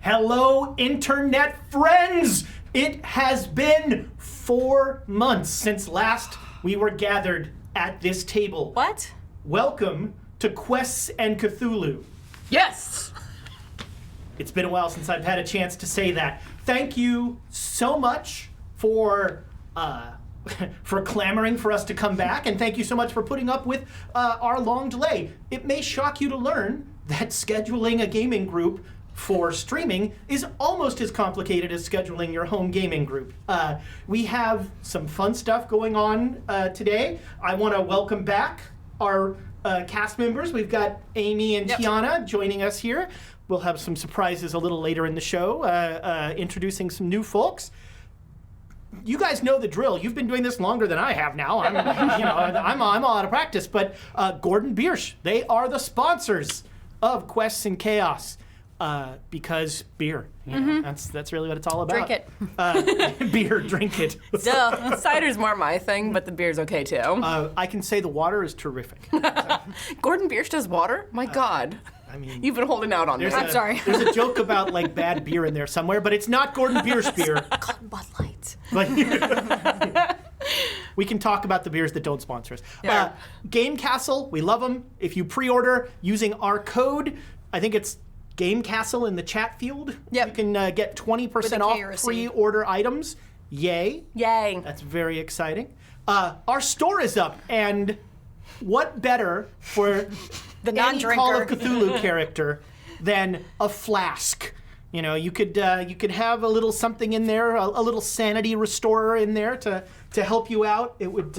Hello, internet friends! It has been 4 months since last we were gathered at this table. What? Welcome to Quests and Cthulhu. Yes! It's been a while since I've had a chance to say that. Thank you so much for clamoring for us to come back, and thank you so much for putting up with our long delay. It may shock you to learn that scheduling a gaming group for streaming is almost as complicated as scheduling your home gaming group. We have some fun stuff going on today. I want to welcome back our cast members. We've got Amy and Tiana joining us here. We'll have some surprises a little later in the show, introducing some new folks. You guys know the drill. You've been doing this longer than I have now. I'm all out of practice. But Gordon Biersch, they are the sponsors of Quests and Chaos. Because beer, that's really what it's all about. Drink it. Beer, drink it. Duh. Cider's more my thing, but the beer's okay too. I can say the water is terrific. Gordon Biersch does water? My God. I mean, You've been holding out on me. I'm sorry. There's a joke about like bad beer in there somewhere, but it's not Gordon Biersch beer. Called Bud Light. But we can talk about the beers that don't sponsor us. Yeah. Game Castle, we love them. If you pre-order using our code, I think it's Game Castle in the chat field. Yep. You can get 20% With a K or a off C. pre-order items. Yay. Yay. That's very exciting. Our store is up, and what better for The any non-drinker. Call of Cthulhu character than a flask? You know, you could have a little something in there, a little sanity restorer in there to help you out. It would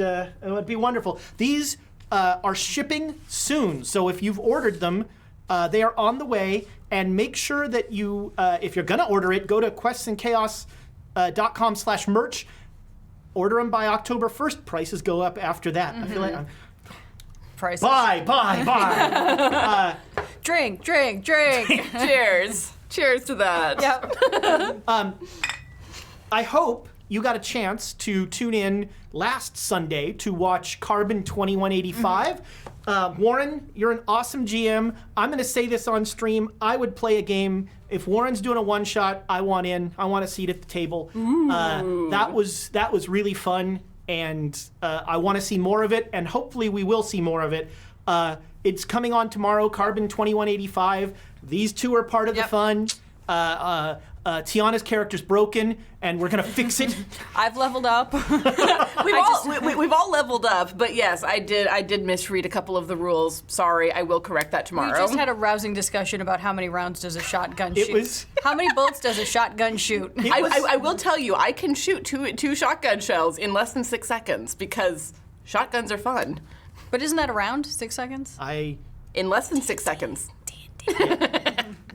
be wonderful. These are shipping soon, so if you've ordered them, they are on the way. And make sure that you, if you're gonna order it, go to questsandchaos.com/merch. Order them by October 1st. Prices go up after that. I feel like I'm Prices. Buy. Drink. Cheers. Cheers to that. Yep. I hope you got a chance to tune in last Sunday to watch Carbon 2185. Warren, you're an awesome GM. I'm going to say this on stream. I would play a game. If Warren's doing a one-shot, I want in. I want a seat at the table. That was really fun, and I want to see more of it, and hopefully we will see more of it. It's coming on tomorrow, Carbon 2185. These two are part of the fun. Tiana's character's broken, and we're gonna fix it. I've leveled up. We've all leveled up, but yes, I did misread a couple of the rules. Sorry, I will correct that We tomorrow. just had a rousing discussion about how many rounds does a shotgun shoot. was- How many bullets does a shotgun shoot? I will tell you, I can shoot two shotgun shells in less than 6 seconds because shotguns are fun. But isn't that a round? 6 seconds? In less than 6 seconds.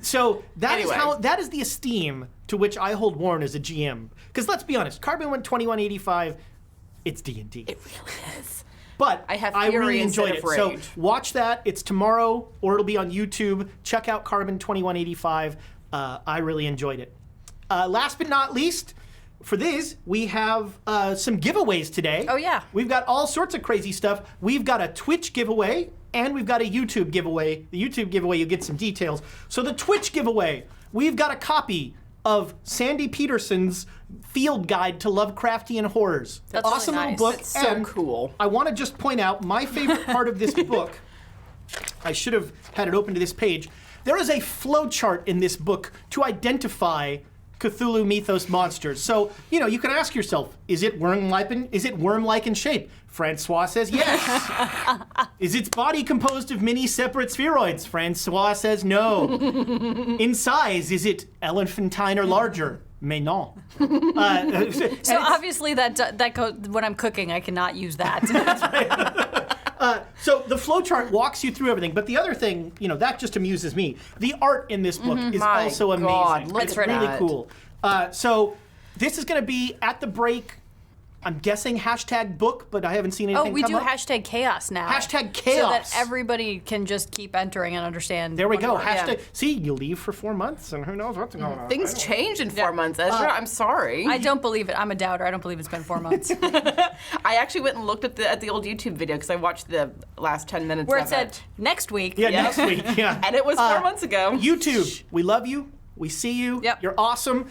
So Anyway. that is the esteem to which I hold Warren as a GM. Because let's be honest, Carbon 2185, it's D&D. It really is. But I have I fury really enjoyed instead it. of So rage. watch that. It's tomorrow, or it'll be on YouTube. Check out Carbon 2185. I really enjoyed it. Last but not least, for these, we have some giveaways today. Oh, yeah. We've got all sorts of crazy stuff. We've got a Twitch giveaway, and we've got a YouTube giveaway. The YouTube giveaway, you'll get some details. So the Twitch giveaway, we've got a copy of Sandy Peterson's Field Guide to Lovecraftian Horrors. That's really awesome little nice. book. That's so and cool. I want to just point out my favorite part of this book. I should have had it open to this page. There is a flowchart in this book to identify Cthulhu mythos monsters. So, you can ask yourself, is it worm-like in shape? Francois says yes. Is its body composed of many separate spheroids? Francois says no. In size, is it elephantine or larger? Mais non. So obviously that goes when I'm cooking. I cannot use that. So the flowchart walks you through everything, but the other thing, that just amuses me. The art in this book is My also amazing. God, look it's at really that. cool. So this is going to be at the break. I'm guessing #book, but I haven't seen anything. Oh, we come do up. #chaos now. #chaos. So that everybody can just keep entering and understand. There we what go. we're- yeah. See, you leave for 4 months, and who knows what's going on. Things change in 4 months, Ezra. I'm sorry. I don't believe it. I'm a doubter. I don't believe it's been 4 months. I actually went and looked at the old YouTube video because I watched the last 10 minutes Where of it said next week. Yeah, Yeah. next week. Yeah. And it was 4 months ago. YouTube, we love you. We see you. Yep. You're awesome.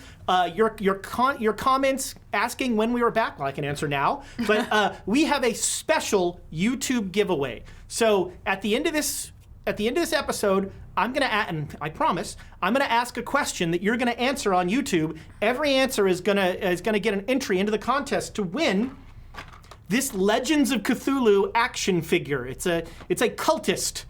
Your comments asking when we were back, well, I can answer now. But we have a special YouTube giveaway. So at the end of this episode, I'm gonna and I promise I'm gonna ask a question that you're gonna answer on YouTube. Every answer is gonna get an entry into the contest to win this Legends of Cthulhu action figure. It's a cultist.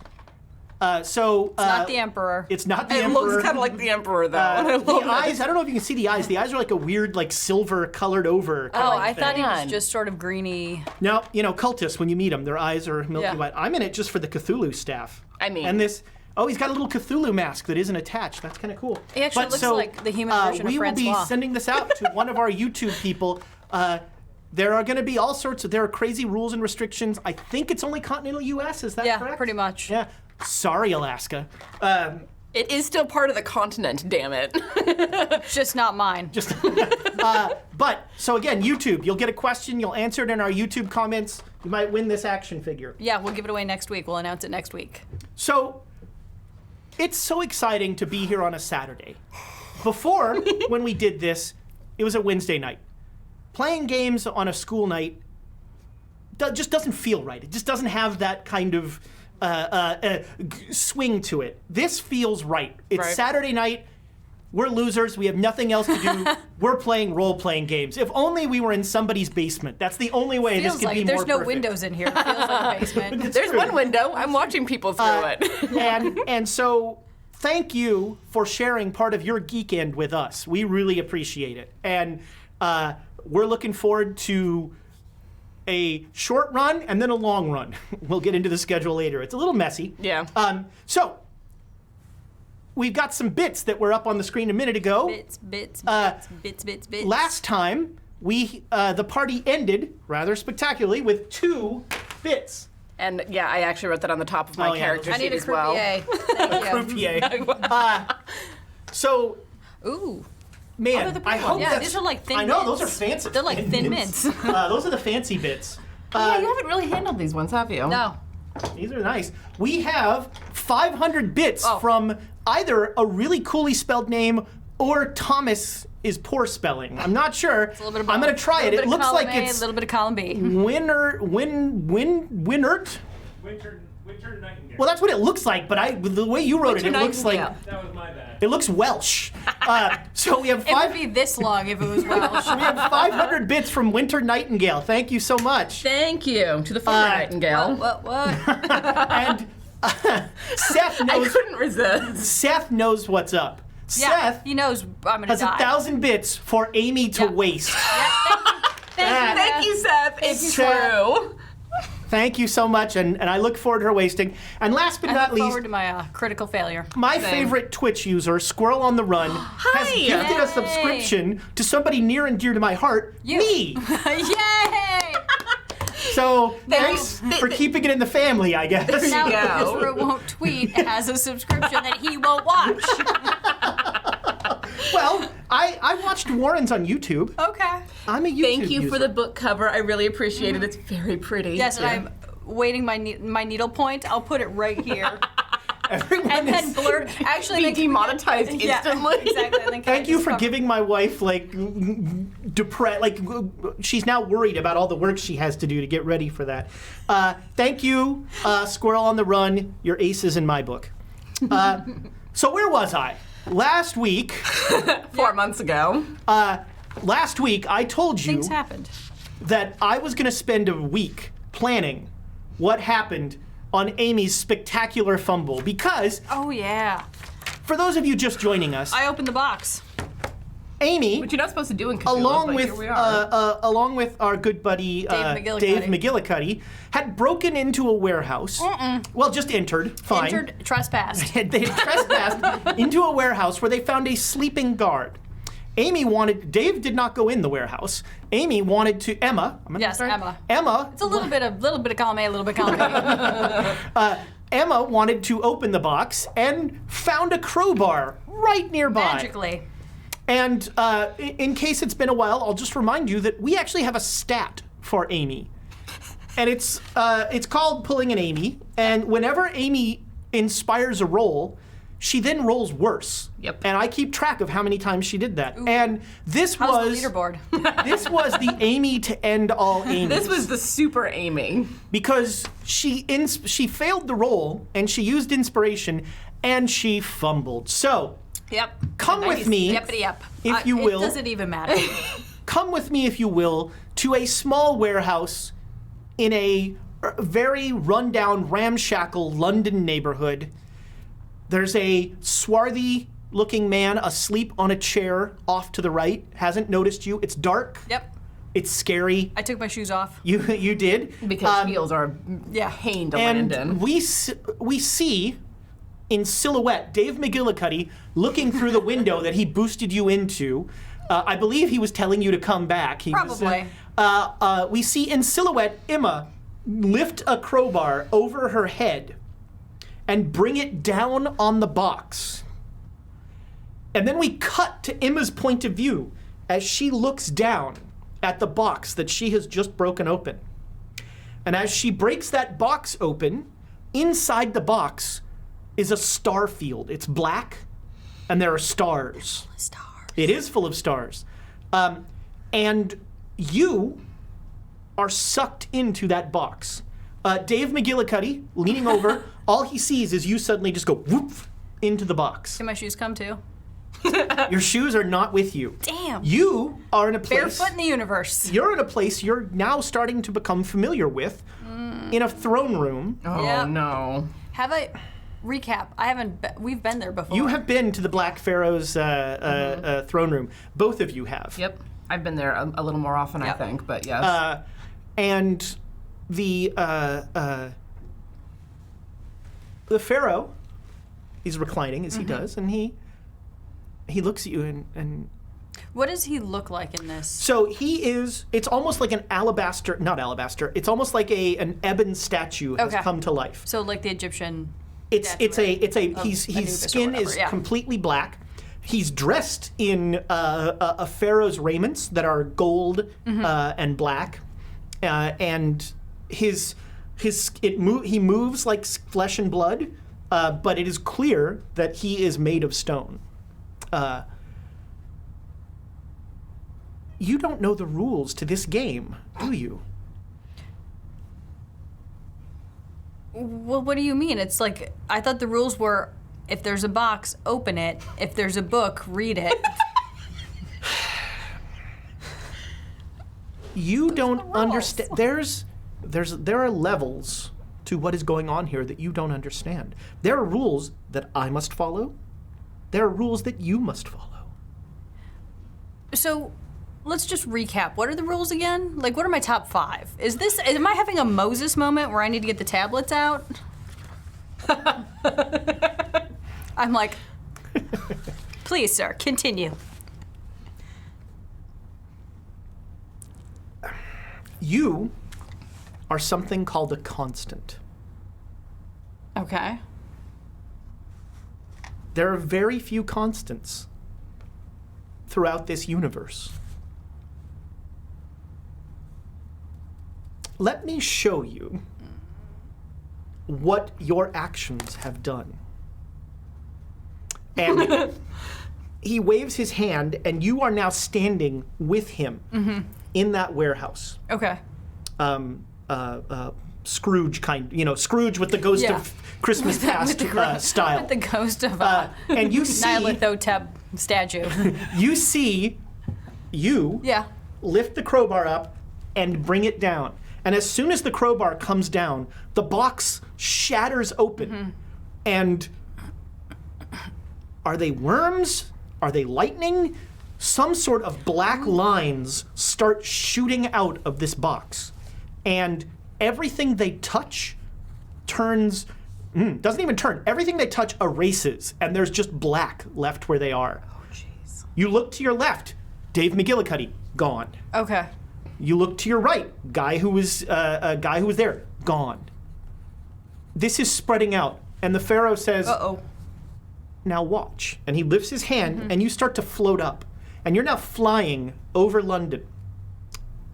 It's not the Emperor. It's not the It Emperor. looks kind of like the Emperor, though. The eyes, I don't know if you can see the eyes. The eyes are like a weird, like silver colored over. Oh, I thought he was Man. just sort of greeny. No, cultists, when you meet them, their eyes are milky Yeah. white. I'm in it just for the Cthulhu staff. I mean- And this, he's got a little Cthulhu mask that isn't attached. That's kind of cool. He actually looks like the human version of we will be Francois. sending this out to one of our YouTube people. There are going to be all sorts of, there are crazy rules and restrictions. I think it's only continental U.S., is that Yeah, correct? pretty much. Yeah. Sorry, Alaska. It is still part of the continent, damn it. Just not mine. But, so again, YouTube, you'll get a question, you'll answer it in our YouTube comments. You might win this action figure. Yeah, we'll give it away next week. We'll announce it next week. So, it's so exciting to be here on a Saturday. Before, when we did this, it was a Wednesday night. Playing games on a school night just doesn't feel right. It just doesn't have that kind of swing to it. This feels right. It's Right. Saturday night. We're losers. We have nothing else to do. We're playing role-playing games. If only we were in somebody's basement. That's the only way this Feels could like be there's more no perfect. windows in here. It feels like a basement. There's one window. I'm watching people through it. and so thank you for sharing part of your geek end with us. We really appreciate it. And we're looking forward to a short run and then a long run. We'll get into the schedule later. It's a little messy. Yeah. So we've got some bits that were up on the screen a minute ago. Bits. Last time, the party ended rather spectacularly with 2 bits. And yeah, I actually wrote that on the top of my Oh, yeah. character I sheet need a as well. croupier. Thank you. Croupier. So, Ooh. man, the big I hope ones. Yeah, that's- these are like thin I know, mints. those are fancy. They're like thin mints. Those are the fancy bits. Yeah, you haven't really handled these ones, have you? No. These are nice. We have 500 bits Oh. from either a really coolly spelled name or Thomas is poor spelling. I'm not sure. A little bit of I'm going to try it. It looks like A it's little bit of column B. Winnert. Winter Nightingale. Well, that's what it looks like, but the way you wrote Winter it looks like Nightingale. That was my bad. it looks Welsh. So we have It would be this long if it was Welsh. we have 500 bits from Winter Nightingale. Thank you so much. Thank you to the former Nightingale. What? And Seth I knows. couldn't resist. Seth knows what's up. Yeah, Seth he knows I'm gonna has die. 1,000 bits for Amy to Yeah. waste. Thank you, Seth. It's Seth. true. Thank you so much, and I look forward to her wasting. And last but I not look least, forward to my critical failure. my Same. favorite Twitch user, Squirrel on the Run, has Hi. gifted a Yay. subscription to somebody near and dear to my heart, You. me. Yay! So thanks for keeping it in the family, I guess. Now, you go. because Ru won't tweet, it has a subscription that he won't watch. Well, I watched Warren's on YouTube. Okay. I'm a YouTube Thank you for user. the book cover. I really appreciate it. It's very pretty. Yes, and I'm waiting my needle point. I'll put it right here. Everyone And then is- blur. Actually, Be then can we demonetized get- Yeah, instantly. exactly. And then can Thank I you just for go- giving my wife depressed. She's now worried about all the work she has to do to get ready for that. Thank you, Squirrel on the Run. Your ace is in my book. So where was I? Last week, 4 months ago. I told you Things happened. that I was going to spend a week planning what happened on Amy's spectacular fumble because, Oh yeah. for those of you just joining us, I opened the box. Amy, Which you're not supposed to do in Cthulhu, along but with here we are. along with our good buddy Dave McGillicuddy, had broken into a warehouse. Well, just entered. Fine. Entered, trespassed. They had trespassed into a warehouse where they found a sleeping guard. Dave did not go in the warehouse. Amy wanted to, Emma. Yes, Emma. Emma. It's a little bit of column A, a little bit column B. Emma wanted to open the box and found a crowbar right nearby. Magically. And in case it's been a while, I'll just remind you that we actually have a stat for Amy. And it's called Pulling an Amy. And whenever Amy inspires a roll, she then rolls worse. Yep. And I keep track of how many times she did that. And this How's was the leaderboard? this was the Amy to end all Amy's. This was the super aiming. Because she failed the roll and she used inspiration and she fumbled. So Yep. come with me, Yep. if you will. It doesn't even matter. Come with me, if you will, to a small warehouse in a very rundown, ramshackle London neighborhood. There's a swarthy-looking man asleep on a chair off to the right. Hasn't noticed you. It's dark. Yep. It's scary. I took my shoes off. You did. Because heels are pain to land in. And we see in silhouette Dave McGillicuddy looking through the window that he boosted you into. I believe he was telling you to come back. Probably. We see in silhouette Emma lift a crowbar over her head and bring it down on the box. And then we cut to Emma's point of view as she looks down at the box that she has just broken open. And as she breaks that box open, inside the box is a star field. It's black, and there are stars. It is full of stars. And you are sucked into that box. Dave McGillicuddy, leaning over, all he sees is you suddenly just go whoop into the box. Can my shoes come too? Your shoes are not with you. Damn. You are in a place... Barefoot in the universe. You're in a place you're now starting to become familiar with, in a throne room. Oh, Yep. no. Have I... Recap. We've been there before. You have been to the Black Pharaoh's throne room. Both of you have. Yep. I've been there a little more often, I Yep. think, but yes. And the pharaoh, he's reclining as he does, and he looks at you and What does he look like in this? so he is. It's almost like not alabaster. It's almost like an ebon statue has Okay. come to life. So like the Egyptian. He's Anubis or skin whatever, is yeah. completely black. He's dressed in a pharaoh's raiments that are gold and black, and he moves like flesh and blood, but it is clear that he is made of stone. You don't know the rules to this game, do you? Well, what do you mean? It's like, I thought the rules were, if there's a box, open it. If there's a book, read it. You don't rules. understand. There are levels to what is going on here that you don't understand. There are rules that I must follow. There are rules that you must follow. So, let's just recap. What are the rules again? Like, what are my top 5? Am I having a Moses moment where I need to get the tablets out? I'm like, please, sir, continue. You are something called a constant. Okay. There are very few constants throughout this universe. Let me show you what your actions have done. And he waves his hand, and you are now standing with him in that warehouse. Okay. Scrooge Scrooge with the ghost Yeah. of Christmas Past style. With the ghost of And you see, Nyarlathotep statue. you see, Yeah. lift the crowbar up and bring it down. And as soon as the crowbar comes down, the box shatters open. And are they worms? Are they lightning? Some sort of black lines start shooting out of this box. And everything they touch turns, doesn't even turn. Everything they touch erases, and there's just black left where they are. Oh, jeez. You look to your left, Dave McGillicuddy, gone. Okay. You look to your right, guy who was there, gone. This is spreading out, and the pharaoh says, Uh-oh. "Now watch." And he lifts his hand, and you start to float up, and you're now flying over London.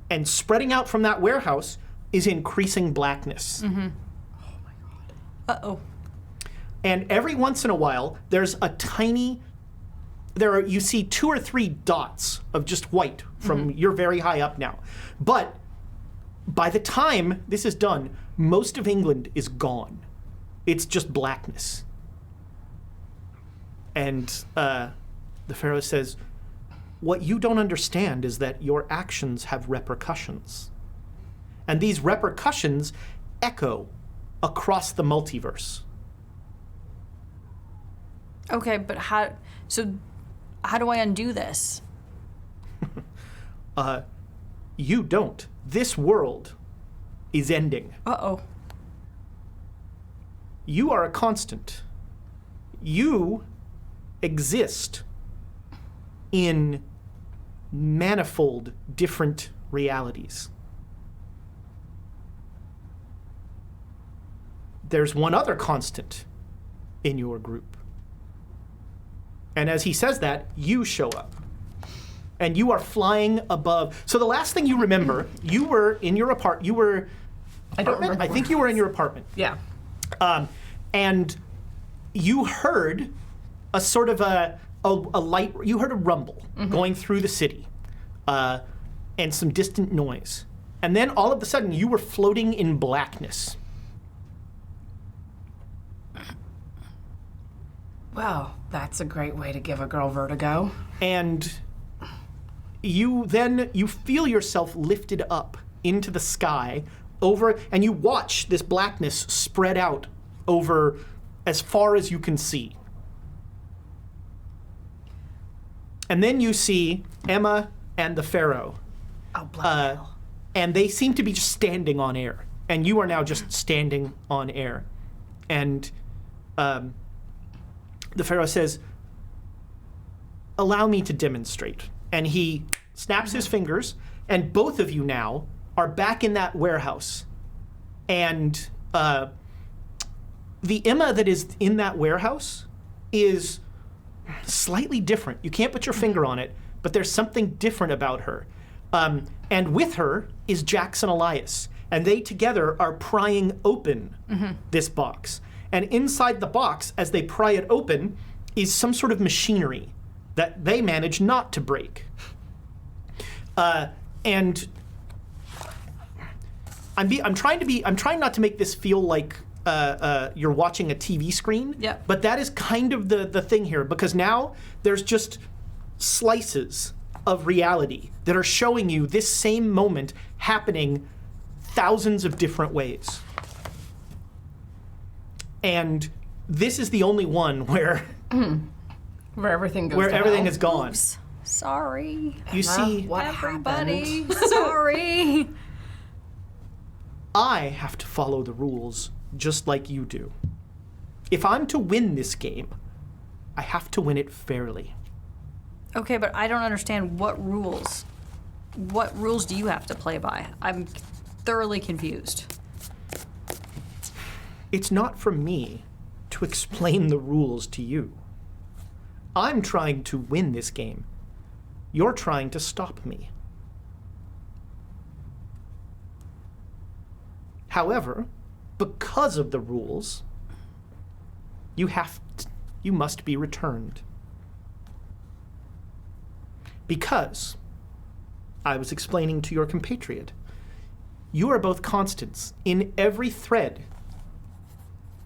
And spreading out from that warehouse is increasing blackness. Uh-oh. And every once in a while, there's a tiny, you see 2 or 3 dots of just white from, you're very high up now. But by the time this is done, most of England is gone. It's just blackness. And the pharaoh says, what you don't understand is that your actions have repercussions. And these repercussions echo across the multiverse. Okay, but how do I undo this? You don't. This world is ending. Uh-oh. You are a constant. You exist in manifold different realities. There's one other constant in your group. And as he says that, you show up. And you are flying above. So the last thing you remember, you were in your apartment. I don't remember. I think you were in your apartment. Yeah. And you heard a sort of a light, you heard a rumble going through the city and some distant noise. And then all of a sudden you were floating in blackness. Well, that's a great way to give a girl vertigo. And you feel yourself lifted up into the sky over, and you watch this blackness spread out over as far as you can see. And then you see Emma and the pharaoh. Oh, bloody hell. And they seem to be just standing on air. And you are now just standing on air. And the pharaoh says, allow me to demonstrate. And he snaps his fingers, and both of you now are back in that warehouse. And the Emma that is in that warehouse is slightly different. You can't put your finger on it, but there's something different about her. And with her is Jackson Elias. And they together are prying open this box. And inside the box, as they pry it open, is some sort of machinery that they manage not to break. And I'm trying not to make this feel like you're watching a TV screen. Yeah. But that is kind of the thing here, because now there's just slices of reality that are showing you this same moment happening thousands of different ways. And this is the only one where everything goes where to everything hell. is gone. Oops. Sorry. You see, What Everybody. happened? Sorry. I have to follow the rules just like you do. If I'm to win this game, I have to win it fairly. Okay, but I don't understand what rules. What rules do you have to play by? I'm thoroughly confused. It's not for me to explain the rules to you. I'm trying to win this game. You're trying to stop me. However, because of the rules, you must be returned. Because, I was explaining to your compatriot, you are both constants in every thread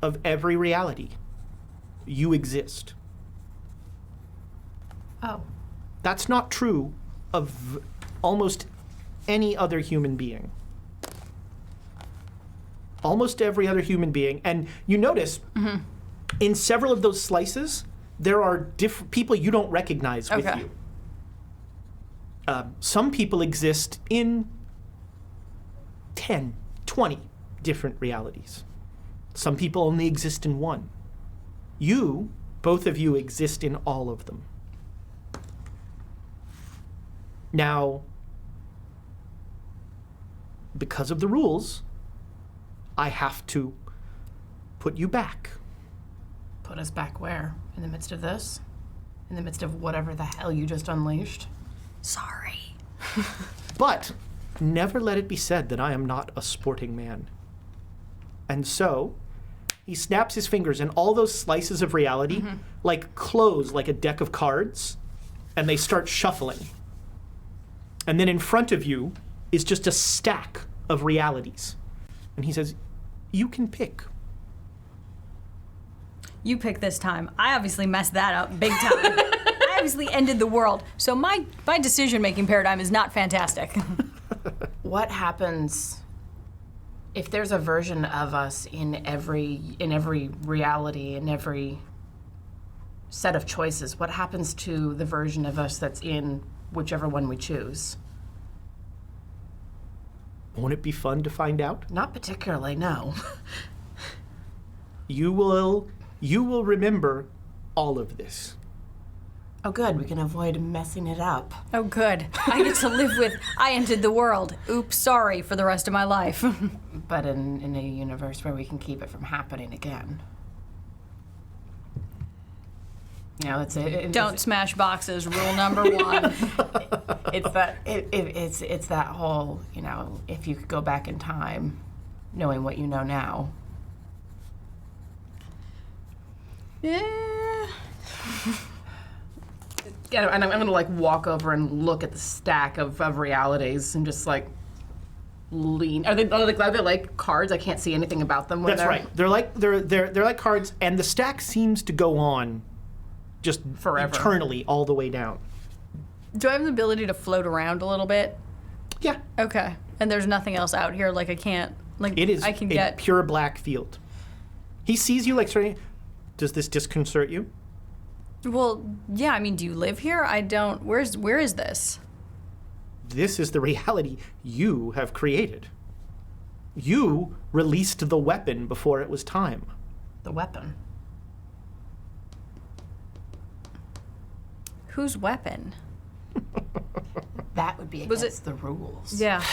of every reality. You exist. Oh. That's not true of almost any other human being. Almost every other human being. And you notice, in several of those slices, there are different people you don't recognize with Okay. you. Some people exist in 10, 20 different realities. Some people only exist in one. You, both of you, exist in all of them. Now, because of the rules, I have to put you back. Put us back where? In the midst of this? In the midst of whatever the hell you just unleashed? Sorry. But never let it be said that I am not a sporting man. And so, He snaps his fingers, and all those slices of reality like close like a deck of cards, and they start shuffling. And then in front of you is just a stack of realities. And he says, you can pick. You pick this time. I obviously messed that up big time. I obviously ended the world. So my decision-making paradigm is not fantastic. What happens if there's a version of us in every reality, in every set of choices? What happens to the version of us that's in whichever one we choose? Won't it be fun to find out? Not particularly, no. You will remember all of this. Oh, good. We can avoid messing it up. Oh, good. I get to live with, I ended the world. Oops, sorry for the rest of my life. But in a universe where we can keep it from happening again. You know, Don't smash boxes, rule number 1. It's that whole, you know, if you could go back in time, knowing what you know now. Yeah. Yeah, and I'm gonna like walk over and look at the stack of realities and just like lean. Are they like cards? I can't see anything about them. That's right. They're like cards, and the stack seems to go on just Forever. eternally all the way down. Do I have the ability to float around a little bit? Yeah. Okay. And there's nothing else out here, like I can't, like It is I can a get. pure black field. He sees you like starting. Does this disconcert you? Well, yeah, I mean, do you live here? I don't, where is this? This is the reality you have created. You released the weapon before it was time. The weapon. Whose weapon? That would be Was against the rules. Yeah.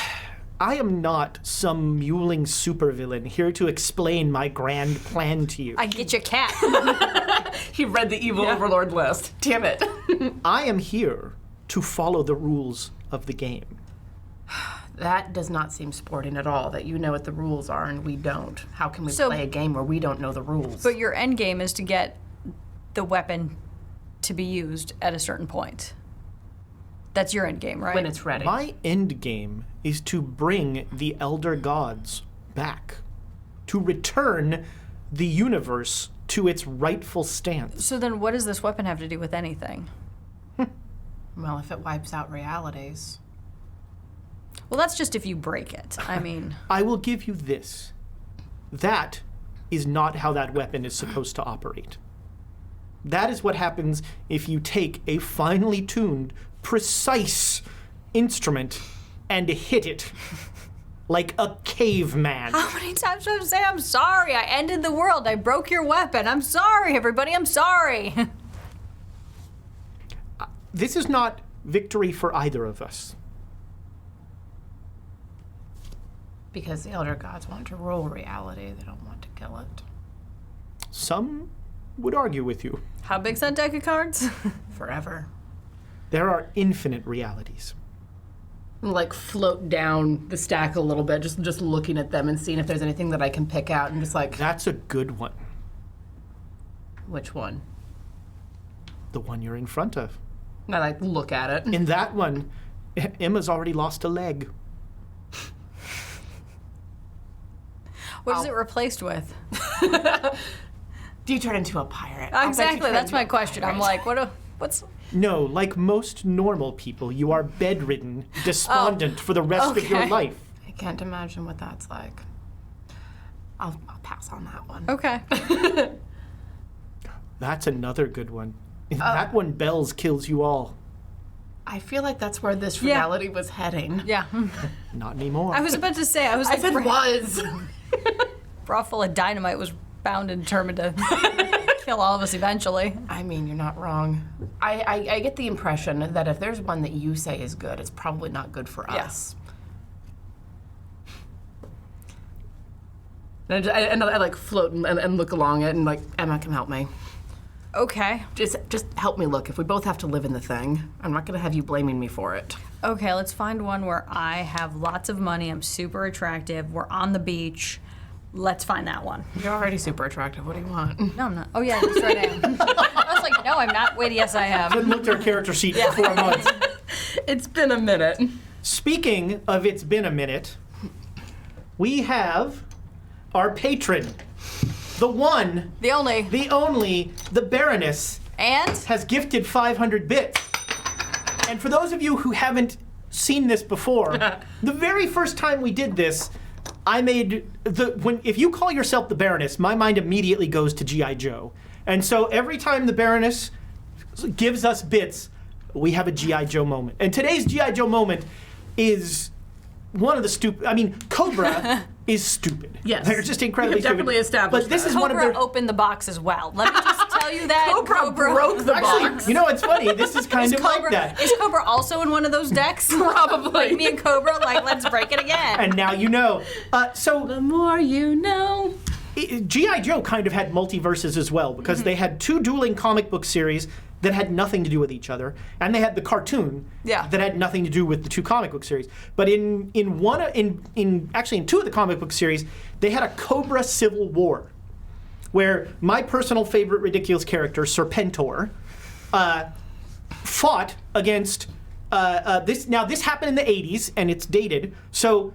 I am not some mewling supervillain here to explain my grand plan to you. I get your cat. He read the evil overlord list. Damn it. I am here to follow the rules of the game. That does not seem sporting at all, that you know what the rules are and we don't. How can we So- play a game where we don't know the rules? But your end game is to get the weapon to be used at a certain point. That's your end game, right? when it's ready. My end game is to bring the Elder Gods back, to return the universe to its rightful stance. So then what does this weapon have to do with anything? Well, if it wipes out realities. Well, that's just if you break it. I mean, I will give you this. That is not how that weapon is supposed to operate. That is what happens if you take a finely tuned, precise instrument and hit it like a caveman. how many times do I have to say I'm sorry? I ended the world. I broke your weapon. I'm sorry, everybody. I'm sorry. This is not victory for either of us. Because the Elder Gods want to rule reality, they don't want to kill it. Some would argue with you. How big's that deck of cards? Forever. There are infinite realities. Like float down the stack a little bit, just looking at them and seeing if there's anything that I can pick out, and just like, That's a good one. Which one? The one you're in front of. I like look at it. In that one, Emma's already lost a leg. What is it replaced with? Do you turn into a pirate? I'll bet you Exactly. turn That's into my a question. I'm pirate. like, what's? No, like most normal people, you are bedridden, despondent for the rest of your okay. life. I can't imagine what that's like. I'll pass on that one. Okay. That's another good one. In that one, Bells kills you all. I feel like that's where this Yeah. reality was heading. Yeah. Not anymore. I was about to say. I was I like, said was. bra full of dynamite was bound and determined to kill all of us eventually. I mean, you're not wrong. I get the impression that if there's one that you say is good, it's probably not good for Yeah. us. And I like float and look along it, and like, Emma can help me. Okay. Just help me look. If we both have to live in the thing, I'm not going to have you blaming me for it. Okay, let's find one where I have lots of money, I'm super attractive, we're on the beach, Let's find that one. You're already super attractive. What do you want? No, I'm not. Oh, yeah, that's right, I am. I was like, no, I'm not. Wait, yes, I am. Couldn't look at her character sheet for 4 months. It's been a minute. Speaking of it's been a minute, we have our patron, the one, The only. the Baroness, And? has gifted 500 bits. And for those of you who haven't seen this before, the very first time we did this, I made if you call yourself the Baroness, my mind immediately goes to G.I. Joe. And so every time the Baroness gives us bits, we have a G.I. Joe moment. And today's G.I. Joe moment is one of the stupid. I mean, Cobra is stupid. Yes. They're just incredibly stupid. Definitely established But this that. is one of Cobra their. opened the box as well. Let me just tell you that. Cobra broke the Actually, box. you know what's funny? This is kind of like that. Is Cobra also in one of those decks? Probably. Like me and Cobra, like, let's break it again. And now you know. So The more you know. G.I. Joe kind of had multiverses as well, because they had 2 dueling comic book series that had nothing to do with each other, and they had the cartoon that had nothing to do with the 2 comic book series. But in 2 of the comic book series, they had a Cobra Civil War, where my personal favorite ridiculous character, Serpentor, fought against this. Now this happened in the 80s, and it's dated. So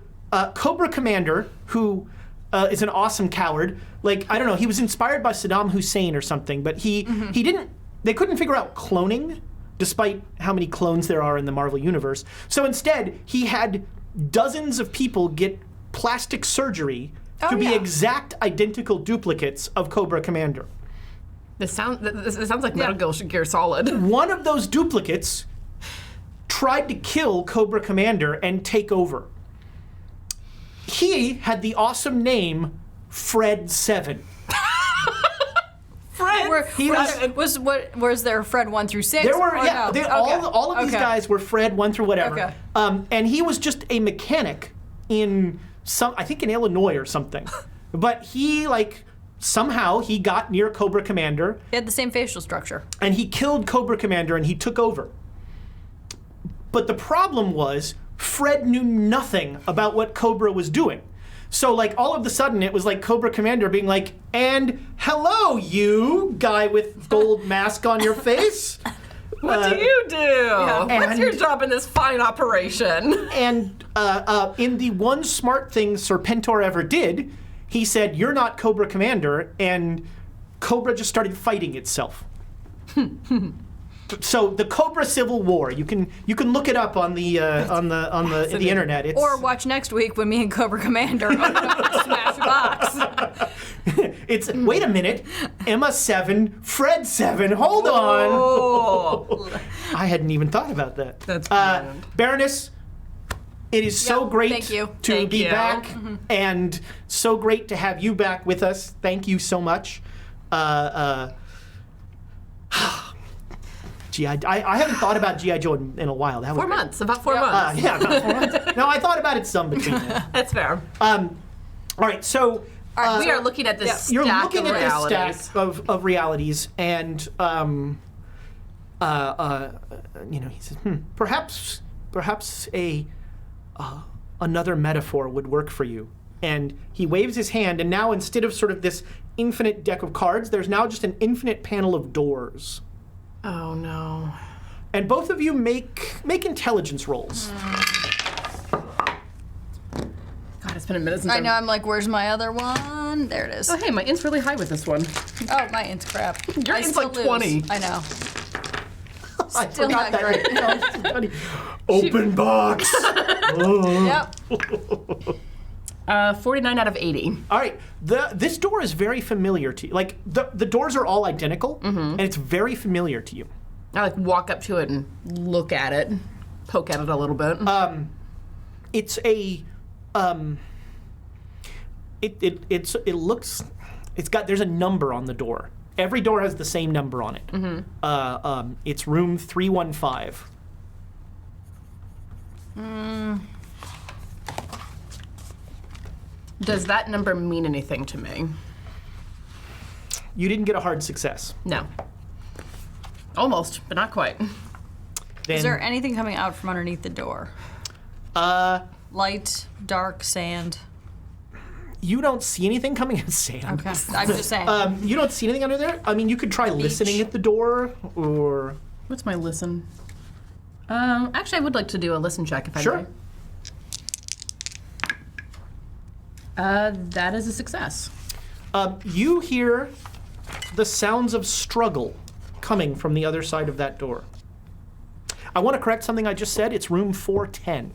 Cobra Commander, who is an awesome coward. Like, I don't know, he was inspired by Saddam Hussein or something, but he didn't. They couldn't figure out cloning, despite how many clones there are in the Marvel Universe. So instead, he had dozens of people get plastic surgery to be exact identical duplicates of Cobra Commander. This sounds like Metal Gear Solid. One of those duplicates tried to kill Cobra Commander and take over. He had the awesome name Fred 7. Was there Fred 1 through 6? There were, or yeah, no? all of these guys were Fred 1 through whatever. Okay. And he was just a mechanic in I think in Illinois or something. But he, somehow he got near Cobra Commander. He had the same facial structure. And he killed Cobra Commander and he took over. But the problem was, Fred knew nothing about what Cobra was doing. So, all of a sudden, it was like Cobra Commander being like, and hello, you guy with gold mask on your face. What do you do? Yeah. What's your job in this fine operation? And in the one smart thing Serpentor ever did, he said, you're not Cobra Commander, and Cobra just started fighting itself. So the Cobra Civil War, you can look it up on the internet. Or watch next week when me and Cobra Commander open up and smash a box. It's wait a minute, Emma 7, Fred 7. Hold on. Oh. I hadn't even thought about that. That's brilliant. Baroness, it is so great thank you. to Thank be you. back, and so great to have you back with us. Thank you so much. I haven't thought about G.I. Joe in a while. That was 4 great. months, about 4 months. Yeah, about 4 months. No, I thought about it some between them. That's fair. All right, so We are looking at this stack you're looking of at realities. this stack of realities, and he says, perhaps another metaphor would work for you. And he waves his hand, and now instead of sort of this infinite deck of cards, there's now just an infinite panel of doors. Oh no. And both of you make intelligence rolls. God, it's been a minute since I know, I'm like, where's my other one? There it is. Oh, hey, my int's really high with this one. Oh, my int's crap. Your I int's still like lose. 20. I know. I Still forgot not great. that. No, funny. Open box. Yep. 49 out of 80. All right, this door is very familiar to you. Like, the doors are all identical, and it's very familiar to you. I walk up to it and look at it, poke at it a little bit. It's a, there's a number on the door. Every door has the same number on it. It's room 315. Does that number mean anything to me? You didn't get a hard success. No. Almost, but not quite. Then, Is there anything coming out from underneath the door? Light, dark, sand. You don't see anything coming in sand. Okay. I'm just saying. You don't see anything under there? I mean, you could try listening at the door, or... What's my listen? Actually, I would like to do a listen check if I Sure. may. That is a success. You hear the sounds of struggle coming from the other side of that door. I want to correct something I just said. It's room 410.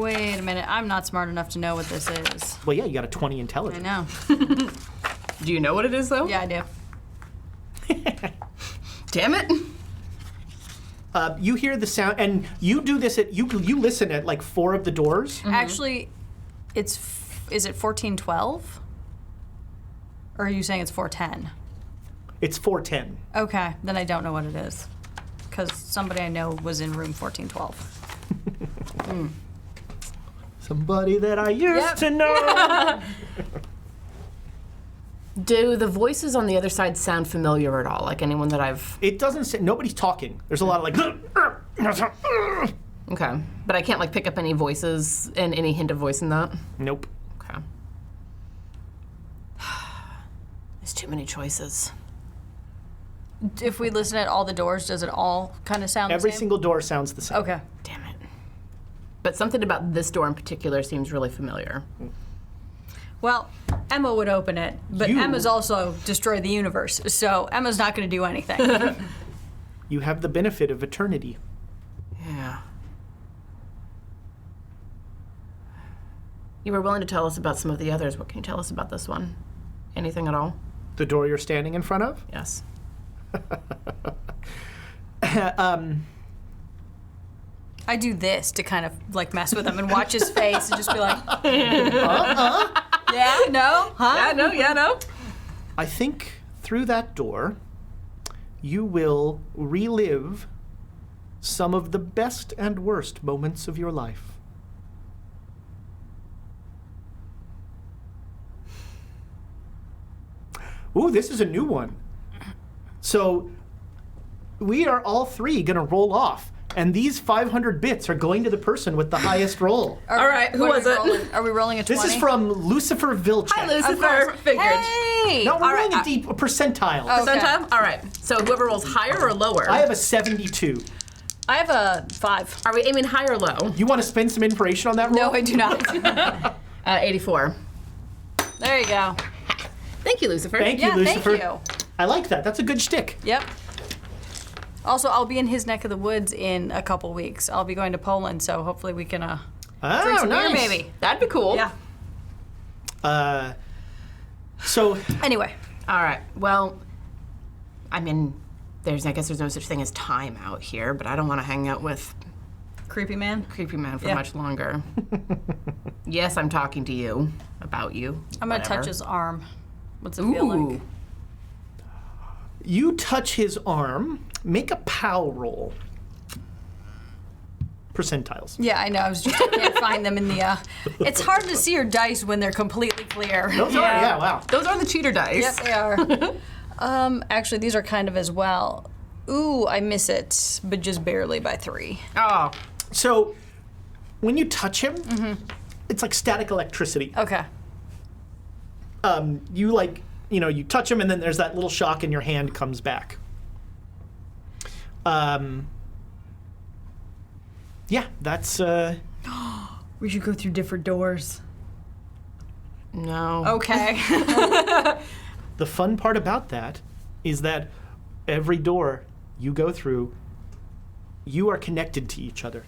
Wait a minute. I'm not smart enough to know what this is. Well, yeah, you got a 20 I intelligence. know. Do you know what it is, though? Yeah, I do. Damn it. You hear the sound, and you do this at, you listen at like 4 of the doors. Actually, is it 1412? Or are you saying it's 410? It's 410. Okay, then I don't know what it is. Because somebody I know was in room 1412. Somebody that I used to know. Do the voices on the other side sound familiar at all? Like anyone that I've... It doesn't say, nobody's talking. There's a lot of like, Okay. But I can't like pick up any voices and any hint of voice in that? nope. Okay. There's too many choices. If we listen at all the doors, does it all kind of sound Every the same? single door sounds the same. Okay. Damn it. But something about this door in particular seems really familiar. Well, Emma would open it, but You- Emma's also destroyed the universe, so Emma's not going to do anything. You have the benefit of eternity. Yeah. You were willing to tell us about some of the others. What can you tell us about this one? Anything at all? The door you're standing in front of? Yes. I do this to kind of like mess with him and watch his face and just be like, yeah, no, huh? Yeah, no. I think through that door, you will relive some of the best and worst moments of your life. Ooh, this is a new one. So we are all 3 going to roll off, and these 500 bits are going to the person with the highest roll. All right, who What was are it? we rolling? Are we rolling a 20? This is from Lucifer Vilcek. Hi, Of Lucifer. course. Figured. Hey! No, we're All right, rolling a deep percentile. Oh. Okay. Percentile? All right. So whoever rolls higher or lower? I have a 72. I have a 5. Are we aiming high or low? You want to spend some information on that roll? No, I do not. 84. There you go. Thank you, Lucifer. Thank you, Yeah, Lucifer. thank you. I like that. That's a good shtick. Yep. Also, I'll be in his neck of the woods in a couple weeks. I'll be going to Poland, so hopefully we can drink Oh, some beer, nice. maybe. That'd be cool. Yeah. So Anyway, All right. Well, I mean, I guess there's no such thing as time out here, but I don't want to hang out with creepy man. Creepy Man for Yeah. much longer. Yes, I'm talking to you about you. I'm gonna touch his arm. What's it feel like? Ooh. you touch his arm. Make a POW roll. Percentiles. Yeah, I know. I can't find them in the. It's hard to see your dice when they're completely clear. Those are, yeah, wow. Those are the cheater dice. Yep, they are. Actually, these are kind of as well. Ooh, I miss it, but just barely by 3. Oh. So when you touch him, it's like static electricity. Okay. You touch him, and then there's that little shock, and your hand comes back. Yeah, that's. We should go through different doors. No. Okay. The fun part about that is that every door you go through, you are connected to each other.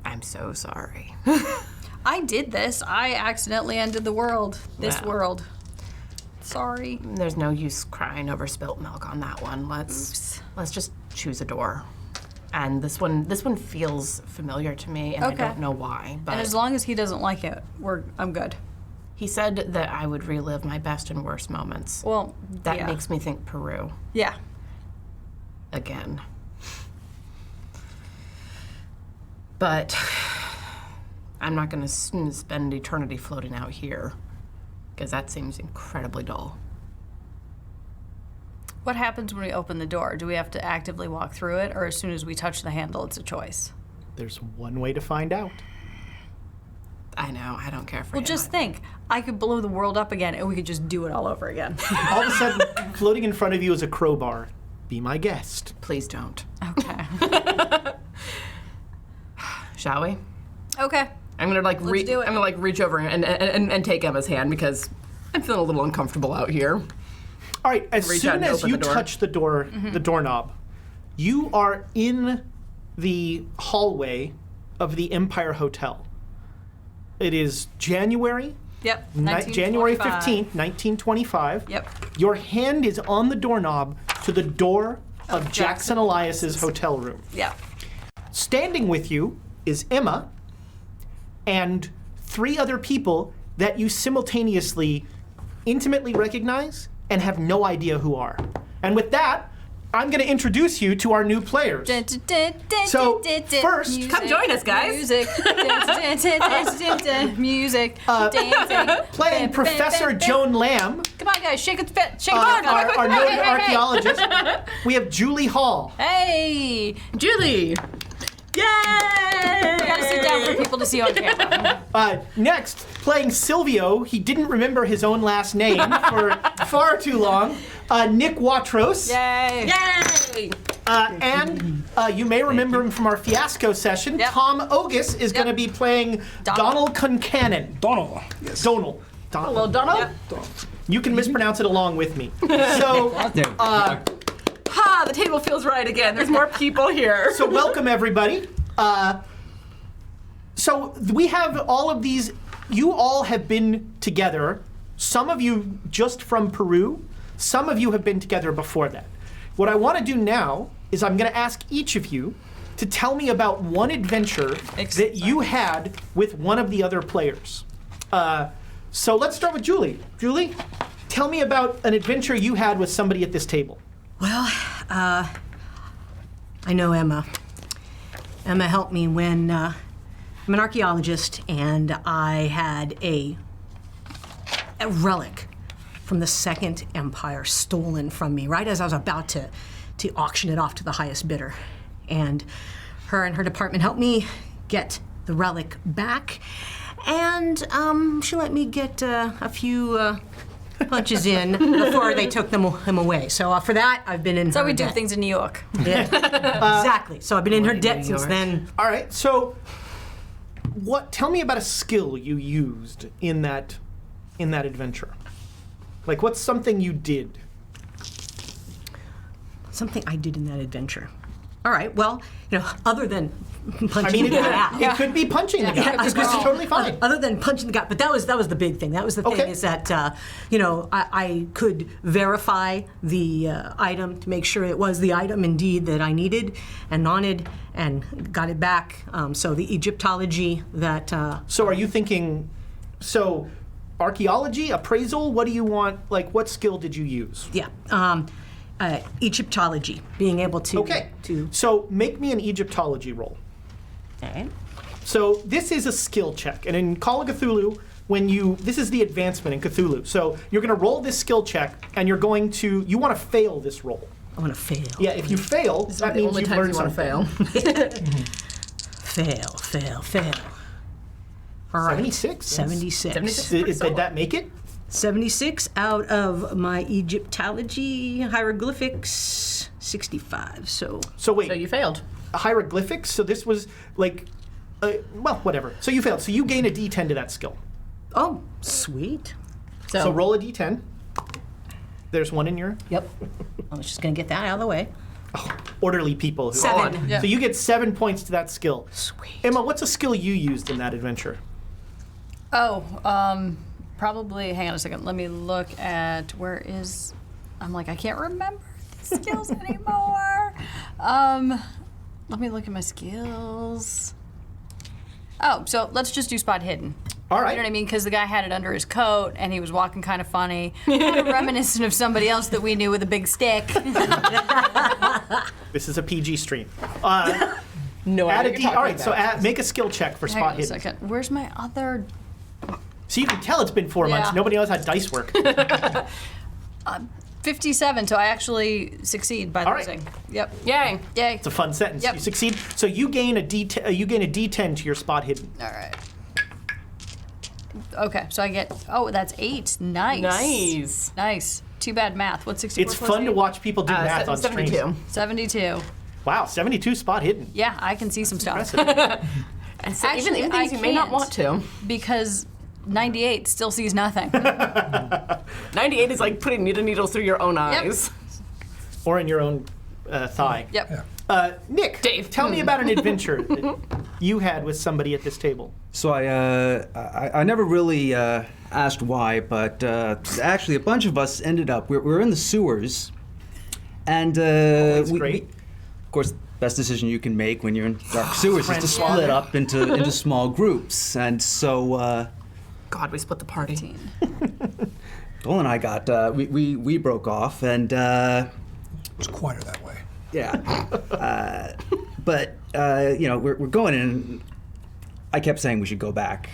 I'm so sorry. I did this. I accidentally ended the world. This Wow. world. Sorry. There's no use crying over spilt milk on that one. Let's just choose a door. And this one feels familiar to me, and Okay. I don't know why. But And as long as he doesn't like it, I'm good. he said that I would relive my best and worst moments. Well, That yeah. makes me think Peru Yeah. again. But I'm not going to spend eternity floating out here, because that seems incredibly dull. What happens when we open the door? Do we have to actively walk through it, or as soon as we touch the handle, it's a choice? There's one way to find out. I know. I don't care for Well, Emma. just think. I could blow the world up again, and we could just do it all over again. All of a sudden, floating in front of you is a crowbar. Be my guest. Please don't. Okay. Shall we? Okay. I'm gonna like Let's do it. I'm gonna like reach over and take Emma's hand because I'm feeling a little uncomfortable out here. All right, as Reach out soon and as open you the door. touch the door, the doorknob, you are in the hallway of the Empire Hotel. It is January, Yep. January 1925. 15th, 1925. Yep. Your hand is on the doorknob to the door of Jackson Elias's hotel room. Yep. Standing with you is Emma and 3 other people that you simultaneously intimately recognize and have no idea who are. And with that, I'm going to introduce you to our new players. So, first, Come join us, guys. Music. Music. Dancing. playing Professor Joan Lamb, Come on, guys. Shake it. Shake it. on. our noted archaeologist. We have Julie Hall. Hey. Julie! Yay! We gotta sit down for people to see on camera. Next, playing Silvio, he didn't remember his own last name for far too long, Nick Watros. Yay. Yay! And you may remember him from our fiasco session. Yep. Tom Ogus is going to be playing Donald Concannon. Donald. Yes. Donald. Hello, Donald. Yep. You can mispronounce it along with me. So, Ha! The table feels right again. There's more people here. so welcome everybody. So we have all of these. You all have been together. Some of you just from Peru. Some of you have been together before that. What I want to do now is I'm going to ask each of you to tell me about one adventure that you had with one of the other players. So let's start with Julie. Julie, tell me about an adventure you had with somebody at this table. Well, I know Emma. Emma helped me when I'm an archaeologist, and I had a relic from the Second Empire stolen from me right as I was about to auction it off to the highest bidder. And her department helped me get the relic back, and she let me get a few punches in before they took him away. So for that, I've been in That's her how we do debt. things in New York. Yeah. Exactly. So I've been in her debt since then. All right, so tell me about a skill you used in that adventure. Like, what's something you did? Something I did in that adventure. All right. Well, other than punching I mean, the guy out. it could be punching the guy. It's totally fine. Other than punching the guy, but that was the big thing. That was the thing Okay. is that I could verify the item to make sure it was the item indeed that I needed and wanted, and got it back. So the Egyptology that So are you thinking, archaeology, appraisal, what do you want? Like, what skill did you use? Egyptology, being able to Okay, so make me an Egyptology roll. Okay. So this is a skill check, and in Call of Cthulhu, this is the advancement in Cthulhu. So you're going to roll this skill check, and you want to fail this roll. I want to fail. Yeah, if you fail, that the means only you've times learned you want something. to fail. Fail. All right. 76? 76. Did that make it? 76 out of my Egyptology hieroglyphics, 65. So So wait, So you failed. hieroglyphics? So this was like, well, whatever. So you failed. So you gain a D10 to that skill. oh, sweet. So roll a D10. There's one in your Yep. I was just gonna get that out of the way. orderly people. 7. Yeah. So you get 7 points to that skill. Sweet. Emma, what's a skill you used in that adventure? Probably, hang on a second. Let me look at I can't remember the skills anymore. Let me look at my skills. Oh, so let's just do spot hidden. All right. You know what I mean? Because the guy had it under his coat and he was walking kind of funny, kind of reminiscent of somebody else that we knew with a big stick. This is a PG stream. No Add idea a what D. you're All talking right, so about. make a skill check for Hang spot on a hidden. second. Where's my other? So you can tell it's been 4 months. Yeah. Nobody knows how dice work. 57, so I actually succeed by All right. losing. Yep. Yay. Yay. It's a fun sentence. Yep. You succeed. So you gain a D10. You gain a D10 to your spot hidden. All right. Okay, so I get. Oh, that's 8. Nice. Nice. Nice. Too bad math. What's 64? It's fun to watch people do math on 72. stream. 72. Wow, 72 spot hidden. Yeah, I can see some stuff. Impressive. And so Actually, even I things you may not can't. want to. Because 98 still sees nothing. 98 is like putting needles through your own eyes. Or in your own thigh. Yep. Nick, Dave. tell me about an adventure that you had with somebody at this table. So I never really asked why, but actually a bunch of us ended up, we're in the sewers, and That's we, great. of course, best decision you can make when you're in dark sewers is to split up into small groups, and so God, we split the party. Dolan and I got, we broke off, and It was quieter that way. yeah, but you know, we're going in. I kept saying we should go back,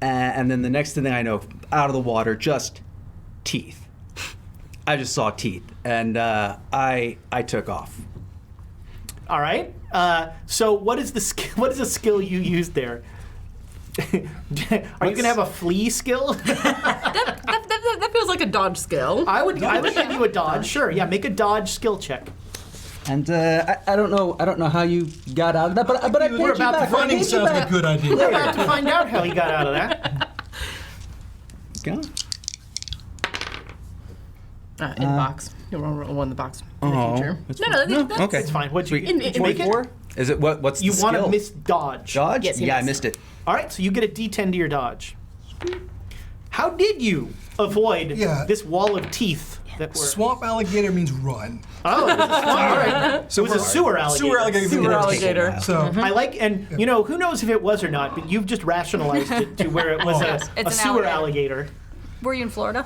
and then the next thing I know, out of the water, just teeth. I just saw teeth, and I took off. All right. So what is the what is the skill you used there? Are you gonna have a flee skill? That feels like a dodge skill. I would give you a dodge. Sure. Yeah. Make a dodge skill check. And I don't know how you got out of that, but I We're paid you about back. to running I paid you sounds like back. a good idea. We're about to find out how he got out of that. Okay. In the box. You'll roll one in the box in the future. That's No, fine. no, that's okay. It's fine. What'd you, Sweet. did you make it? 24? Is it what's You the want skill? to miss dodge. Dodge? Yes, he yeah, I missed. missed it. All right. So you get a D10 to your dodge. How did you avoid Yeah. this wall of teeth that were? Swamp alligator means run. Oh, it was a swamp. All right. So it was a we're- sewer alligator. Sewer alligator. means Sewer run. alligator. So I like, and you know, who knows if it was or not, but you've just rationalized it to where it was It's a an sewer alligator. alligator. Were you in Florida?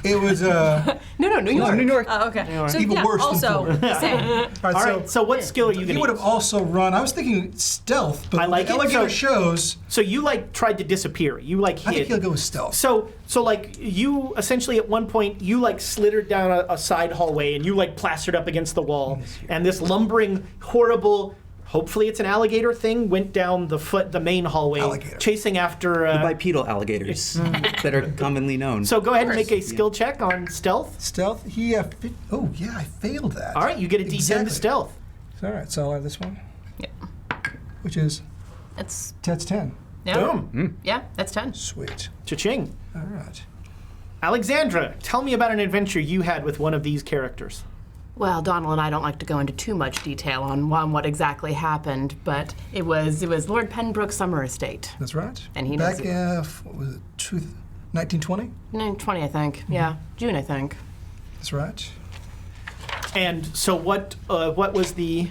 it was No, New York. New York. Oh, okay. So, Even yeah, worse than also, Florida. same. all All right. So what skill are you he going would to have use? also run. I was thinking stealth, but I like the it. alligator So- shows. So you like tried to disappear. You like I think hid. he'll go with stealth. So like you essentially at one point you like slithered down a side hallway and you like plastered up against the wall, and this lumbering horrible. Hopefully it's an alligator thing. Went down the main hallway, Alligator. chasing after. Bipedal alligators that are commonly known. So go ahead and make a skill check on stealth. Stealth. Oh yeah, I failed that. All right, you get a D10 Exactly. to stealth. All right, so I'll have this one, Yeah. which is That's 10. yeah. Boom, Yeah, that's 10. Sweet. cha-ching. All right. Alexandra, tell me about an adventure you had with one of these characters. Well, Donald and I don't like to go into too much detail on what exactly happened, but it was Lord Penbrook's summer estate. That's right. And he back knows what was it? 1920. 20, I think. Yeah, June, I think. That's right. And so what was the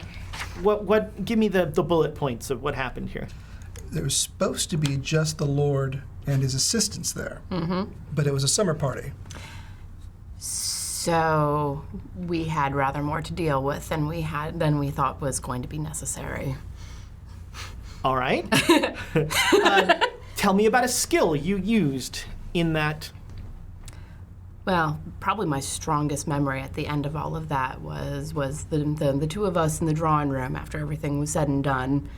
what give me the bullet points of what happened here. There was supposed to be just the Lord and his assistants there, but it was a summer party. So we had rather more to deal with than we thought was going to be necessary. All right. Tell me about a skill you used in that. Well, probably my strongest memory at the end of all of that was the two of us in the drawing room after everything was said and done.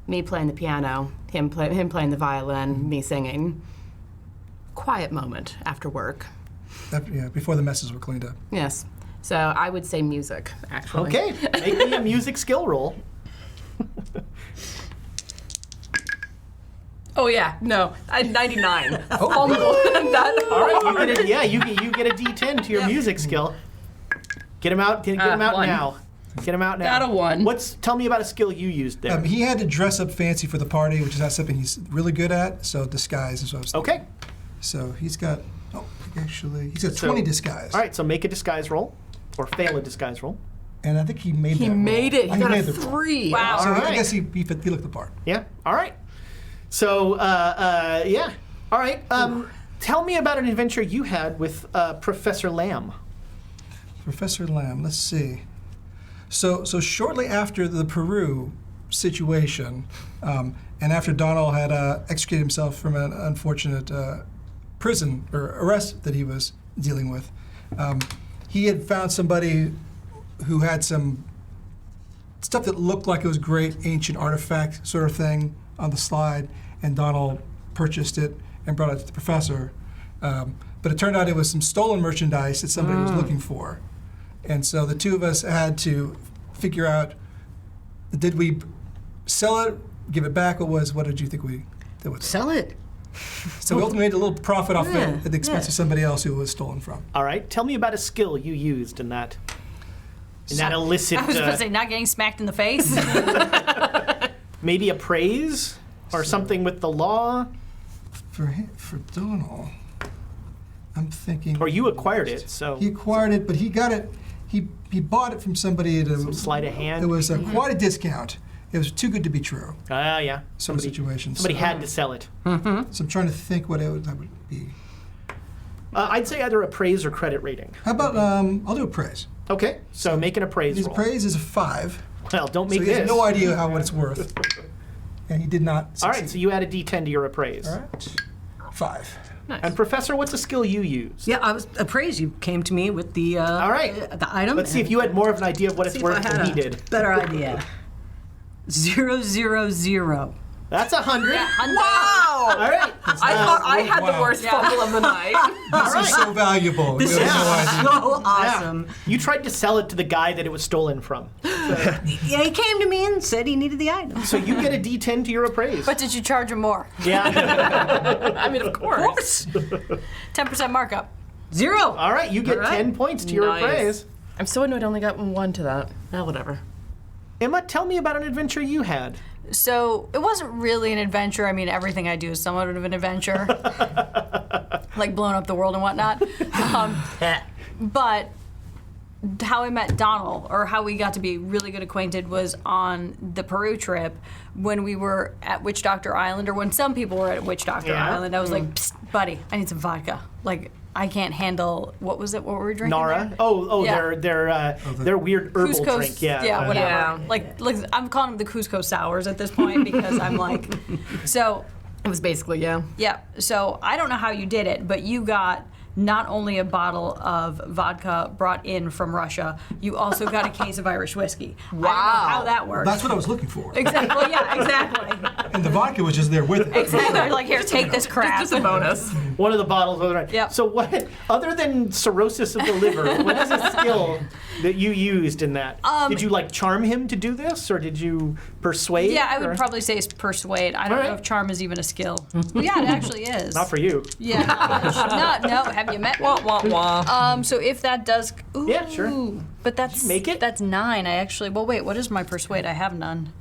Me playing the piano, him playing the violin, me singing. Quiet moment after work. Yeah, before the messes were cleaned up. Yes. So I would say music, actually. Okay, make me a music skill roll. Oh yeah, no, I 99. Oh. All right, you get a D10 to your music skill. Get him out. Get him out one. now. Get him out now. Got a 1. Tell me about a skill you used there. He had to dress up fancy for the party, which is not something he's really good at. So disguise is what I was thinking. Okay. So he's got. He's got 20 disguise. All right, so make a disguise roll, or fail a disguise roll. And I think he made He that made roll. it. He got made a the roll. 3. Wow. So All I right. guess he looked the part. Yeah. All right. So yeah. All right. Tell me about an adventure you had with Professor Lamb. Professor Lamb, let's see. So shortly after the Peru situation, and after Donald had extricated himself from an unfortunate prison or arrest that he was dealing with, he had found somebody who had some stuff that looked like it was great ancient artifact sort of thing on the slide, and Donald purchased it and brought it to the professor. But it turned out it was some stolen merchandise that somebody was looking for. And so the two of us had to figure out, did we sell it, give it back, what did you think we did with it? Sell it. So we ultimately made a little profit off Yeah, it at the expense of somebody else who it was stolen from. All right. Tell me about a skill you used in that illicit. I was going to say, not getting smacked in the face. Maybe appraise or something with the law. For Donald, I'm thinking. Or you acquired it, so. He acquired it, but he got it. He bought it from somebody at a Sleight of hand. It was quite a discount. It was too good to be true. Yeah. Some situations. Somebody had to sell it. So I'm trying to think what that would be. I'd say either appraise or credit rating. How about I'll do appraise. Okay, so make an appraise His roll. appraise is a 5. Well, don't So make he has this. no idea what it's worth. And he did not succeed. All right, so you add a D10 to your appraise. All right. 5. And Professor, what's a skill you use? Yeah, I was appraised. You came to me with the All right. the item. Let's see if you had more of an idea of what it's See if I worth had than he a did. better idea. 000. That's 100. Wow! All right. I thought I had the Wow. worst fumble of the night. This is so valuable. This You is have no idea. so awesome. You tried to sell it to the guy that it was stolen from. Yeah, he came to me and said he needed the item. So you get a D10 to your appraise. But did you charge him more? Yeah. I mean, of course. 10% markup. 0. All right, you get All right. 10 points to your Nice. appraise. I'm so annoyed I only got 1 to that. Whatever. Emma, tell me about an adventure you had. So it wasn't really an adventure. I mean, everything I do is somewhat of an adventure, like blowing up the world and whatnot. But how I met Donald, or how we got to be really good acquainted, was on the Peru trip when we were at Witch Doctor Island, or when some people were at Witch Doctor Yeah. Island. I was like, Psst, buddy, I need some vodka. Like, I can't handle, what was it? What were we drinking Nara? there? Oh, Yeah. their weird herbal Cusco, drink. Yeah. yeah, whatever. Yeah. Like, I'm calling them the Cusco sours at this point because I'm like, so It was basically, yeah. yeah. So I don't know how you did it, but you got not only a bottle of vodka brought in from Russia, you also got a case of Irish whiskey. I don't know how that works. That's what I was looking for. Exactly. Yeah. Exactly. And the vodka was just there with it. Exactly. Like, here, take this crap. Just a bonus. One of the bottles. Right. Yep. So what, other than cirrhosis of the liver, what is a skill that you used in that? Did you like charm him to do this, or did you persuade? Yeah, I would or- probably say it's persuade. I don't know Alright. if charm is even a skill. Well, yeah, it actually is. Not for you. Yeah. No. Have you met me? So if that does, ooh, Yeah, sure. But that's make it? That's 9. I actually. Well, wait. What is my persuade? I have none.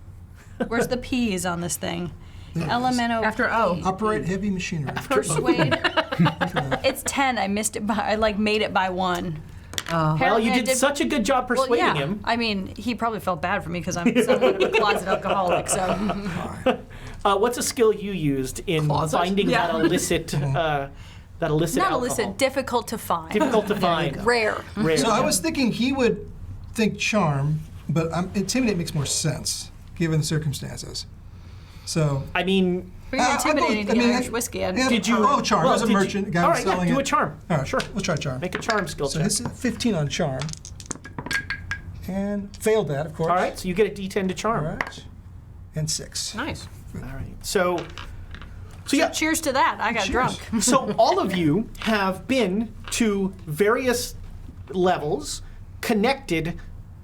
Where's the P's on this thing? Elemento. After O. Operate heavy machinery. Persuade. It's 10. I missed it by. I like made it by 1. Well, you did such a good job Well, persuading yeah. him. I mean, he probably felt bad for me because I'm somewhat of a closet alcoholic. So What's a skill you used in Closet? finding Yeah. that illicit not alcohol? illicit, difficult to find. Difficult to find. Rare. Rare. So I was thinking he would think charm, but intimidate makes more sense given the circumstances. So I mean, But you're I'll go- intimidating the Irish whiskey. yeah, Did you- Oh, charm. well, I was a did you- merchant. Guy all was right, yeah, selling do it. a charm. All right, Sure. Let's try charm. Make a charm skill So check. this is 15 on charm, and failed that, of course. All right, so you get a D10 to All charm. right, and 6. Nice. All right. So yeah. Cheers to that. I got Cheers. drunk. So all of you have been to various levels, connected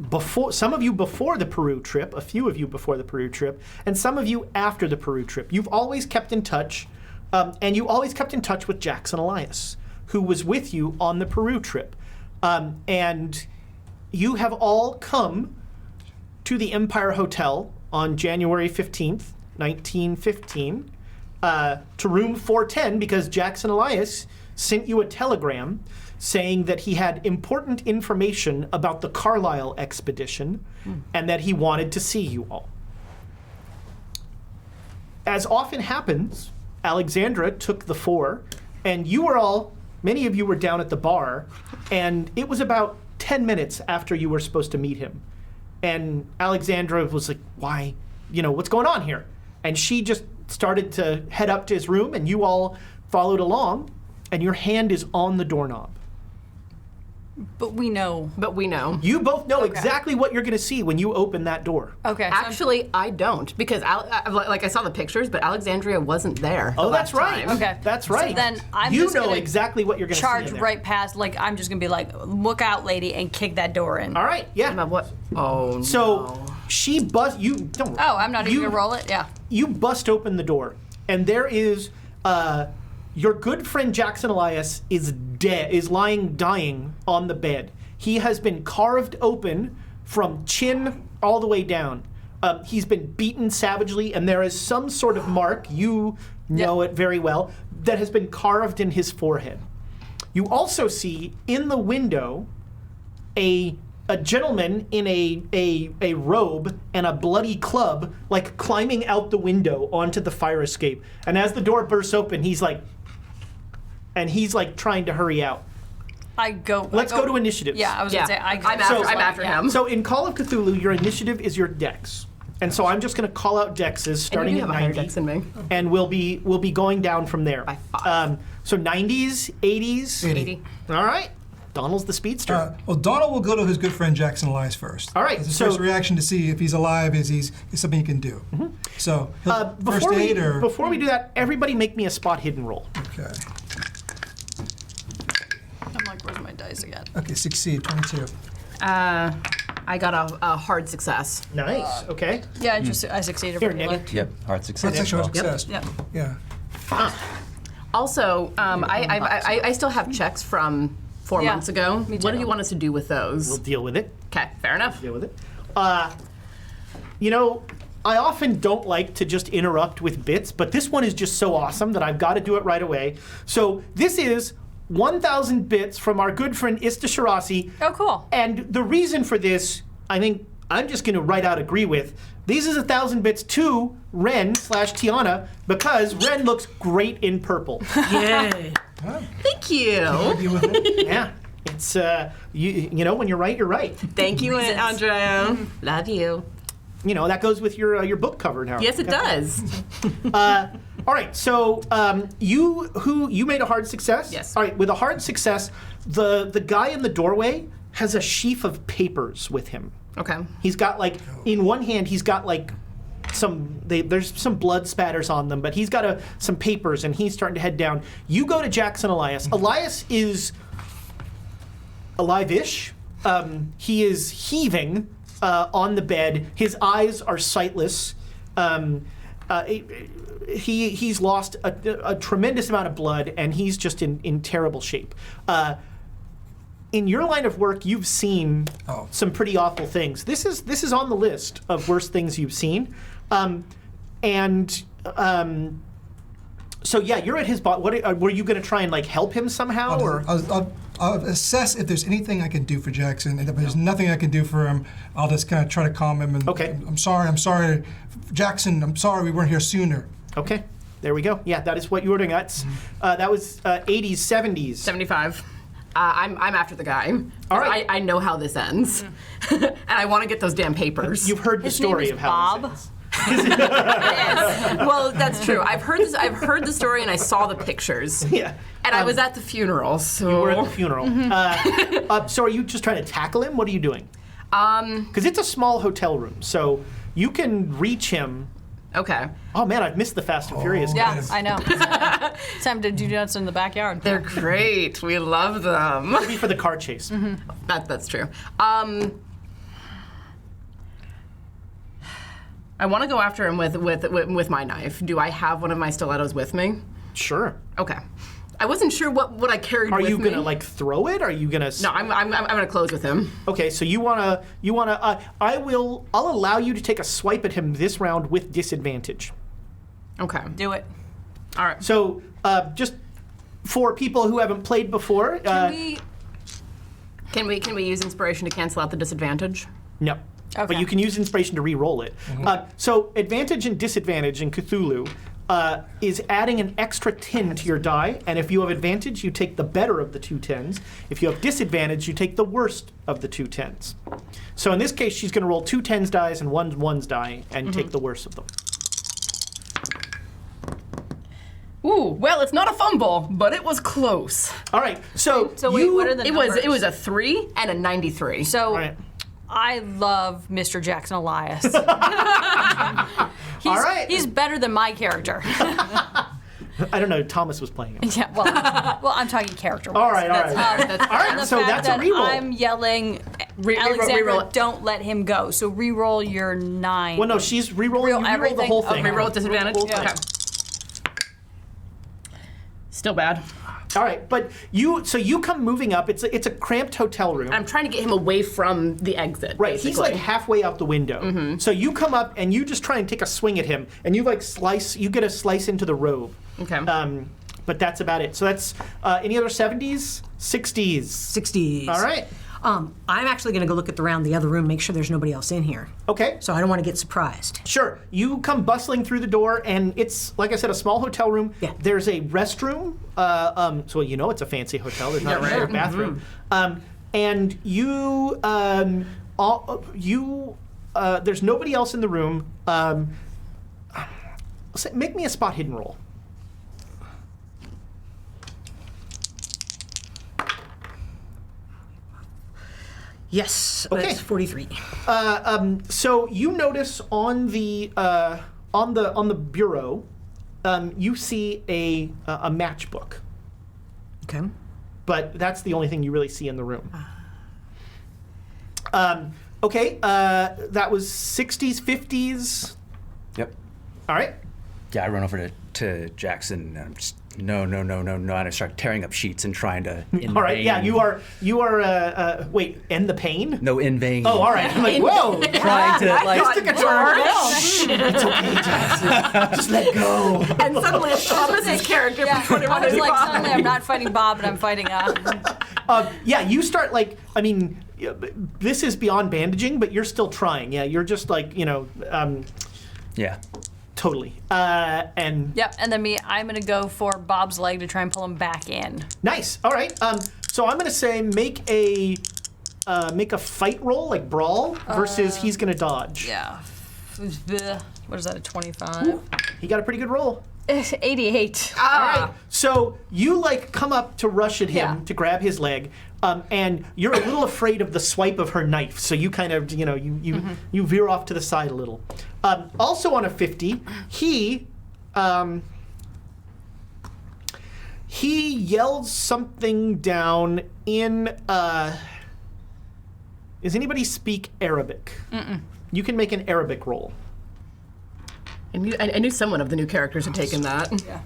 before. Some of you before the Peru trip, a few of you before the Peru trip, and some of you after the Peru trip. You've always kept in touch, and you always kept in touch with Jackson Elias, who was with you on the Peru trip, and you have all come to the Empire Hotel on January 15th, 1915. To room 410 because Jackson Elias sent you a telegram saying that he had important information about the Carlisle expedition and that he wanted to see you all. As often happens, Alexandra took the 4, and you were all, many of you were down at the bar, and it was about 10 minutes after you were supposed to meet him. And Alexandra was like, why, what's going on here? And she just started to head up to his room, and you all followed along, and your hand is on the doorknob. But we know. But we know. You both know exactly what you're going to see when you open that door. Okay. so- Actually, I don't, because like I saw the pictures, but Alexandria wasn't there. Oh, the that's last right. time. Okay. That's right. So then I'm you just know gonna exactly what you're going to see charge in there. right past. Like I'm just gonna be like, look out, lady, and kick that door in. All right, yeah. But what? Oh, So no. she you don't. Oh, I'm not even you- gonna roll it. Yeah. You bust open the door, and there is your good friend Jackson Elias is dead, is lying dying on the bed. He has been carved open from chin all the way down. He's been beaten savagely, and there is some sort of mark, you know it very well, that has been carved in his forehead. You also see in the window a gentleman in a robe and a bloody club, like climbing out the window onto the fire escape. And as the door bursts open, he's like trying to hurry out. Let's go to initiatives. Yeah, I was gonna say I'm I after him. So in Call of Cthulhu, your initiative is your dex. And so I'm just going to call out dexes starting you at have a higher 90. dex than me. And we'll be going down from there. By 5. So 90s, 80s. 80. All right. Donald's the speedster. Well, Donald will go to his good friend Jackson Elias first. All right, As his so- first reaction to see if he's alive is something he can do. So he'll- first aid or Before we do that, everybody make me a spot hidden roll. okay. I'm like, where's my dice again? Okay, succeed 22. I got a hard success. Nice. Okay. Yeah, I succeeded. Here, regularly. Nick. Yep, hard success. That's actually a Well, success. Yep. Yeah. Also, I still have checks from 4 Yeah, months ago. me What do too. you want us to do with those? We'll deal with it. Okay, fair enough. Deal with it. I often don't like to just interrupt with bits, but this one is just so awesome that I've got to do it right away. So this is 1,000 bits from our good friend Ista Shirasi. Oh, cool. And the reason for this, I think I'm just going to right out agree with. These is 1,000 bits to Ren/Tiana because Ren looks great in purple. Yay. Thank you. Deal with it. Yeah. It's, you know, when you're right, you're right. Thank you, Andrea. Love you. You know, that goes with your book cover now. Yes, it does. All right, so you made a hard success? Yes. All right, with a hard success, the guy in the doorway has a sheaf of papers with him. Okay. He's got in one hand he's got there's some blood spatters on them, but he's got some papers and he's starting to head down. You go to Jackson Elias. Elias is alive-ish. He is heaving on the bed. His eyes are sightless. He's lost a tremendous amount of blood, and he's just in terrible shape. In your line of work, you've seen some pretty awful things. This is on the list of worst things you've seen, so yeah, you're at his body. Were you going to try and help him somehow, or? I'll assess if there's anything I can do for Jackson, and if there's nothing I can do for him, I'll just kind of try to calm him. And Okay. I'm sorry, Jackson. I'm sorry we weren't here sooner. Okay, there we go. Yeah, that is what you were doing. That's that was 80s, 70s. 75. I'm after the guy. All right. I know how this ends, and I want to get those damn papers. You've heard the His name story is of how Bob. this ends. Well, that's true. I've heard the story, and I saw the pictures. Yeah. And I was at the funeral, so. You were at the funeral. So are you just trying to tackle him? What are you doing? Because it's a small hotel room, so you can reach him. Okay. Oh man, I've missed the Fast and Furious. Yeah, guys. I know. It's time to do nuts in the backyard. They're great. We love them. Maybe for the car chase. That's true. I want to go after him with my knife. Do I have one of my stilettos with me? Sure. Okay. I wasn't sure what I carried Are with you me. gonna throw it? Are you gonna? No, I'm gonna close with him. Okay, so you wanna. I'll allow you to take a swipe at him this round with disadvantage. Okay. Do it. All right. So just for people who haven't played before, Can we use inspiration to cancel out the disadvantage? no. But Okay. you can use inspiration to re-roll it. So advantage and disadvantage in Cthulhu is adding an extra 10 to your die, and if you have advantage, you take the better of the two 10s. If you have disadvantage, you take the worst of the two 10s. So in this case, she's going to roll two 10s dice and one 1s die and take the worst of them. Ooh, well, it's not a fumble, but it was close. All right. So wait, what are the It numbers? was a 3 and a 93. So All right. I love Mr. Jackson Elias. He's, All right. He's better than my character. I don't know. Thomas was playing him. Yeah, well, I'm talking character. All right. All right. That's All right. The So fact that's a that reroll. I'm yelling, Alexandra, don't let him go. So reroll your 9. Well, no, she's rerolling. Reroll You reroll the everything. whole Oh, thing. Reroll at disadvantage? Whole thing. Okay. Still bad. All right, but you come moving up. It's a cramped hotel room. I'm trying to get him away from the exit. Right, basically. he's like halfway out the window. So you come up and you just try and take a swing at him, and you get a slice into the robe. Okay. But that's about it. So that's any other 70s, 60s. 60s. All right. I'm actually going to go look at around the other room, make sure there's nobody else in here. Okay. So I don't want to get surprised. Sure. You come bustling through the door, and it's, like I said, a small hotel room. Yeah. There's a restroom. So you know it's a fancy hotel. There's not a shared bathroom. And there's nobody else in the room. Make me a spot hidden roll. Yes, Okay. that's 43. So you notice on the bureau, you see a matchbook, Okay. but that's the only thing you really see in the room. Okay, that was 60s, 50s. Yep. All right. Yeah, I run over to Jackson, and I'm just, no, and I start tearing up sheets and trying to. All right. Yeah, you are. Wait, end the pain? No, in vain. Oh, all right. I'm like, whoa. Trying to like. Took a turn. It's okay, Jackson. Just let go. And suddenly it's Thomas's character Yeah, from I was like, 21. suddenly I'm not fighting Bob, but I'm fighting Yeah, you start this is beyond bandaging, but you're still trying. Yeah, you're just Yeah. totally. And Yep, and then I'm gonna go for Bob's leg to try and pull him back in. nice. All right. So I'm gonna say make a fight roll, like brawl, versus he's gonna dodge. Yeah. What is that, a 25? He got a pretty good roll. 88. All right. So you come up to rush at him Yeah. to grab his leg, and you're a little afraid of the swipe of her knife. So you kind of you veer off to the side a little. Also on a 50, he yells something down in. Does anybody speak Arabic? You can make an Arabic roll. I knew someone of the new characters had taken that. Yeah.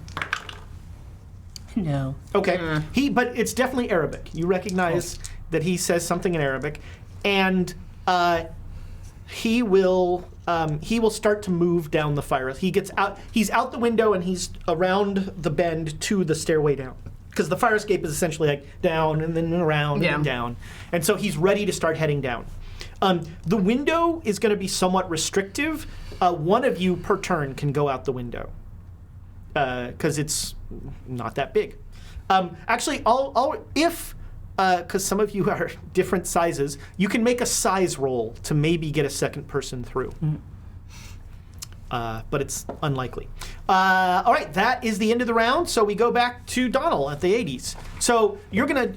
No. Okay. But it's definitely Arabic. You recognize that he says something in Arabic, and he will start to move down the fire. He gets out. He's out the window, and he's around the bend to the stairway down. Because the fire escape is essentially like down and then around and then down, and so he's ready to start heading down. The window is going to be somewhat restrictive. One of you per turn can go out the window because it's not that big. Actually, because some of you are different sizes, you can make a size roll to maybe get a second person through. But it's unlikely. All right, that is the end of the round. So we go back to Donald at the 80s. So you're gonna,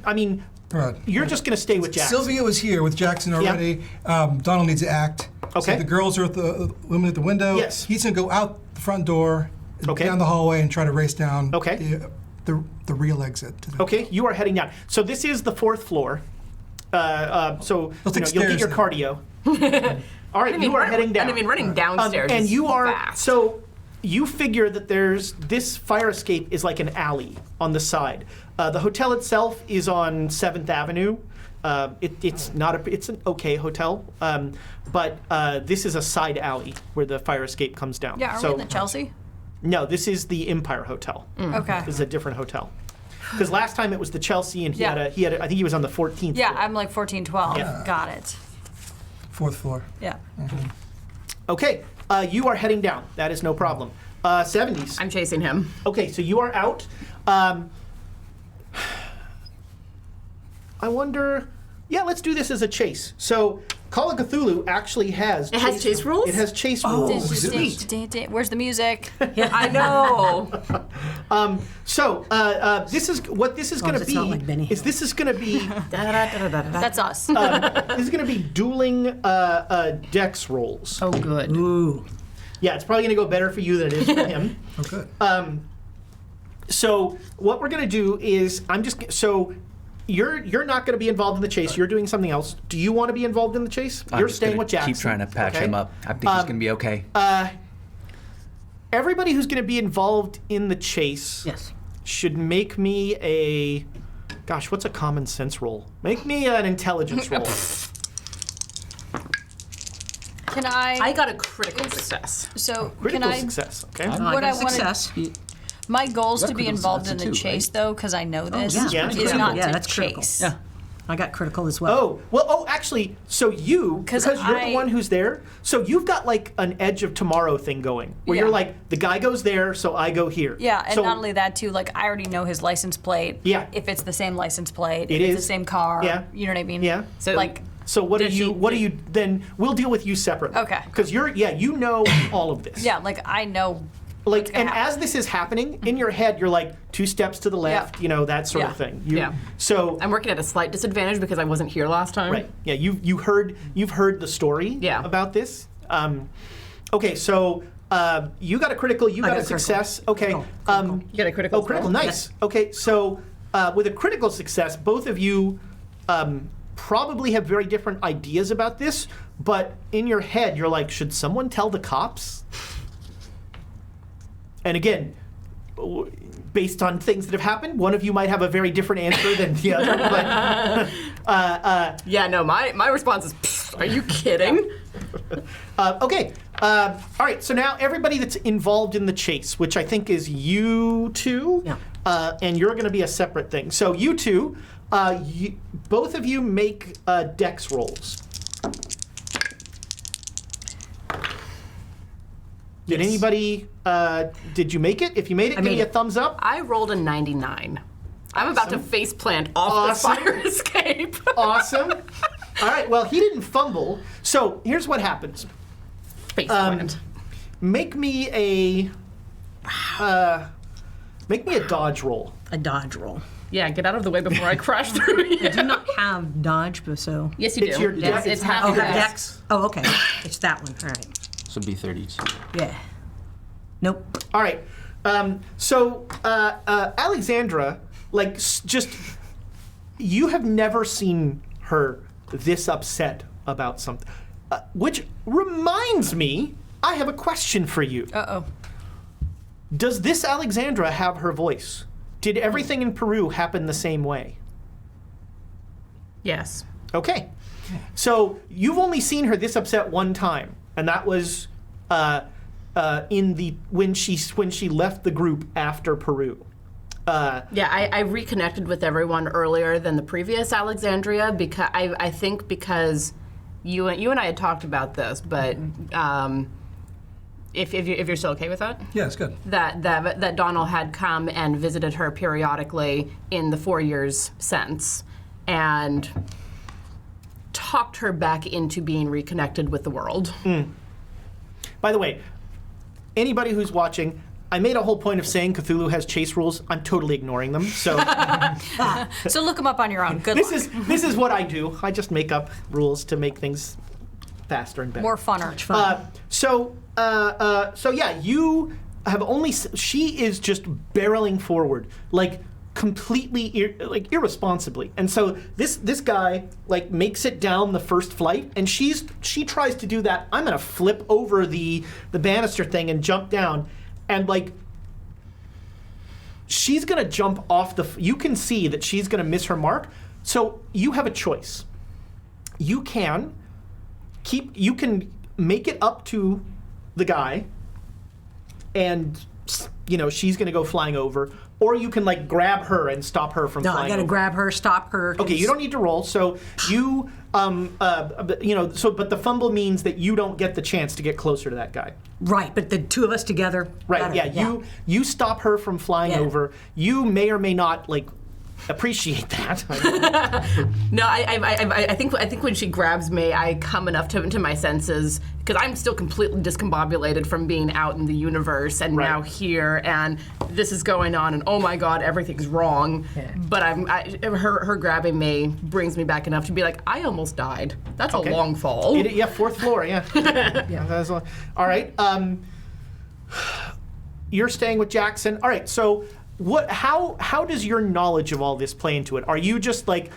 Right. you're just gonna stay with Jackson. Sylvia was here with Jackson already. Donald needs to act. Okay. So the girls are at the women at the window. Yes. He's gonna go out the front door, Okay. down the hallway, and try to race down. Okay. The real exit. To the Okay, you are heading down. So this is the 4th floor. So He'll take you'll get stairs your now. cardio. All right, you are heading down. I mean, running downstairs and is you are fast. so you figure that there's this fire escape is like an alley on the side. The hotel itself is on 7th Avenue. It's an okay hotel, but this is a side alley where the fire escape comes down. Yeah, are we in the Chelsea? No, this is the Empire Hotel. Okay. This is a different hotel. Because last time it was the Chelsea, and he Yeah. had I think he was on the 14th. Yeah, floor. I'm like 14, 12. Yeah. Got it. 4th floor. Yeah. Okay, you are heading down. That is no problem. 70s. I'm chasing him. Okay, so you are out. I wonder. Yeah, let's do this as a chase. So Call of Cthulhu actually has. It has chase rules? It has chase rules. Where's the music? I know. So this is what this is going to it's be. not like Benny Is this is going to be That's us. this is going to be dueling dex rolls. Oh, good. Ooh. Yeah, it's probably going to go better for you than it is for him. Oh, good. So what we're going to do is you're not going to be involved in the chase. You're doing something else. Do you want to be involved in the chase? I'm You're just staying gonna with Jackson. Keep trying to patch okay? him up. I think he's gonna be okay. Everybody who's going to be involved in the chase Yes. should make me a. Gosh, what's a common sense roll? Make me an intelligence roll. Can I? I got a critical success. So Critical can I? success. Okay. What I I got wanted. success. My goal is You got to be critical involved in success the too, chase, right? though, because I know this yeah. is not Yeah, to that's critical. chase. Yeah. I got critical as well. Actually, so because you're the one who's there, so you've got like an Edge of Tomorrow thing going, where Yeah. you're like, the guy goes there, so I go here. Yeah, and so, not only that too, like I already know his license plate. Yeah. If it's the same license plate, It if it's is. the same car. Yeah. You know what I mean? Yeah. So, like So what do Does you? she- What do you? Then we'll deal with you separately. Okay. Because you know all of this. yeah, like I know. Like, gonna and happen. as this is happening in your head, you're like 2 steps to the left. Yeah. You know, that sort of Yeah. thing. Yeah. So I'm working at a slight disadvantage because I wasn't here last time. right. Yeah. You've heard the story. Yeah. About this. Okay. So you got a critical. You got a got critical. success. Okay. Critical. You got a critical Oh, critical. spell? Nice. Okay. So with a critical success, both of you probably have very different ideas about this, but in your head, you're like, should someone tell the cops? And again, based on things that have happened, one of you might have a very different answer than the other. But Yeah, no, my response is, "Pfft, are you kidding? okay. All right. So now everybody that's involved in the chase, which I think is you two, and you're going to be a separate thing. So you two, both of you make dex rolls. Did anybody? Did you make it? If you made it, give made me a it. thumbs up. I rolled a 99. I'm about to face plant off Awesome. the fire escape. Awesome. All right. Well, he didn't fumble. So here's what happens. Face plant. Make me a. Make me a dodge roll. A dodge roll. Yeah, get out of the way before I crash through you. I do not have dodge, but so. Yes, you It's do. your Yes, dex. it's half Oh, your her dex. dex. Oh, okay. It's that one. All right. This would be 32. Yeah. Nope. All right. So Alexandra, like, just you have never seen her this upset about something, which reminds me, I have a question for you. Uh-oh. Does this Alexandra have her voice? Did everything in Peru happen the same way? Yes. Okay. So you've only seen her this upset one time, and that was when she left the group after Peru. Yeah, I reconnected with everyone earlier than the previous Alexandria because I think because you and I had talked about this, but if you're still okay with that, Yeah, it's good. that Donald had come and visited her periodically in the 4 years since, and talked her back into being reconnected with the world. By the way, anybody who's watching, I made a whole point of saying Cthulhu has chase rules. I'm totally ignoring them. So So look them up on your own. Good luck. this is what I do. I just make up rules to make things faster and better. More funner. So yeah, you have only. She is just barreling forward, like completely, irresponsibly. And so this guy like makes it down the first flight, and she tries to do that. I'm gonna flip over the banister thing and jump down, and like she's gonna jump off the. You can see that she's gonna miss her mark. So you have a choice. You can make it up to the guy, and she's gonna go flying over, or you can like grab her and stop her from No, flying I gotta over. grab her, stop her. Okay, you don't need to roll. So you, but the fumble means that you don't get the chance to get closer to that guy. Right, but the two of us together. Right? gotta- Yeah. You stop her from flying Yeah. over. You may or may not like appreciate that. No, I think when she grabs me, I come enough to my senses because I'm still completely discombobulated from being out in the universe and now here, and this is going on, and oh my God, everything's wrong. Yeah. But her grabbing me brings me back enough to be like, I almost died. That's a long fall. Yeah, 4th floor. Yeah. Yeah. That's all right. You're staying with Jackson. All right. So. How does your knowledge of all this play into it? Are you just like,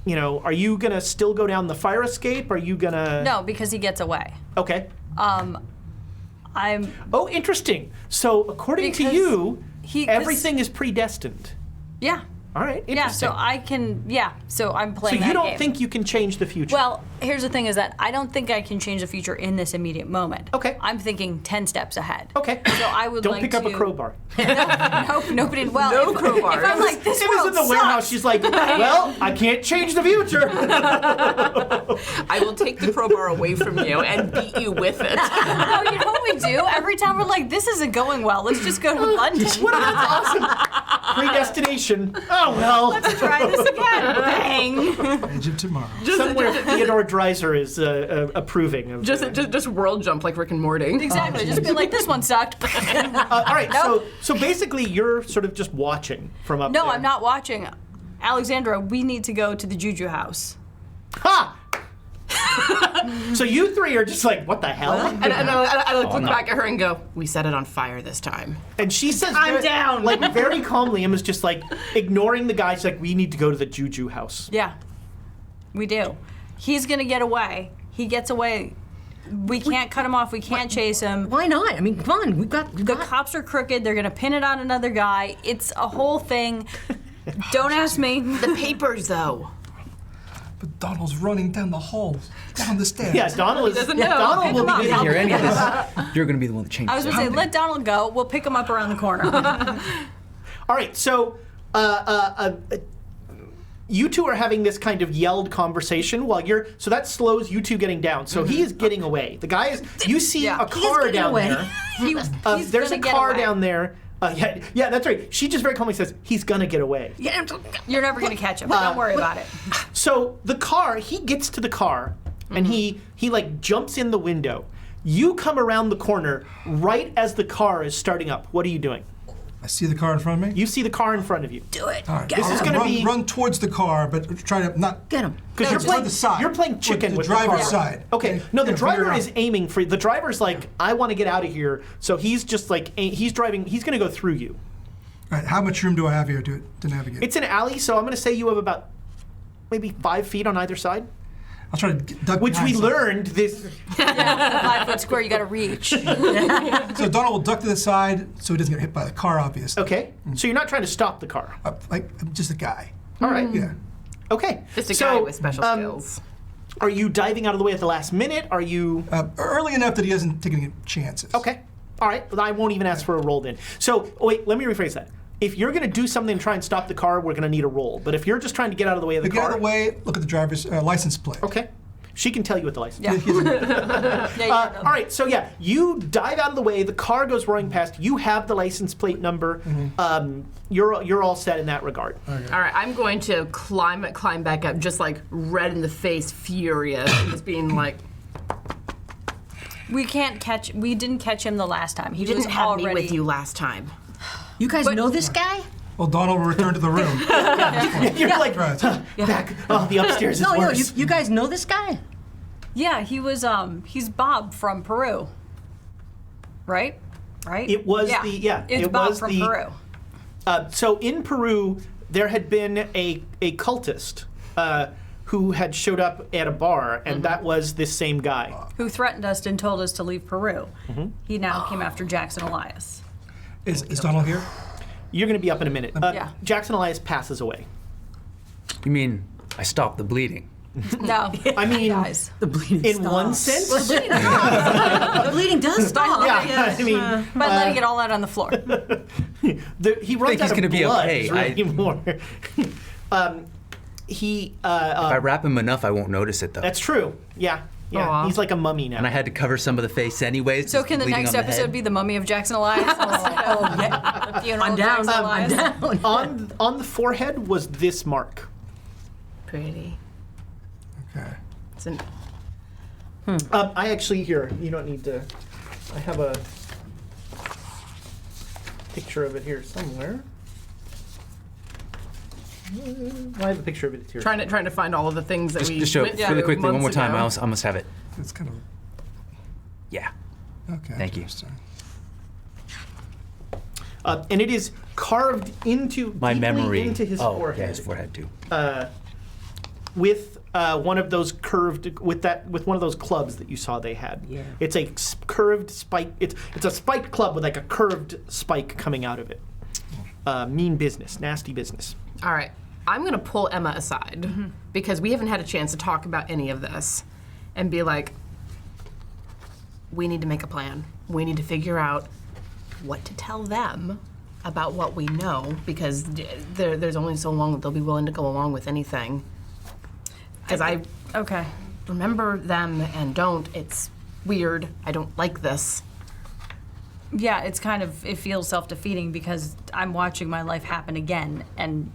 are you gonna still go down the fire escape? Are you gonna? No, because he gets away. Okay. I'm. Oh, interesting. So according to you, everything is predestined. Yeah. All right. Interesting. Yeah. So I can. Yeah. So I'm playing. So you that don't game. think you can change the future? Well, here's the thing: is that I don't think I can change the future in this immediate moment. Okay. I'm thinking 10 steps ahead. Okay. So I would don't like pick up a crowbar. Nope, nobody. Well, No if crowbars. I'm like this It world was in the warehouse. She's like, well, I can't change the future. I will take the crowbar away from you and beat you with it. No, you know what we do? Every time we're like, this isn't going well. Let's just go to London. That's awesome. Predestination. Oh well. Let's try this again. Bang. Age of Tomorrow. Somewhere Theodore Dreiser is approving of. Just world jump like Rick and Morty. Exactly. Just be like, this one sucked. All right. So basically, you're sort of just watching from up there. No, I'm not watching. Alexandra, we need to go to the Juju house. Ha! So you three are just like, what the hell? And I look back at her and go, we set it on fire this time. And she says, I'm down. Like very calmly, Emma's just like ignoring the guy. She's like, we need to go to the Juju house. Yeah, we do. He's gonna get away. He gets away. We can't cut him off. We can't chase him. Why not? I mean, come on. We've got. The cops are crooked. They're gonna pin it on another guy. It's a whole thing. Don't ask me. The papers, though. But Donald's running down the hall, down the stairs. Yeah, Donald is. doesn't know. Donald Pick will him up. be Didn't getting hear any of this. You're going to be the one that changes I was gonna say, let Donald go. We'll pick him up around the corner. All right, so you two are having this kind of yelled conversation while you're. So that slows you two getting down. So he is getting away. The guy is. You see Yeah. a car getting down away. there. He's There's a gonna get car away. down there. Yeah, that's right. She just very calmly says, he's gonna get away. Yeah, You're never gonna catch him. Don't worry about it. So the car, he gets to the car, and he like jumps in the window. You come around the corner right as the car is starting up. What are you doing? I see the car in front of me. You see the car in front of you. do it. All right. Get This is him. gonna run, be- run towards the car, but try to not Get him. Because you're to playing the side. You're playing chicken the with driver's the car. side. Okay. No, the Yeah, figure it driver out. is aiming for the driver's like, I want to get out of here. So he's just like he's driving. He's going to go through you. All right. How much room do I have here to navigate? It's an alley, so I'm going to say you have about maybe 5 feet on either side. I'll try to duck Which behind we something. learned this. Yeah, 5 foot square. You gotta reach. So Donald will duck to the side so he doesn't get hit by the car, obviously. Okay. So you're not trying to stop the car. Like I'm just a guy. All right. Yeah. Okay. Just a So, guy with special skills. Are you diving out of the way at the last minute? Are you? Early enough that he doesn't take any chances. Okay. All right. Well, I won't even ask for a roll then. So, wait, let me rephrase that. If you're going to do something and try and stop the car, we're going to need a roll. But if you're just trying to get out of the way of the To get car. out of the way, look at the driver's license plate. Okay. She can tell you what the license Yeah. is. Yeah, All right. So, yeah, you dive out of the way. The car goes roaring past. You have the license plate number. You're all set in that regard. All right, I'm going to climb back up, just like red in the face, furious, and just being like, We didn't catch him the last time. He "You didn't was have already me with you last time." You guys know this guy? Well, Donald will return to the room. You're like, Right. back. Oh, the upstairs is No, worse. you guys know this guy? Yeah, he was. He's Bob from Peru. Right. It was yeah. it It's Bob was from the- Peru. So in Peru, there had been a cultist who had showed up at a bar, and that was this same guy. Who threatened us and told us to leave Peru. Mm-hmm. He now came after Jackson Elias. Is Donald here? You're going to be up in a minute. Yeah. Jackson Elias passes away. You mean I stopped the bleeding? No, I mean, guys. The bleeding in one sense. The bleeding does stop. Yeah, I mean, By letting it all out on the floor. he runs he's out of gonna be blood okay. is really more. he. If I wrap him enough, I won't notice it though. That's true. Yeah. Aw. He's like a mummy now. And I had to cover some of the face anyways. So just can the bleeding next on the episode head. be the mummy of Jackson Elias? Oh, yeah. The funeral I'm of down. Jackson I'm Elias? down. on the forehead was this mark. Pretty. Okay. It's an, I actually here. You don't need to. I have a picture of it here somewhere. I have a picture of it here. trying to find all of the things that we Just show went really through quickly one more months time. ago. I almost have it. It's kind of Yeah. okay. Thank you. interesting. And it is carved into My deeply memory. into his forehead. Yeah, his forehead too. With one of those curved with one of those clubs that you saw they had. Yeah. It's a curved spike. It's a spiked club with like a curved spike coming out of it. Mean business, nasty business. All right. I'm going to pull Emma aside because we haven't had a chance to talk about any of this and be like, we need to make a plan. We need to figure out what to tell them about what we know because there's only so long that they'll be willing to go along with anything. Because I Okay. remember them and don't. It's weird. I don't like this. Yeah, it feels self-defeating because I'm watching my life happen again. And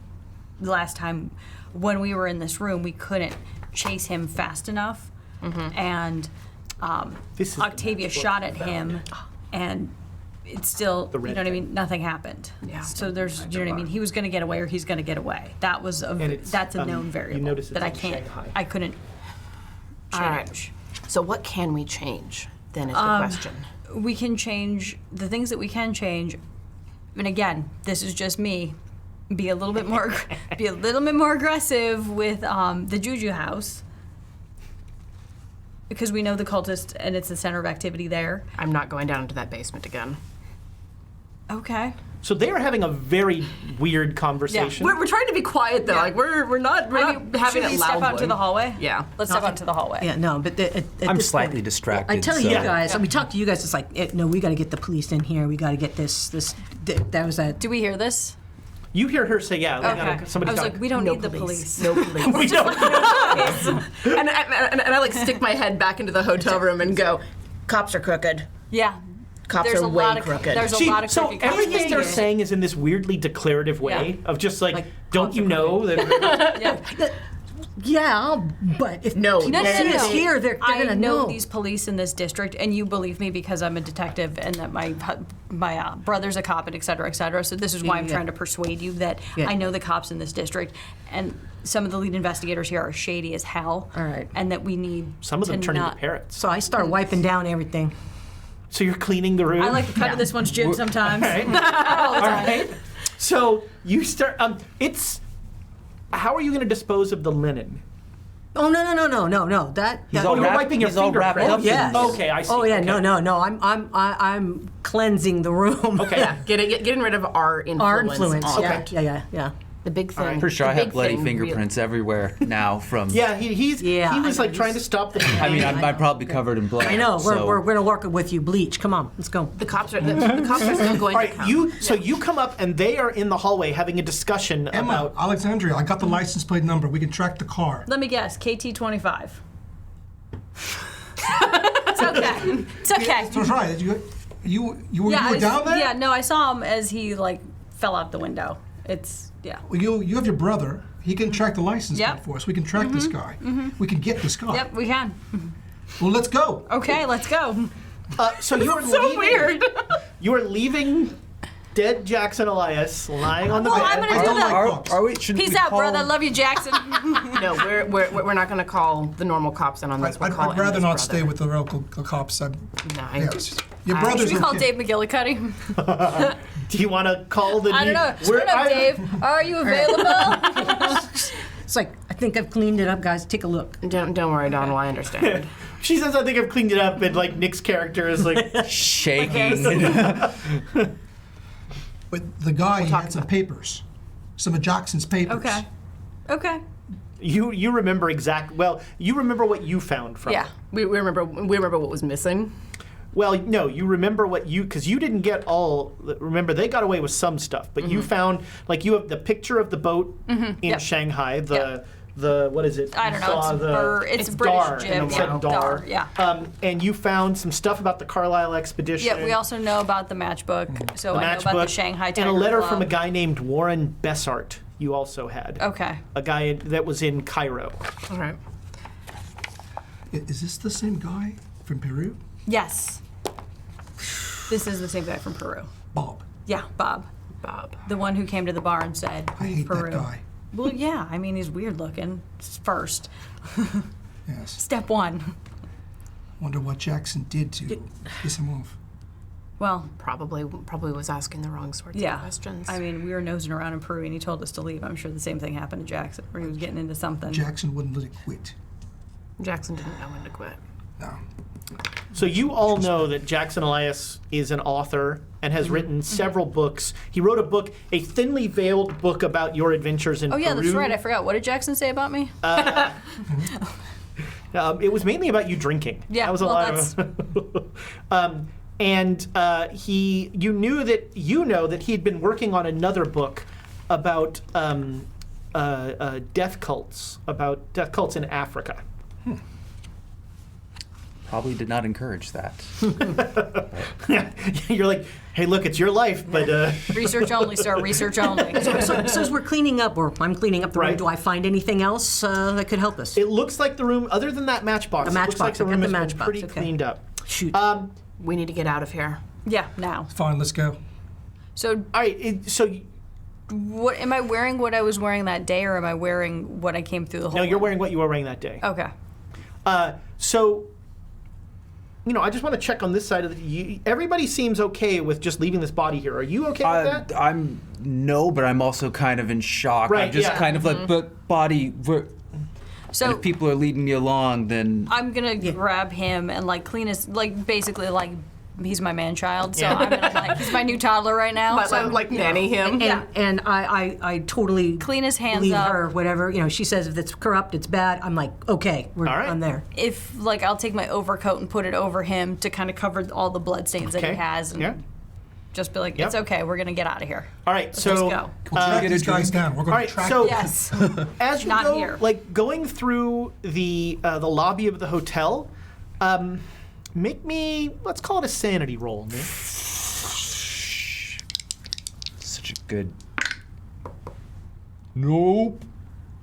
the last time when we were in this room, we couldn't chase him fast enough. And This is the Octavia next book shot I at found. him, and it's still, you know red what I thing. mean? Nothing happened. Yeah. So there's, you know what I mean? He was going to get away or he's going to get away. That was that's a known variable notice that it's I in can't, Shanghai. I couldn't All right. change. So what can we change then is the question. We can change the things that we can change. And again, this is just me. Be a little bit more aggressive with the Juju house because we know the cultist and it's the center of activity there. I'm not going down into that basement again. Okay. So they are having a very weird conversation. We're trying to be quiet though. Yeah. Like we're not having should we it step loudly. out to the hallway? Yeah. Let's step out to the hallway. Yeah, no, but I'm slightly distracted. I tell so. you Yeah. guys, we talked to you guys. It's like, no, we got to get the police in here. We got to get this. That was a. Do we hear this? You hear her say, "Yeah, Okay. somebody's I was got like, we don't need the police. No police. we don't." and I like stick my head back into the hotel room and go, cops are crooked. Yeah. Cops There's are a way lot of crooked. There's a See, lot of so crooked cops. everything they're saying is in this weirdly declarative way Yeah. of just like, Like, don't you know that? Yeah. Yeah, but if No. people No, see no, no, us no. here, they're I gonna know know. these police in this district, and you believe me because I'm a detective and that my brother's a cop and et cetera, et cetera. So this is why I'm Yeah. trying to persuade you that Yeah. I know the cops in this district, and some of the lead investigators here are shady as hell. All right. And that we need Some of them to turn into not. parrots. So I start wiping down everything. So you're cleaning the room. I like the cut of this one's jib sometimes. All right. All the All time. right. So you start. It's. How are you going to dispose of the linen? Oh no! That He's that- all you're wrapped- wiping your he's all wrapped fingerprints. up in Yes. this. Okay, I see. Oh yeah, Okay. no! I'm cleansing the room. Okay. Yeah, getting rid of our influence. Our influence. on Yeah, it. yeah. The big thing. right. Pretty sure the I have big bloody thing fingerprints everywhere now from. Yeah, he Yeah, was I like know. trying to stop the. I mean, I'm probably covered in blood. I know. so- We're gonna work with you. Bleach. Come on, let's go. The cops are the cops are still going All to right, come. so you come up and they are in the hallway having a discussion Emma, about. Alexandria, I got the license plate number. We can track the car. Let me guess, KT25. It's okay. It's okay. So right, you were I was- down there. Yeah, no, I saw him as he like fell out the window. It's yeah. Well, you have your brother. He can track the license Yep. plate for us. We can track this guy. We can get this guy. Yep, we can. Well, let's go. Okay, let's go. So you are So leaving. weird. You are leaving dead Jackson Elias lying on the Well, bed. I'm gonna I do don't that. like cops. Are we? Should Peace we out, call- brother. Love you, Jackson. No, we're not going to call the normal cops in on this. We'll call I'd rather Emma's not brother. stay with the local cops. Nice. Your brother's Should we call okay. Dave McGillicuddy? Do you want to call the? I don't know. We're- Shut up, I- Dave. Are you available? It's like I think I've cleaned it up, guys. Take a look. Don't worry, Donald. I understand. She says, "I think I've cleaned it up," and like Nick's character is like, shaking? But the guy he had some papers, some of Jackson's papers. Okay. Okay. you remember you remember what you found from. Yeah. it. we remember what was missing. Well, no, you remember because you didn't get all. Remember, they got away with some stuff, but you found like you have the picture of the boat in Yep. Shanghai, what is it? I don't know. It's a Dar, British and jib. it said Yeah, Dar. Dar. Yeah. And you found some stuff about the Carlisle expedition. Yeah. We also know about the matchbook. So the I know about the matchbook, Shanghai Tiger and a letter Club. from a guy named Warren Bessart. You also had Okay. a guy that was in Cairo. All right. Is this the same guy from Peru? Yes. This is the same guy from Peru. Bob. Yeah, Bob. Bob. The one who came to the bar and said, I hate Peru. that guy. Well, yeah. I mean, he's weird looking. First. Yes. Step one. Wonder what Jackson did to piss him off. Well, Probably was asking the wrong sorts yeah. of questions. I mean, we were nosing around in Peru and he told us to leave. I'm sure the same thing happened to Jackson, where he was getting into something. Jackson wouldn't let it quit. Jackson didn't know when to quit. No. So you all know that Jackson Elias is an author and has written several books. He wrote a book, a thinly veiled book about your adventures in Oh, yeah, Peru. that's right. I forgot. What did Jackson say about me? It was mainly about you drinking. Yeah, that was a well, lot of. And you know that he'd been working on another book about death cults in Africa. Probably did not encourage that. You're like, hey, look, it's your life, but Research only, sir. Research only. So as we're cleaning up, or I'm cleaning up the Right. room, do I find anything else that could help us? it looks like the room, other than that matchbox, The it looks like matchbox, the I got room the has been matchbox, pretty okay. cleaned up. Shoot. We need to get out of here. Yeah, now. Fine, let's go. So, All right, what am I wearing? What I was wearing that day, or am I wearing what I came through the whole? no, you're wearing what you were wearing that day. Okay. So, I just want to check on this side of the. Everybody seems okay with just leaving this body here. Are you okay with that? I'm no, but I'm also kind of in shock. Right, I'm just yeah. kind of like, but body. And So if people are leading me along, then I'm gonna grab him and clean his basically he's my man child. So Yeah. I'm gonna he's my new toddler right now. So nanny him. and I totally Clean his hands believe up. her, whatever. She says if it's corrupt, it's bad. I'm like, okay, All right. I'm there. if I'll take my overcoat and put it over him to kind of cover all the blood stains that Okay. he has, and Yeah. just be like, Yep. it's okay, we're gonna get out of here. All right. Let's So. just go. We'll track these guys down. We're All going right. to track So. Yes. As you Not go, here. going through the lobby of the hotel, make me, let's call it a sanity roll, Nick. such a good. Nope.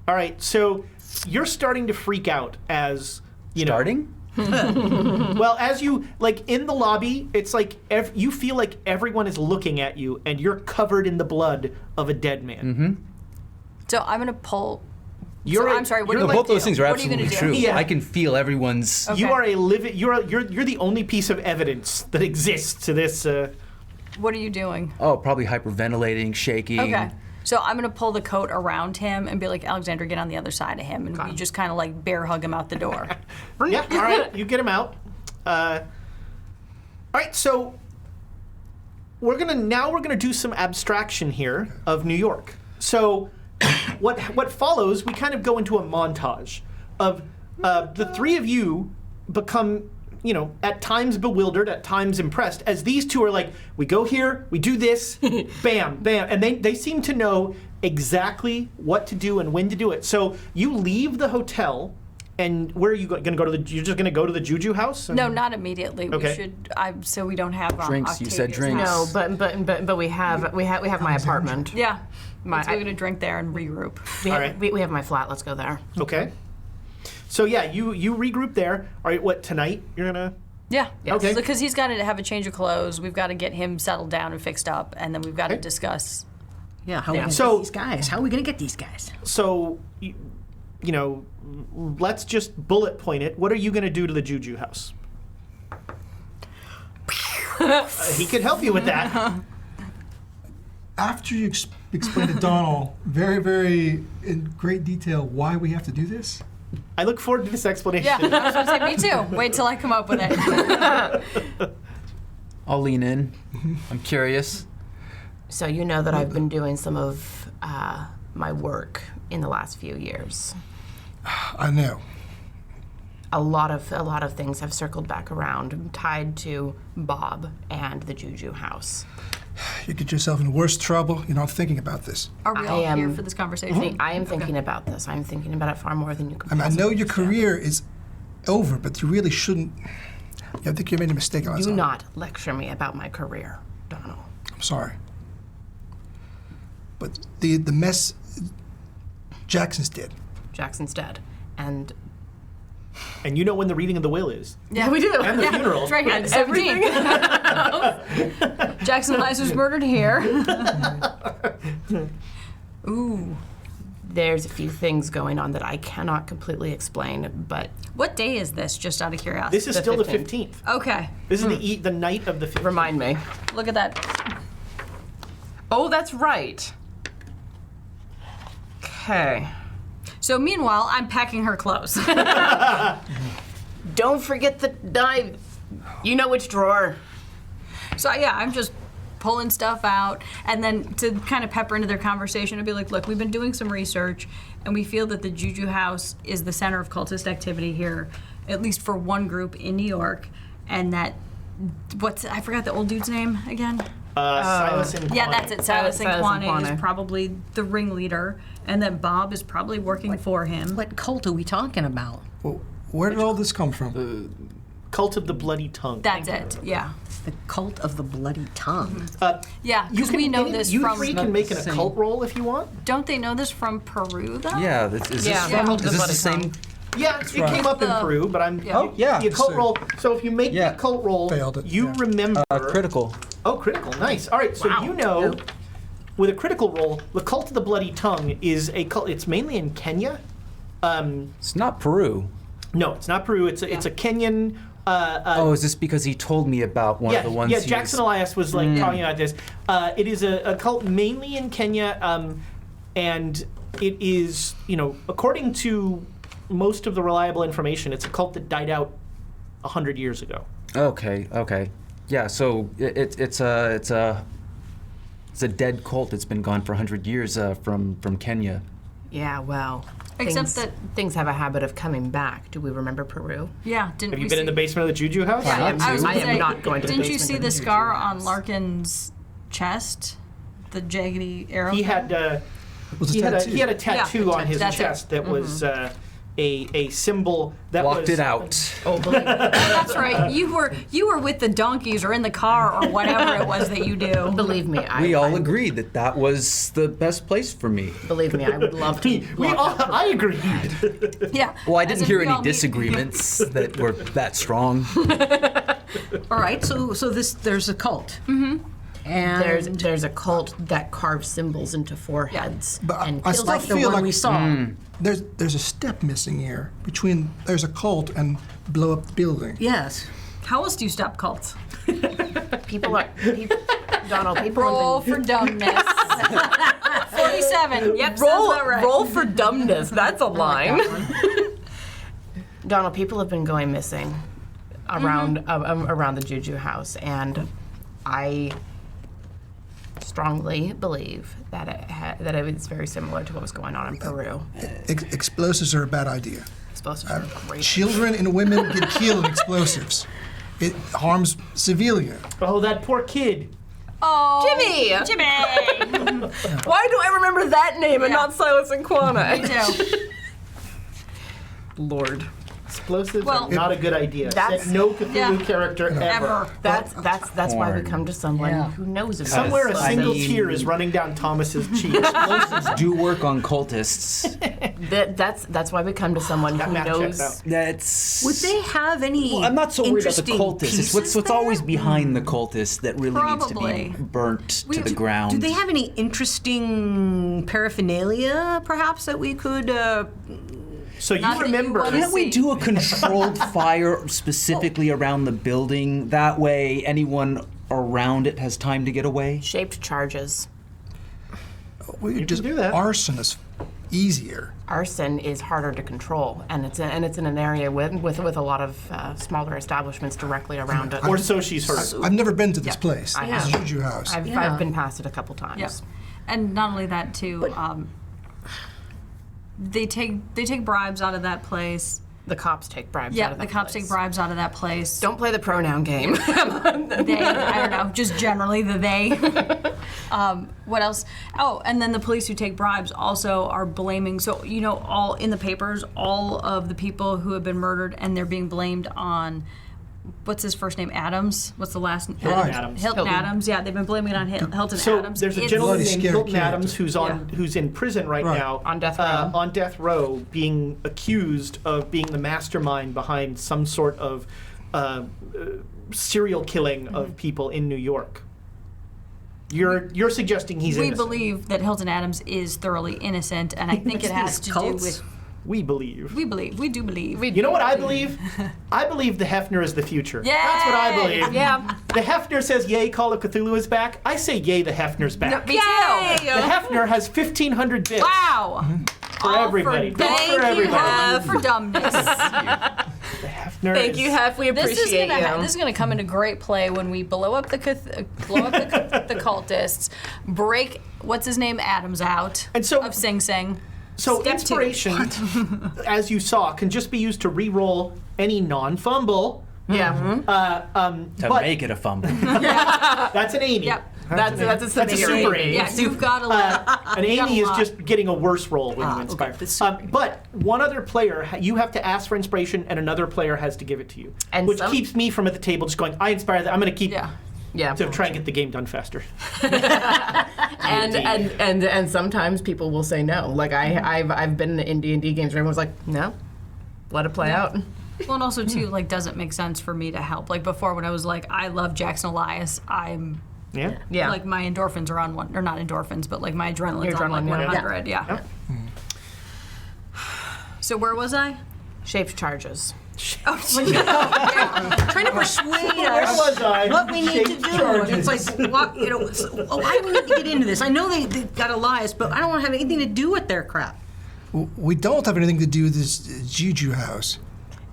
All right, so you're starting to freak out as Starting? Well, as you in the lobby, it's like you feel like everyone is looking at you, and you're covered in the blood of a dead man. Mm-hmm. So I'm gonna pull. You're I'm sorry. What you're do you Both those do? things are What are you gonna absolutely do? true. Yeah. I can feel everyone's. Okay. You are a living. You're the only piece of evidence that exists to this. What are you doing? Oh, probably hyperventilating, shaking. Okay. So I'm gonna pull the coat around him and be like, Alexander, get on the other side of him, and we just kind of bear hug him out the door. Yeah. All right. You get him out. All right. So we're gonna do some abstraction here of New York. So what follows? We kind of go into a montage of the three of you become. At times bewildered, at times impressed, as these two are like, we go here, we do this, bam, bam. And they seem to know exactly what to do and when to do it. So you leave the hotel, and where are you going to go to you're just going to go to the Juju house? No, not immediately. Okay. We should. So we don't have Drinks, you said Octavia's drinks. house. No, but we have my apartment. Yeah. My- Let's go get a drink there and regroup. We All have, right. we have my flat. Let's go there. Okay. So yeah, you regroup there. All right, what, tonight you're going to... Yeah. Okay. Because he's got to have a change of clothes. We've got to get him settled down and fixed up, and then we've got to Okay. discuss. Yeah, how are we gonna So- get these guys? How are we gonna get these guys? So, let's just bullet point it. What are you going to do to the Juju house? He could help you with that. After you explain to Donald very, very in great detail why we have to do this, I look forward to this explanation. Yeah, I was going to say, me too. Wait till I come up with it. I'll lean in. I'm curious. So you know that I've been doing some of my work in the last few years. I know. A lot of things have circled back around, tied to Bob and the Juju house. You get yourself in worse trouble. You're not thinking about this. Are we I all am- here for this conversation? I am thinking about this. I'm thinking about it far more than you can I mean, I know possibly your understand. career is over, but you really shouldn't. I think you made a mistake on Do that. not lecture me about my career, Donald. I'm sorry. But the mess Jackson's did. Jackson's dead. And And you know when the reading of the will is. yeah, we do. And the funeral. It's right here, the 17th. Jackson Elias was murdered here. Ooh. There's a few things going on that I cannot completely explain, but What day is this, just out of curiosity? This is The still the 15th. 15th. Okay, This is the night of the 15th. remind me. look at that. Oh, that's right. Okay. So meanwhile, I'm packing her clothes. Don't forget the dive. You know which drawer. So yeah, I'm just pulling stuff out, and then to kind of pepper into their conversation, I'd be like, look, we've been doing some research, and we feel that the Juju House is the center of cultist activity here, at least for one group in New York, and that, I forgot the old dude's name again? Silas and Yeah, Quan. that's it. Silas and Silas and Quan Quan. is probably the ringleader, and that Bob is probably working for him. What cult are we talking about? Well, where did all this come from? Cult of the Bloody Tongue. That's it, yeah. The cult of the bloody tongue. Yeah, You because can, we know this you from, three can make an occult roll if you want. don't they know this from Peru, though? Yeah, is Yeah, this, yeah. is this the same? Yeah, it came up in The- Peru, but I'm. Yeah. Oh, yeah. The occult So- roll. So if you make Yeah. the occult roll, Failed it, you yeah. remember. Critical. Oh, critical. Nice. All right, so you know, with a critical roll, the Cult of the Bloody Tongue is a cult. It's mainly in Kenya. It's not Peru. No, it's not Peru. It's a Kenyan. Oh, is this because he told me about one Yeah, of the ones? yeah. he Jackson was- Elias was like talking about this. It is a cult mainly in Kenya, and it is, according to most of the reliable information, it's a cult that died out 100 years ago. Okay. Yeah, so it's a dead cult. It's been gone for 100 years from Kenya. Yeah, well. Except things, that- things have a habit of coming back. Do we remember Peru? Yeah, didn't Have you we been see? in the basement of the Juju house? Yeah, am I was too. gonna I am say, not going to the Didn't you basement see of the the scar Juju on house. Larkin's chest? The jaggedy arrow? He had Was he a had a tattoo. tattoo on his that's it. chest that was a symbol that Blocked was it out. Oh, believe me. That's right. You were with the donkeys or in the car or whatever it was that you do. Believe me, We all agreed that was the best place for me. Believe me, I would love to. I agreed. Yeah. Well, I As didn't if hear we any all meet- disagreements that were that strong. All right, so there's a cult. Mm-hmm. And There's a cult that carves symbols into foreheads But and I kills still like the feel one like we saw. there's a step missing here between there's a cult and blow up the building. Yes. How else do you stop cults? people are Donald. People Roll have been for dumbness. 47. Yep, sounds about right. roll for dumbness. That's a line. Donald, people have been going missing around around the Juju house, and I strongly believe that that it is very similar to what was going on in Peru. Explosives are a bad idea. Explosives are great. Children and women get killed in explosives. It harms civilians. Oh, that poor kid. Oh, Jimmy! Jimmy! Why do I remember that name and Yeah. not Silas and Quana? Me too. Lord. Explosives Well- are not a good idea. That's- Set no Cthulhu Yeah. character ever. Ever. That's why we come to someone Yeah. who knows about Somewhere a it. single mean- tear is running down Thomas's cheek. Explosives do work on cultists. That's why we come to someone That who math checks knows. out. That's. Would they have any Well, I'm not so worried about the interesting cultists. It's what's pieces always there? behind the cultists that really needs to Probably. be burnt to the ground. Do they have any interesting paraphernalia, perhaps, that we could? So you Not that you remember. wanna Can't we see. do a controlled fire specifically around the building? That way, anyone around it has time to get away. Shaped charges. We can just do that. arson is easier. Arson is harder to control, and it's in an area with a lot of smaller establishments directly around it. Or so she's heard. I've never been to this place. I This have. Juju house. I've been past it a couple times. Yep. And not only that too, they take bribes out of that place. The cops take bribes out Yeah, of the that cops place. take bribes out of that place. Don't play the pronoun game. They, I don't know, just generally the they. What else? Oh, and then the police who take bribes also are blaming, so, you know, all in the papers, all of the people who have been murdered, and they're being blamed on, what's his first name, Adams? What's the last name? Hilton Adams. Hilton Adams, yeah, they've been blaming it on Hilton So Adams. there's a It's- gentleman Bloody named scary Hilton character. Adams who's in prison right now On death row. on death row, being accused of being the mastermind behind some sort of serial killing of people in New York. You're suggesting he's We innocent. believe that Hilton Adams is thoroughly innocent, and I think it has to do cults? with. We believe. We do believe. You know what I believe? I believe the Hefner is the future. Yay! That's what I believe. Yeah. The Hefner says, yay, Call of Cthulhu is back. I say, yay, the Hefner's back. Me too. The Hefner has 1,500 bits. Wow. For everybody. For, Bits thank for everybody. you, Hef, for dumbness. The Hefner Thank you, Hef. We This is appreciate gonna you. this is gonna come into great play when we blow up the the cultists, break what's his name Adams out And so- of Sing Sing. So Step two. inspiration, as you saw, can just be used to re-roll any non-fumble. Yeah. To But- make it a fumble. That's an Amy. Yep. That's a That's a super Amy. Yeah, you've got to. An Amy is lot. just getting a worse roll when you inspire. okay, the super Amy. But one other player, you have to ask for inspiration, and another player has to give it to you, And which some- keeps me from at the table just going, I inspire that. I'm going to keep Yeah. Yeah. to try and get the game done faster. And sometimes people will say no. Like I've been in D&D games where everyone's like, no, let it play out. Well, and also too, like, doesn't make sense for me to help. Like before, when I was like, I love Jackson Elias, I'm Yeah. Yeah. like my endorphins are on one, or not endorphins, but like my adrenaline's Your on like adrenaline, yeah. 100. Yeah. Yep. So where was I? Shaped charges. Trying to persuade Where us was I? what we need to Shaped do. charges. And it's like, what, you know, why do we need to get into this? I know they've got Elias, but I don't want to have anything to do with their crap. We don't have anything to do with this juju house.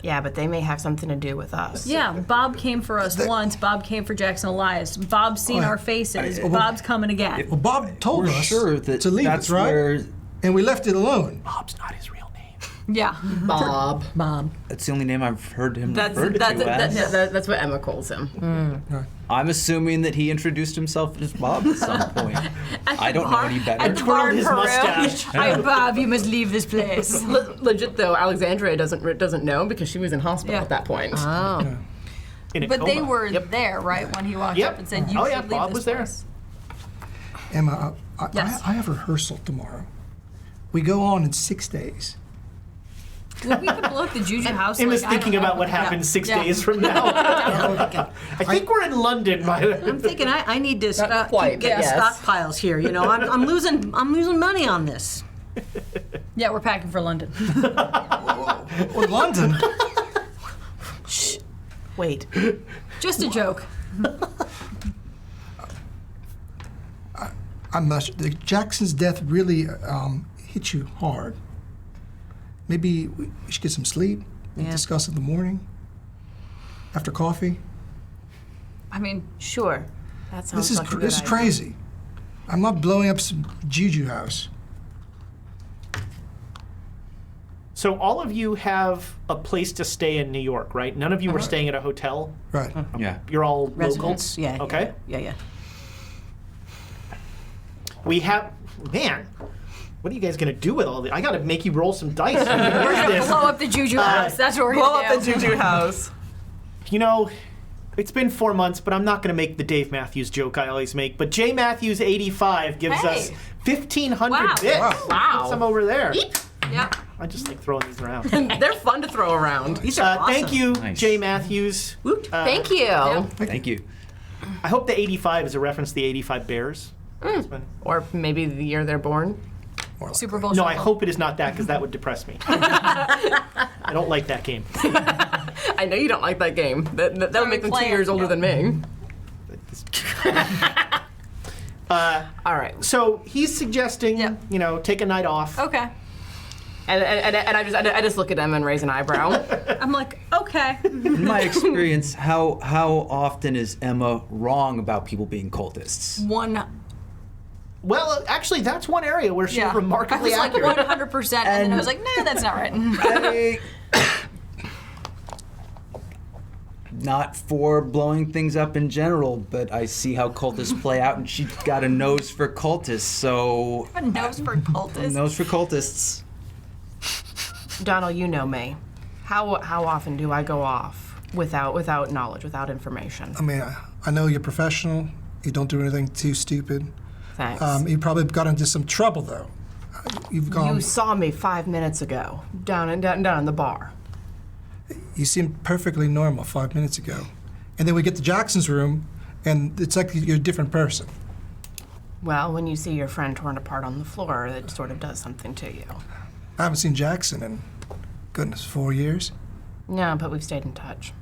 Yeah, but they may have something to do with us. Yeah, Bob came for us once. Bob came for Jackson Elias. Bob's seen our faces. Bob's coming again. Well, Bob told We're us sure that to leave that's us, right? where And we left it alone. Bob's not his real name. Yeah. Bob. Bob. that's the only name I've heard him That's referred to as. that's what Emma calls him. I'm assuming that he introduced himself as Bob at some point. I don't know any better. Twirled his mustache. Hi, Bob. You must leave this place. Legit though, Alexandria doesn't know because she was in hospital Yeah. at that point. Oh. In a But they coma. were there, right, when he walked Yep. up and said, "You Oh, should yeah, leave Bob this was there. place." Emma, Yes. I have rehearsal tomorrow. We go on in 6 days. Well, we could blow up the Juju house. Emma's like, I don't thinking about know. what happens 6 Yeah. days from now. I think we're in London by the I'm thinking I need to quite, keep getting but yes. stockpiles here. You know, I'm losing money on this. Yeah, we're packing for London. Or London. Wait. Just a joke. I'm not sure. Jackson's death really hit you hard. Maybe we should get some sleep and Yeah. discuss in the morning after coffee. I mean, Sure. That sounds like a good This is idea. crazy. I'm not blowing up some juju house. So all of you have a place to stay in New York, right? None of you were staying at a hotel. Right. Yeah. You're all Residents. locals. Yeah. Okay. Yeah. We have, man. What are you guys gonna do with all this? I gotta make you roll some dice. we're Where's gonna this? blow up the Juju house. That's what we're Blow gonna up the do. Juju house. You know, it's been 4 months, but I'm not gonna make the Dave Matthews joke I always make. But J Matthews 85 gives Hey. us 1,500 Wow. bits. Wow. Put some over there. Yeah. I just like throwing these around. They're fun to throw around. These are awesome. Thank you, Nice. J Matthews. Thank you. Thank you. I hope the 85 is a reference to the 85 Bears. Or maybe the year they're born. Super Bowl. No, I shuffle. hope it is not that because that would depress me. I don't like that game. I know you don't like that game. That would make them 2 playing? years older than me. All right. So he's suggesting, Yeah. take a night off. Okay. And I just look at them and raise an eyebrow. I'm like, okay. In my experience, how often is Emma wrong about people being cultists? Well, actually, that's one area where she's Yeah. remarkably I was accurate. like 100%, and then I was like, nah, that's not right. not for blowing things up in general, but I see how cultists play out, and she's got a nose for cultists, so... A nose for cultists. Nose for cultists. Donald, you know me. How often do I go off without knowledge, without information? I mean, I know you're professional. You don't do anything too stupid. Thanks. You probably got into some trouble, though. You've gone... You saw me 5 minutes ago, down in the bar. You seemed perfectly normal 5 minutes ago. And then we get to Jackson's room, and it's like you're a different person. Well, when you see your friend torn apart on the floor, it sort of does something to you. I haven't seen Jackson in, goodness, 4 years. No, but we've stayed in touch.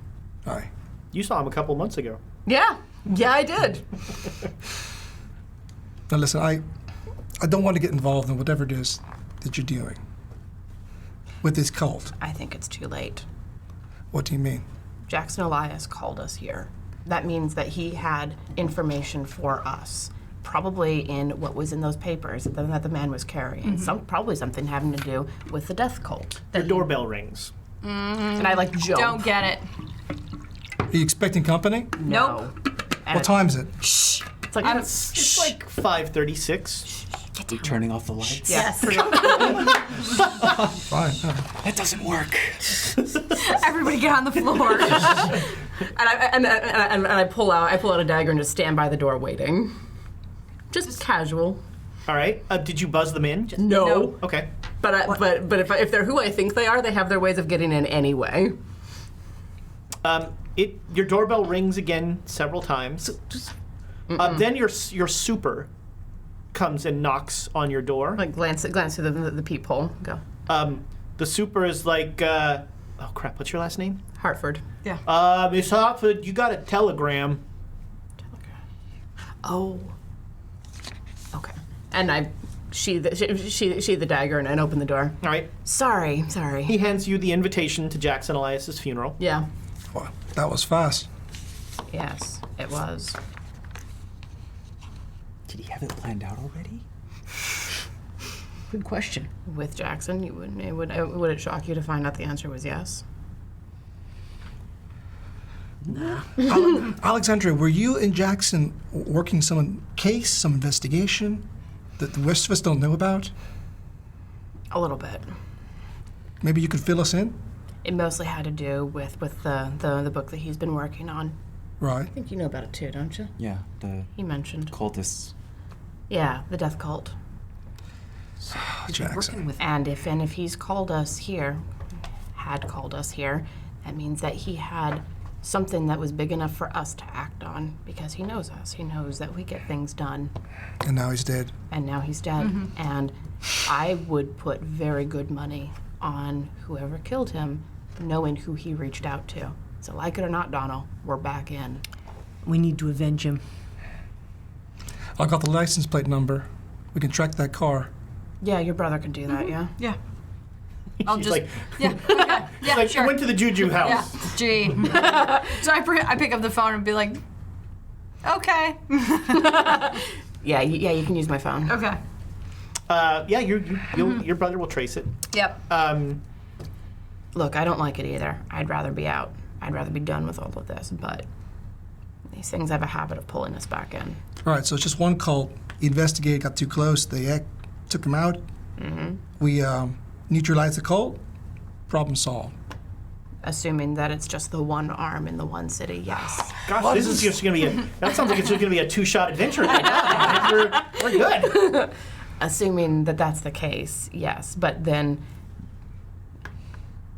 Aye. You saw him a couple months ago. Yeah, I did. Now listen, I don't want to get involved in whatever it is that you're doing with this cult. I think it's too late. What do you mean? Jackson Elias called us here. That means that he had information for us, probably in what was in those papers that the man was carrying. Probably something having to do with the death cult. The doorbell rings. And I jump. Don't get it. Are you expecting company? No. And What time is it? It's like It's like 5:36. We're turning off the lights? yes. Fine. That doesn't work. Everybody get on the floor. And I pull out a dagger and just stand by the door waiting. Just casual. All right. Did you buzz them in? No. Okay. But if they're who I think they are, they have their ways of getting in anyway. Your doorbell rings again several times. Then your super comes and knocks on your door. Like glance through the peephole. Go. The super is like, oh crap, what's your last name? Hartford. Miss Hartford, you got a telegram. Oh. Okay. And I sheathe the dagger and open the door. All right. Sorry. He hands you the invitation to Jackson Elias's funeral. Yeah. Wow, that was fast. Yes, it was. Did he have it planned out already? Good question. With Jackson, would it shock you to find out the answer was yes? Alexandra, were you and Jackson working some case, some investigation that the rest of us don't know about? A little bit. Maybe you could fill us in? It mostly had to do with the book that he's been working on. Right. I think you know about it too, don't you? Yeah, the He mentioned. cultists. Yeah, the death cult. Jackson. And if he's called us here, had called us here, that means that he had something that was big enough for us to act on because he knows us. He knows that we get things done. And now he's dead. And now he's dead. And I would put very good money on whoever killed him, knowing who he reached out to. So like it or not, Donald, we're back in. We need to avenge him. I got the license plate number. We can track that car. Yeah, your brother could do that, yeah? Yeah. I'll She's just like, yeah. Okay. Yeah. like Sure. I went to the juju house. Yeah. Gee. So I pick up the phone and be like, okay. Yeah, you can use my phone. Okay. Yeah, your brother will trace it. Yep. Look, I don't like it either. I'd rather be out. I'd rather be done with all of this, but these things have a habit of pulling us back in. All right, so it's just one cult. He investigated, got too close. They took him out. We neutralized the cult. Problem solved. Assuming that it's just the one arm in the one city, yes. Gosh, this is just going to be that sounds like it's just going to be a two-shot adventure right now. We're good. Assuming that that's the case, yes. But then,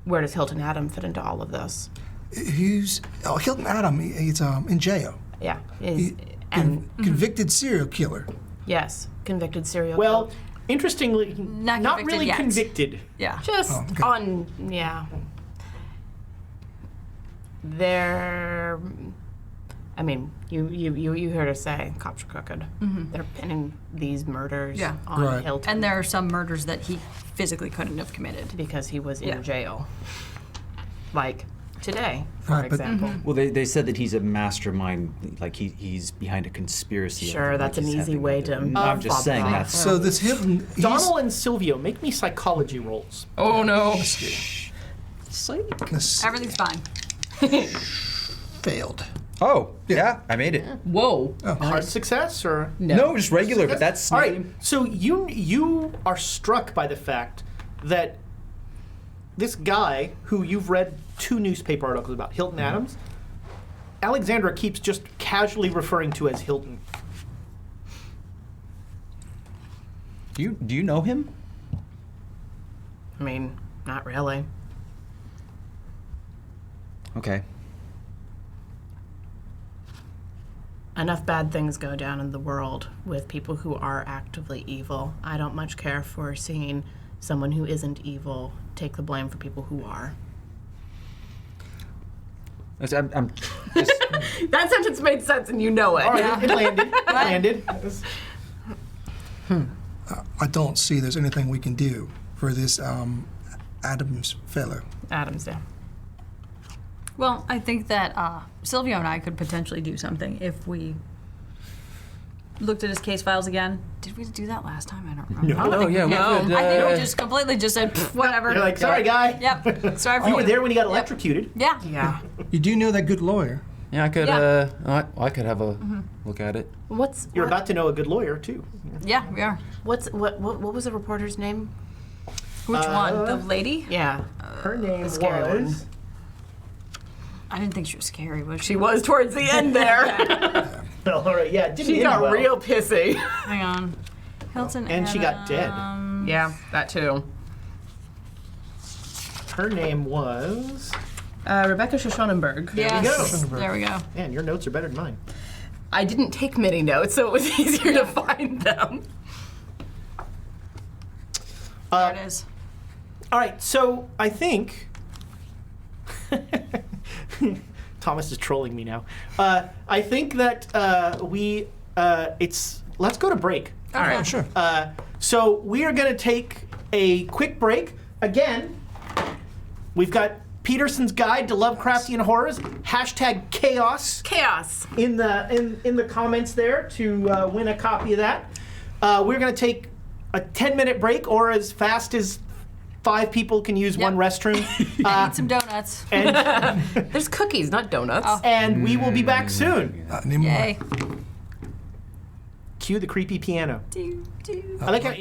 where does Hilton Adam fit into all of this? Hilton Adam? He's in jail. Yeah. Convicted serial killer. Yes, convicted serial Well, killer. interestingly, Not not convicted really yet. convicted. Yeah. Just okay. on, yeah. They're, I mean, you heard her say cops are crooked. They're pinning these murders Yeah. on Right. Hilton And there are some murders that he physically couldn't have committed. because he was in Yeah. jail. Like today, for Right, but- example. Well, they said that he's a mastermind, like he's behind a conspiracy. Sure, like that's he's an easy having way like to I'm just fob saying that that's. So this Hilton, Donald and Silvio, make me psychology rolls. Oh no. Let's- Everything's fine. failed. Oh, yeah, I made it. Whoa. Hard success or No, just regular, but that's all right. So you are struck by the fact that this guy who you've read 2 newspaper articles about, Hilton Adams, Alexandra keeps just casually referring to as Hilton. Do you know him? I mean, not really. Okay. Enough bad things go down in the world with people who are actively evil. I don't much care for seeing someone who isn't evil take the blame for people who are. I'm just, That sentence made sense and you know it. All right, it landed. It landed. I don't see there's anything we can do for this Adams fellow. Adams, yeah. Well, I think that Silvio and I could potentially do something if we looked at his case files again. Did we do that last time? I don't remember. oh yeah, we could. I think we just completely just said, "Pff, whatever. You're like, sorry, guy. Yep. Sorry for You were there when he got electrocuted. Yeah. Yeah. You do know that good lawyer. Yeah, I could. Yeah. I could have a look at it. You're about to know a good lawyer too. Yeah, we are. What was the reporter's name? Which one? The lady? Yeah. Her name scary one. was. I didn't think she was scary, was she? She was towards the end there. All right, yeah, it didn't She end got well. real pissy. Hang on. Hilton And she got dead. Yeah, that too. Her name was. Rebecca Shoshonenberg. Yes. go. There we go. Man, your notes are better than mine. I didn't take many notes, so it was easier to find them. There it is. All right, so I think Thomas is trolling me now. I think that let's go to break. All right. Sure. So we are going to take a quick break. Again, we've got Peterson's Guide to Lovecraftian Horrors, #chaos Chaos. in the comments there to win a copy of that. We're going to take a 10-minute break, or as fast as 5 people can use one restroom. Eat some donuts. and, There's cookies, not donuts. and we will be back soon. Not anymore. Yay. Cue the creepy piano. Do, do. I like how.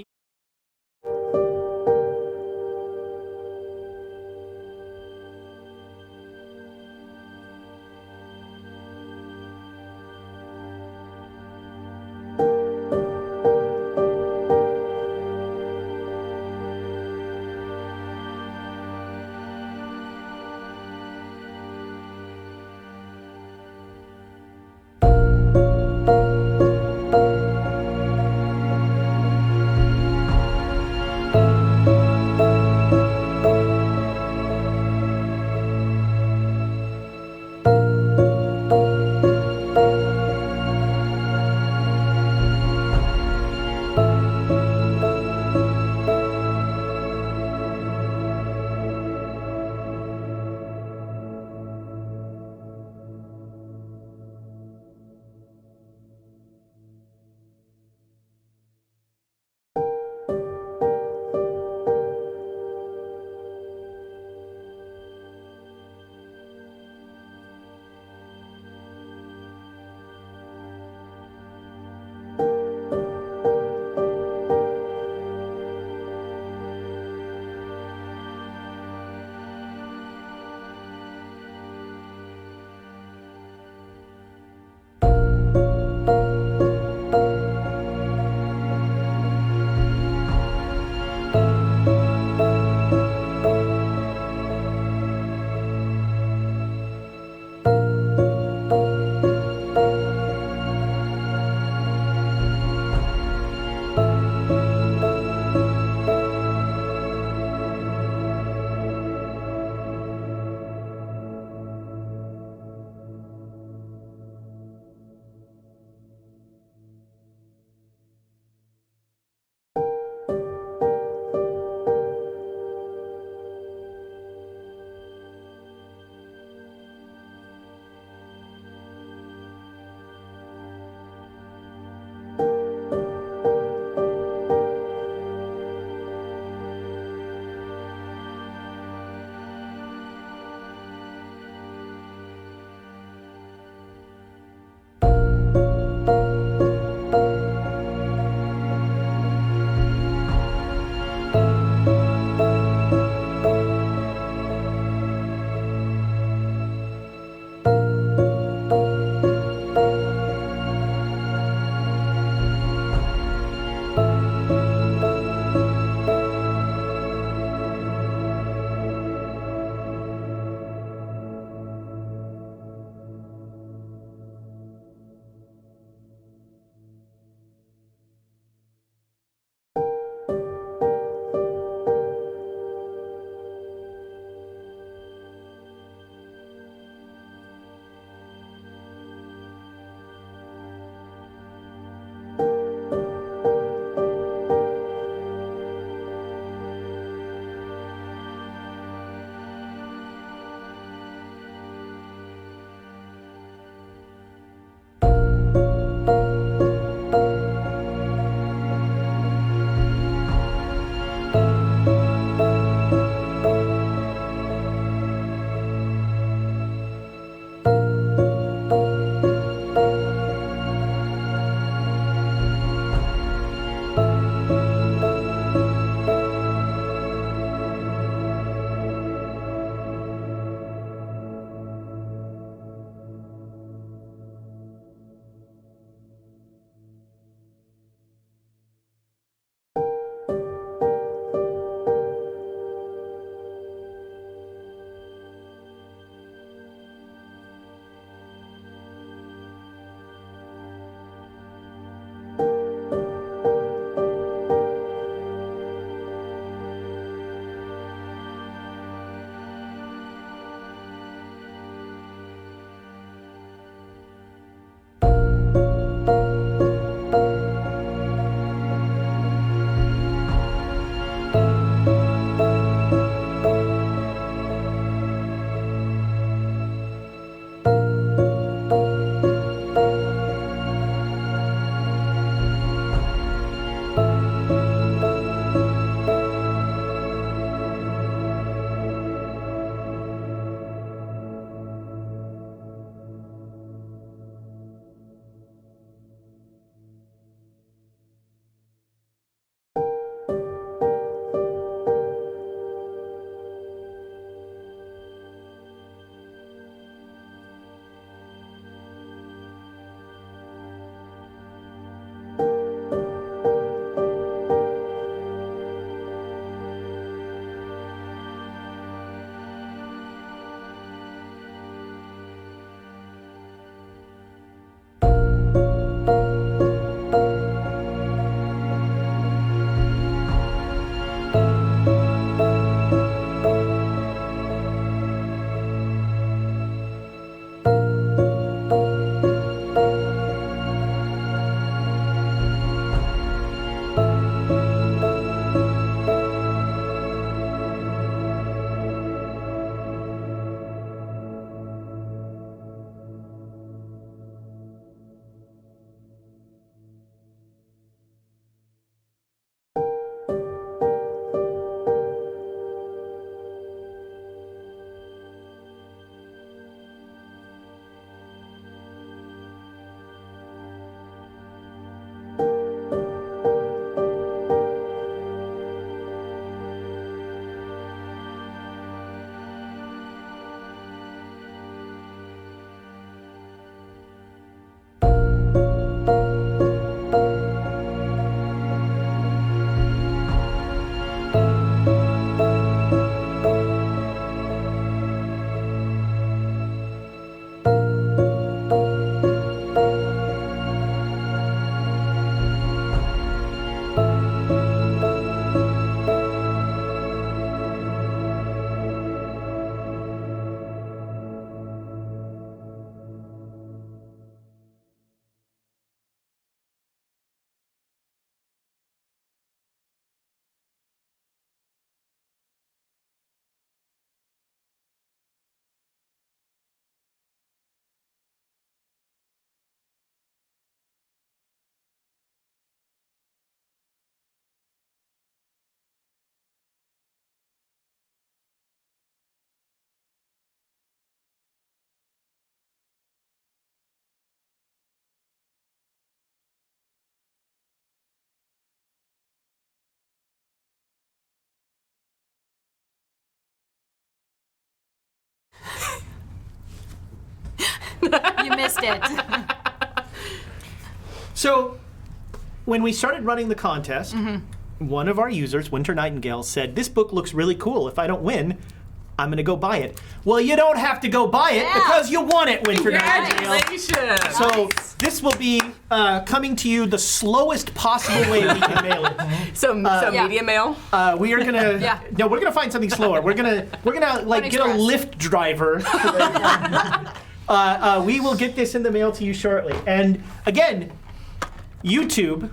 You missed it. So, when we started running the contest, one of our users, Winter Nightingale, said, "This book looks really cool. If I don't win, I'm going to go buy it." Well, you don't have to go buy it because you won it, Winter Nightingale. Congratulations. So this will be coming to you the slowest possible way we can mail it. So media mail. We are gonna no, we're gonna find something slower. We're gonna like get a Express. Lyft driver. We will get this in the mail to you shortly. And again, YouTube.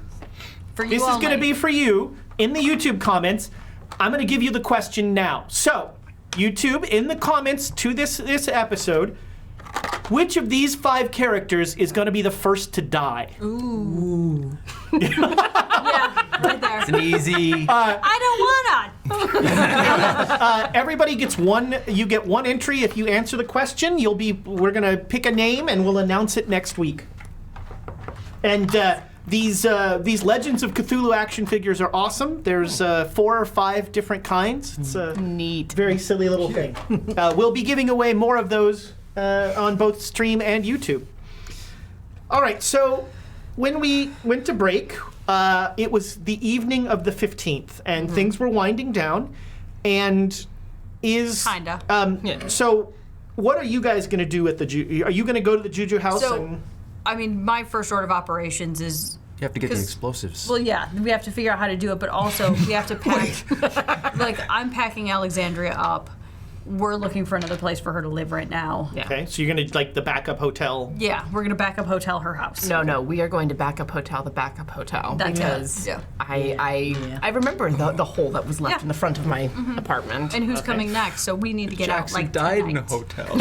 For you This is only. going to be for you in the YouTube comments. I'm going to give you the question now. So, YouTube, in the comments to this episode, which of these 5 characters is going to be the first to die? Yeah, right there. It's an easy. I don't wanna. Everybody gets one. You get one entry if you answer the question. We're going to pick a name and we'll announce it next week. And these Legends of Cthulhu action figures are awesome. There's 4 or 5 different kinds. It's a Neat. very silly little thing. We'll be giving away more of those on both stream and YouTube. All right, so when we went to break, it was the evening of the 15th, and things were winding down. And Kinda. So, what are you guys going to do at the Juju? Are you going to go to the Juju house? So, I mean, my first order of operations is. You have to get the 'cause- explosives. Well, yeah, we have to figure out how to do it, but also we have to pack. Like, I'm packing Alexandria up. We're looking for another place for her to live right now. Yeah. Okay, so you're going to like the backup hotel. Yeah, we're gonna back up hotel her house. No, we are going to backup hotel, the backup hotel, That's it. because Yeah. I remember the hole that was left Yeah. in the front of my apartment. And who's coming next? So we need to get Jackson out like died in a tonight. hotel.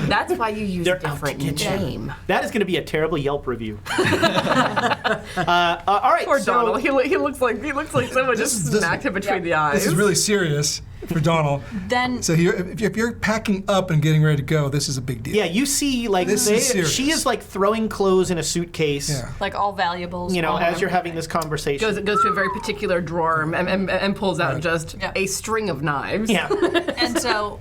That's why you use They're a different out to get you. name. That is going to be a terrible Yelp review. All right, Poor so Donald. He looks like someone just this- smacked him between the eyes. This is really serious for Donald. Then So if you're packing up and getting ready to go, this is a big deal. yeah, you see, like This is serious. she is like throwing clothes in a suitcase. Yeah. like all valuables. You know, all as you're having this conversation. goes to a very particular drawer and pulls out just Yeah. a string of knives. Yeah. And so,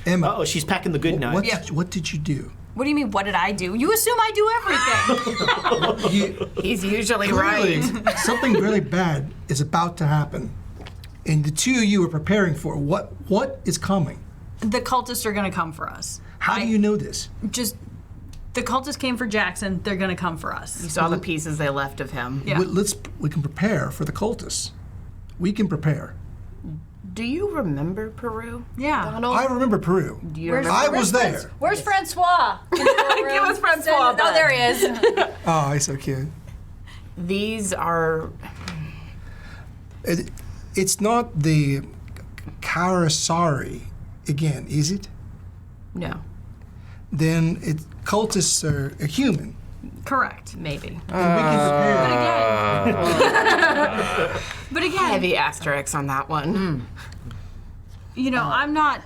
Emma, Oh, she's packing the good knives. what did you do? what do you mean? What did I do? You assume I do everything. You, He's usually clearly, right. something really bad is about to happen, and the two of you are preparing for it. What is coming? The cultists are gonna come for us. How do you know this? Just the cultists came for Jackson. They're gonna come for us. You saw the pieces they left of him. Yeah. We can prepare for the cultists. We can prepare. Do you remember Peru? Yeah. Donald? I remember Peru. Do you Where's- remember? I was there. Where's Francois? Give us Francois. Oh, there he is. Oh, he's so cute. These are It's not the Karasari again, is it? no, Then cultists are a human. Correct. maybe And we can prepare. But again, heavy asterisks on that one. you know, I'm not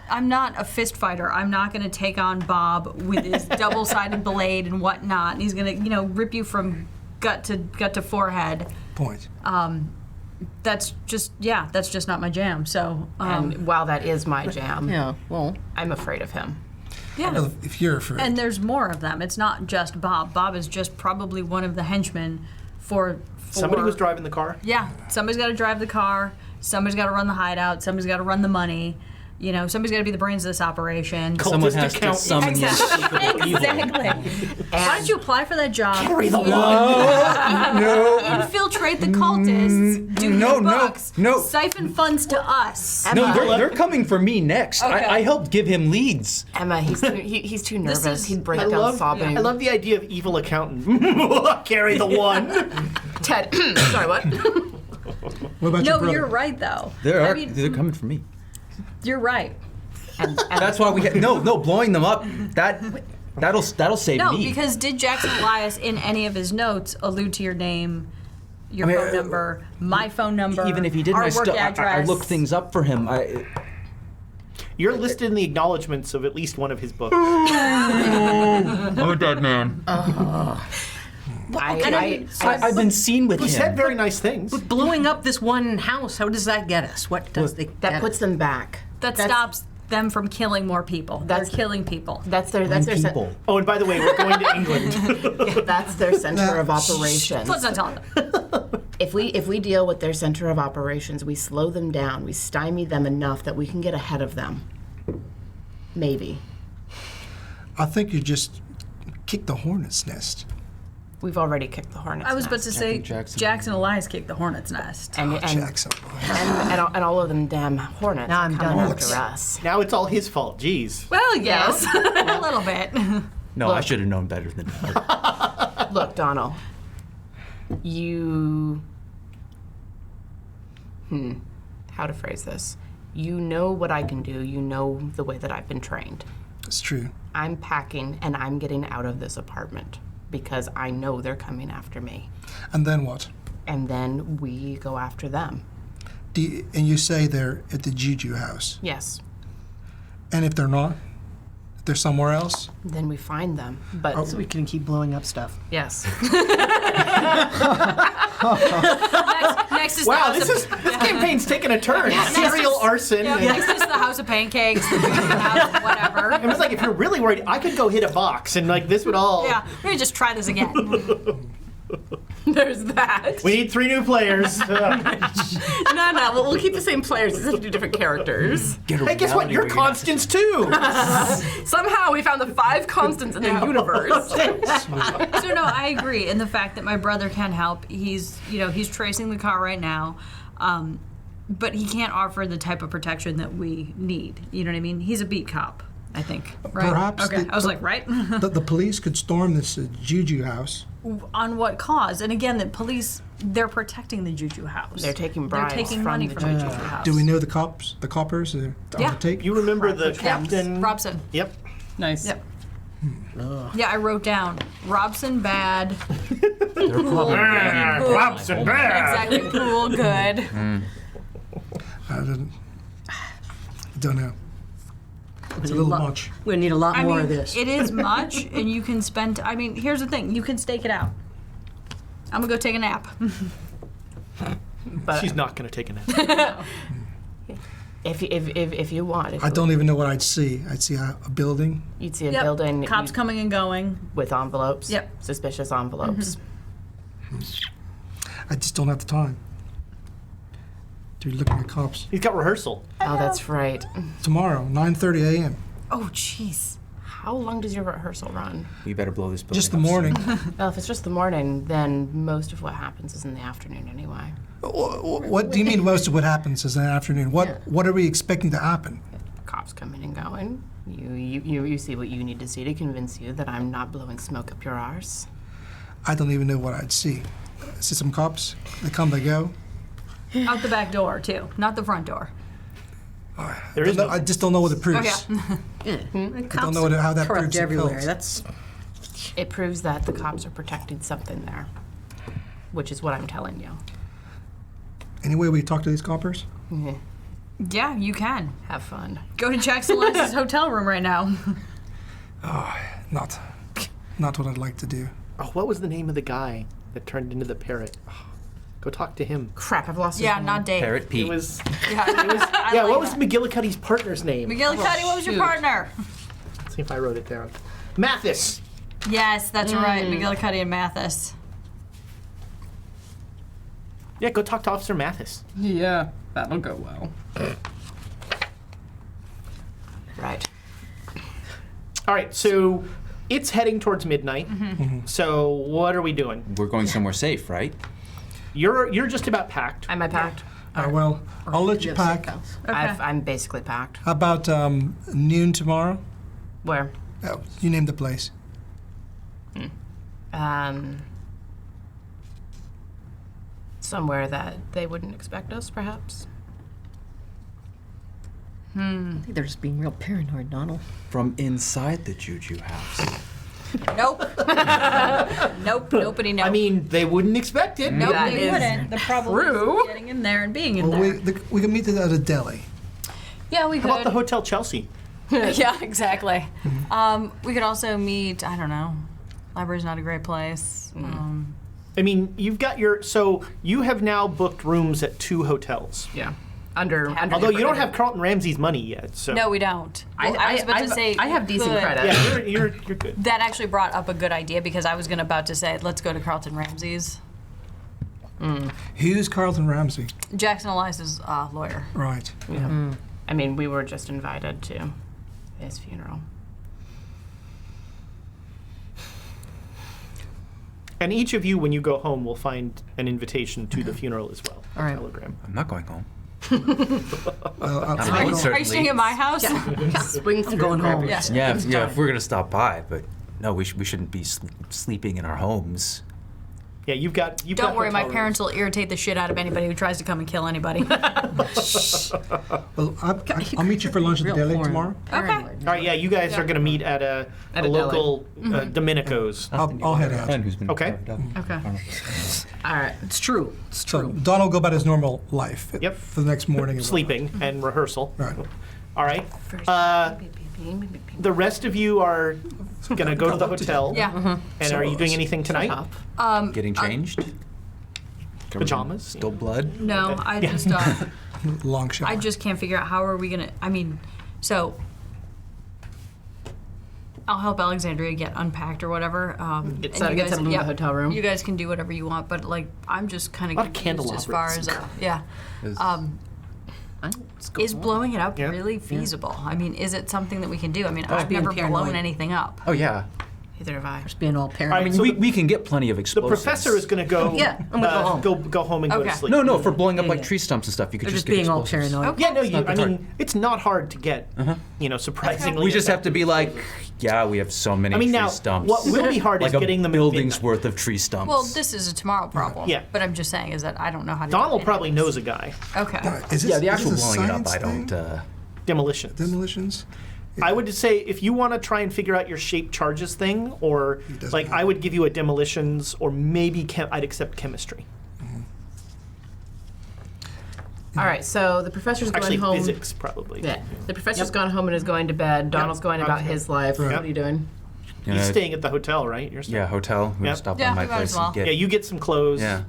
a fist fighter. I'm not going to take on Bob with his double-sided blade and whatnot. And he's going to, you know, rip you from gut to forehead. Point. That's just not my jam. So And while that is my jam, Yeah, well, I'm afraid of him. yeah. Well, if you're afraid. And there's more of them. It's not just Bob. Bob is just probably one of the henchmen for Somebody was driving the car. Yeah, somebody's got to drive the car. Somebody's got to run the hideout. Somebody's got to run the money. You know, somebody's got to be the brains of this operation. Someone Cultist has to accountant. summon the unspeakable evil. Exactly. Why don't you apply for that job? Carry the one. Infiltrate the cultists. Do your books. no. Siphon funds to us. No, they're coming for me next. Okay. I helped give him leads. Emma, he's too nervous. is- He'd break I down love sobbing. the idea of evil accountant. Carry the one. Ted, sorry, what? What about your No, brother? you're right though. They're I mean, they're coming for me. you're right. And That's why we blowing them up. That'll save No, me. because did Jackson Elias in any of his notes allude to your name, your I mean, phone number, my phone number, even if he didn't, our I work still address? I looked things up for him. You're listed in the acknowledgments of at least one of his books. I'm a dead man. I've been seen with He said him. very nice things. blowing up this one house, how does that get us? What does the that puts them back. That stops them from killing more people. They're killing people. That's their people. Oh, and by the way, we're going to England. that's their center of operations. Let's not tell them. If we deal with their center of operations, we slow them down, we stymie them enough that we can get ahead of them. Maybe. I think you just kicked the hornet's nest. We've already kicked the hornet's I was about nest. to say Jackson. Jackson Elias kicked the hornet's nest. and Jackson. and all of them damn hornets Now are I'm coming done. after us. Now it's all his fault. Jeez. Well, yes, a little bit. No, I should have known better than that. Look, Donald, how to phrase this? You know what I can do. You know the way that I've been trained. It's true. I'm packing and I'm getting out of this apartment because I know they're coming after me. And then what? And then we go after them. And you say they're at the Juju house. Yes. And if they're not, if they're somewhere else, Then we find them. But So we can keep blowing up stuff. yes. Next is Wow, the house this campaign's taking a turn. Serial arson. Yeah, next is the house of pancakes, the house of whatever. It was like, if you're really worried, I could go hit a box and like this would all. Yeah, we're gonna just try this again. There's that. We need 3 new players. No, we'll keep the same players. Just have to do different characters. Hey, guess what? You're Constance too. Somehow we found the 5 constants in the universe. So no, I agree in the fact that my brother can help. He's tracing the car right now, but he can't offer the type of protection that we need. You know what I mean? He's a beat cop, I think. Right? Perhaps Okay. the- I was like, right? the police could storm this Juju house. On what cause? And again, the police, they're protecting the Juju house. They're taking bribes They're taking from money the from the Juju Juju house. Do we know the coppers are on Yeah. the take? You remember the captain? Robson. Yep. Nice. Yep. Yeah, I wrote down Robson bad. They're probably Robson bad. Exactly. Cool. Good. I don't know. It's a little much. We're gonna need a lot I more mean, of this. it is much, and you can spend. I mean, here's the thing: you can stake it out. I'm gonna go take a nap. But She's not going to take a nap. if you want, I don't even know what I'd see. I'd see a building. you'd see a Yep. building Cops coming and going. with envelopes. Yep. Suspicious envelopes. I just don't have the time to be looking at cops. He's got rehearsal. Oh, that's right. Tomorrow, 9:30 a.m. Oh, jeez. How long does your rehearsal run? We better blow this building Just the up soon. morning. Well, if it's just the morning, then most of what happens is in the afternoon anyway. What do you mean most of what happens is in the afternoon? What are we expecting to happen? Cops coming and going. You see what you need to see to convince you that I'm not blowing smoke up your arse. I don't even know what I'd see. See some cops. They come, they go. Out the back door too, not the front door. There is no. I just don't know what it proves. Oh yeah. I don't know how that Corrupt proves it everywhere. kills. That's It proves that the cops are protecting something there, which is what I'm telling you. Any way we talk to these coppers? Yeah, you can. Have fun. Go to Jackson Elias's hotel room right now. Not what I'd like to do. Oh, what was the name of the guy that turned into the parrot? Oh, go talk to him. Crap, I've lost his Yeah, name. not Dave. Parrot It Pete. was. I Yeah, like what was that. McGillicuddy's partner's name? McGillicuddy, what was your shoot. partner? Let's see if I wrote it down. Mathis. Yes, that's right. McGillicuddy and Mathis. Yeah, go talk to Officer Mathis. Yeah, that'll go well. Right. All right, so it's heading towards midnight. So what are we doing? We're going somewhere safe, right? You're just about packed. Am I packed? Well, I'll let you pack. Okay. I'm basically packed. How about noon tomorrow? Where? Oh, you name the place. Somewhere that they wouldn't expect us, perhaps. I think they're just being real paranoid, Donald. From inside the Juju house. Nope. Nope. Nobody knows. I mean, they wouldn't expect it. nope, that they is wouldn't. The problem true. is getting in there and being in Well, there. we can meet at a deli. Yeah, we How about the could. Hotel Chelsea? Yeah, exactly. We could also meet. I don't know. Library's not a great place. I mean, you've got so you have now booked rooms at 2 hotels. Yeah. under. Although you don't have Carlton Ramsey's money yet, so No, we don't. Well, I was about to say I have decent could. credit. yeah, you're good. That actually brought up a good idea because I was about to say, let's go to Carlton Ramsey's. Who's Carlton Ramsey? Jackson Elias's lawyer. Right. I mean, we were just invited to his funeral. And each of you, when you go home, will find an invitation to the funeral as well. All right. Telegram. I'm not going home. Are you staying at my house? Swing through. going home. Yeah. Yeah, if we're gonna stop by, but no, we shouldn't be sleeping in our homes. Yeah, you've got. Don't worry, my parents will irritate the shit out of anybody who tries to come and kill anybody. Well, I'll meet you for lunch at the deli tomorrow. Okay. All right, yeah, you guys are going to meet at a local Domenico's. I'll head out. And who's been Okay. carved up. Okay. All right. It's true. It's So true. Don will go about his normal life. Yep. For the next morning. and Sleeping and rehearsal. Right. All right. The rest of you are going to go to the hotel. Yeah. And are you doing anything tonight? Getting changed? Pajamas? Still blood? No, I just Long shower. I just can't figure out how are we gonna. I mean, so I'll help Alexandria get unpacked or whatever. Get and you settled in the yeah, hotel room. You guys can do whatever you want, but like I'm just kind lot of of confused as far as yeah. Is blowing it up Yeah. really feasible? I mean, is it something that we can do? I mean, I've being never blown paranoid. anything up. Oh yeah. Either have I. Being all All right, paranoid. so we can get plenty of the explosives. professor is going to go. Yeah, I'm gonna go home. Go home and go to Okay. sleep. No, for blowing up Yeah, like yeah. tree stumps and stuff. You could They're just just get being all explosives. paranoid. Yeah, no, not I that mean, it's not hard to get, surprisingly. We just have to be like, yeah, we have so many I mean, tree now, stumps. what will be hard like is getting them a at building's midnight. worth of tree stumps. Well, this is a tomorrow problem. Yeah. But I'm just saying is that I don't know how to. Donald do probably any of knows a guy. this. Okay. Is this, yeah, the is actual this a blowing it up, science I don't. thing? Demolitions. Demolitions? I would just say if you want to try and figure out your shape charges thing, or doesn't like have I would give you a demolitions, or maybe I'd accept chemistry. All right. So the professor's Actually, going home. physics probably. Yeah. The professor's gone home and is going to bed. Donald's going about his life. Right. What are you doing? You He's know, staying at the hotel, right? You're staying. Yeah, hotel. We're Yep. gonna stop Yeah, by my we might place as well. and get. Yeah, you get some clothes. Yeah.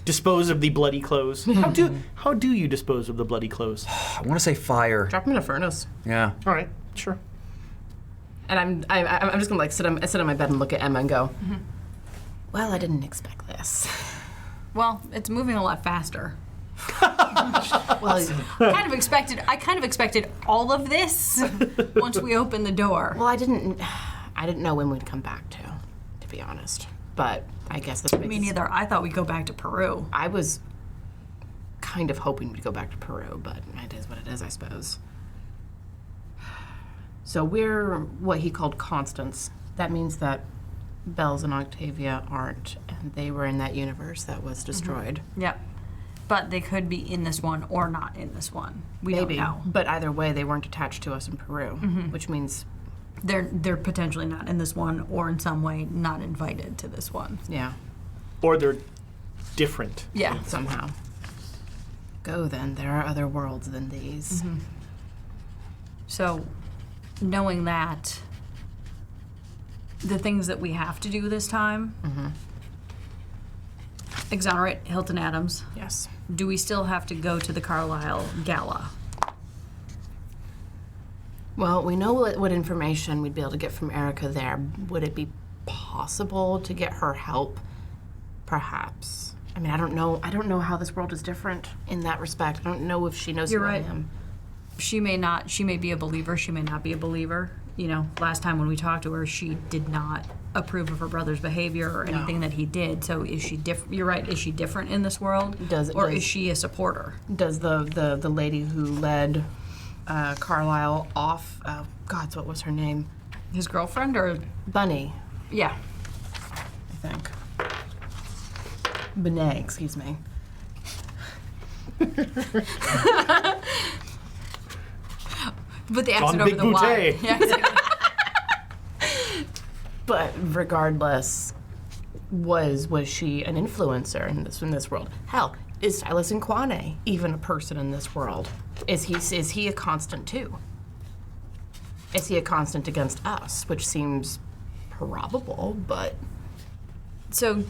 Dispose of the bloody clothes. How do you dispose of the bloody clothes? I want to say fire. Drop him in a furnace. Yeah. All right, sure. And I'm just gonna like sit on my bed and look at Emma and go, well, I didn't expect this. Well, it's moving a lot faster. Well, I kind of expected all of this once we open the door. I didn't know when we'd come back to be honest. But I guess that's Me neither. I thought we'd go back to Peru. I was kind of hoping we'd go back to Peru, but it is what it is, I suppose. So we're what he called constants. That means that Bells and Octavia aren't, and they were in that universe that was destroyed. Yep. But they could be in this one or not in this one. We Maybe, don't know. but either way, they weren't attached to us in Peru, which means, They're potentially not in this one or in some way not invited to this one. yeah, Or they're different. Yeah. somehow. Go then. There are other worlds than these. So, knowing that, the things that we have to do this time, exonerate Hilton Adams. Yes. Do we still have to go to the Carlisle Gala? Well, we know what information we'd be able to get from Erica there. Would it be possible to get her help? Perhaps. I mean, I don't know. I don't know how this world is different in that respect. I don't know if she knows You're who right. I am. She may not. She may be a believer. She may not be a believer. You know, last time when we talked to her, she did not approve of her brother's behavior or anything that he did. So is she different? You're right. Is she different in this world? Or is she a supporter? Does the lady who led Carlisle off? God, what was her name? His girlfriend or Bunny, yeah. I think. Benet, excuse me. But the accent Big over the Y. Boutte. Yeah, exactly. But regardless, was she an influencer in this world? Hell, is Silas and Quane even a person in this world? Is he a constant too? Is he a constant against us? Which seems probable, but So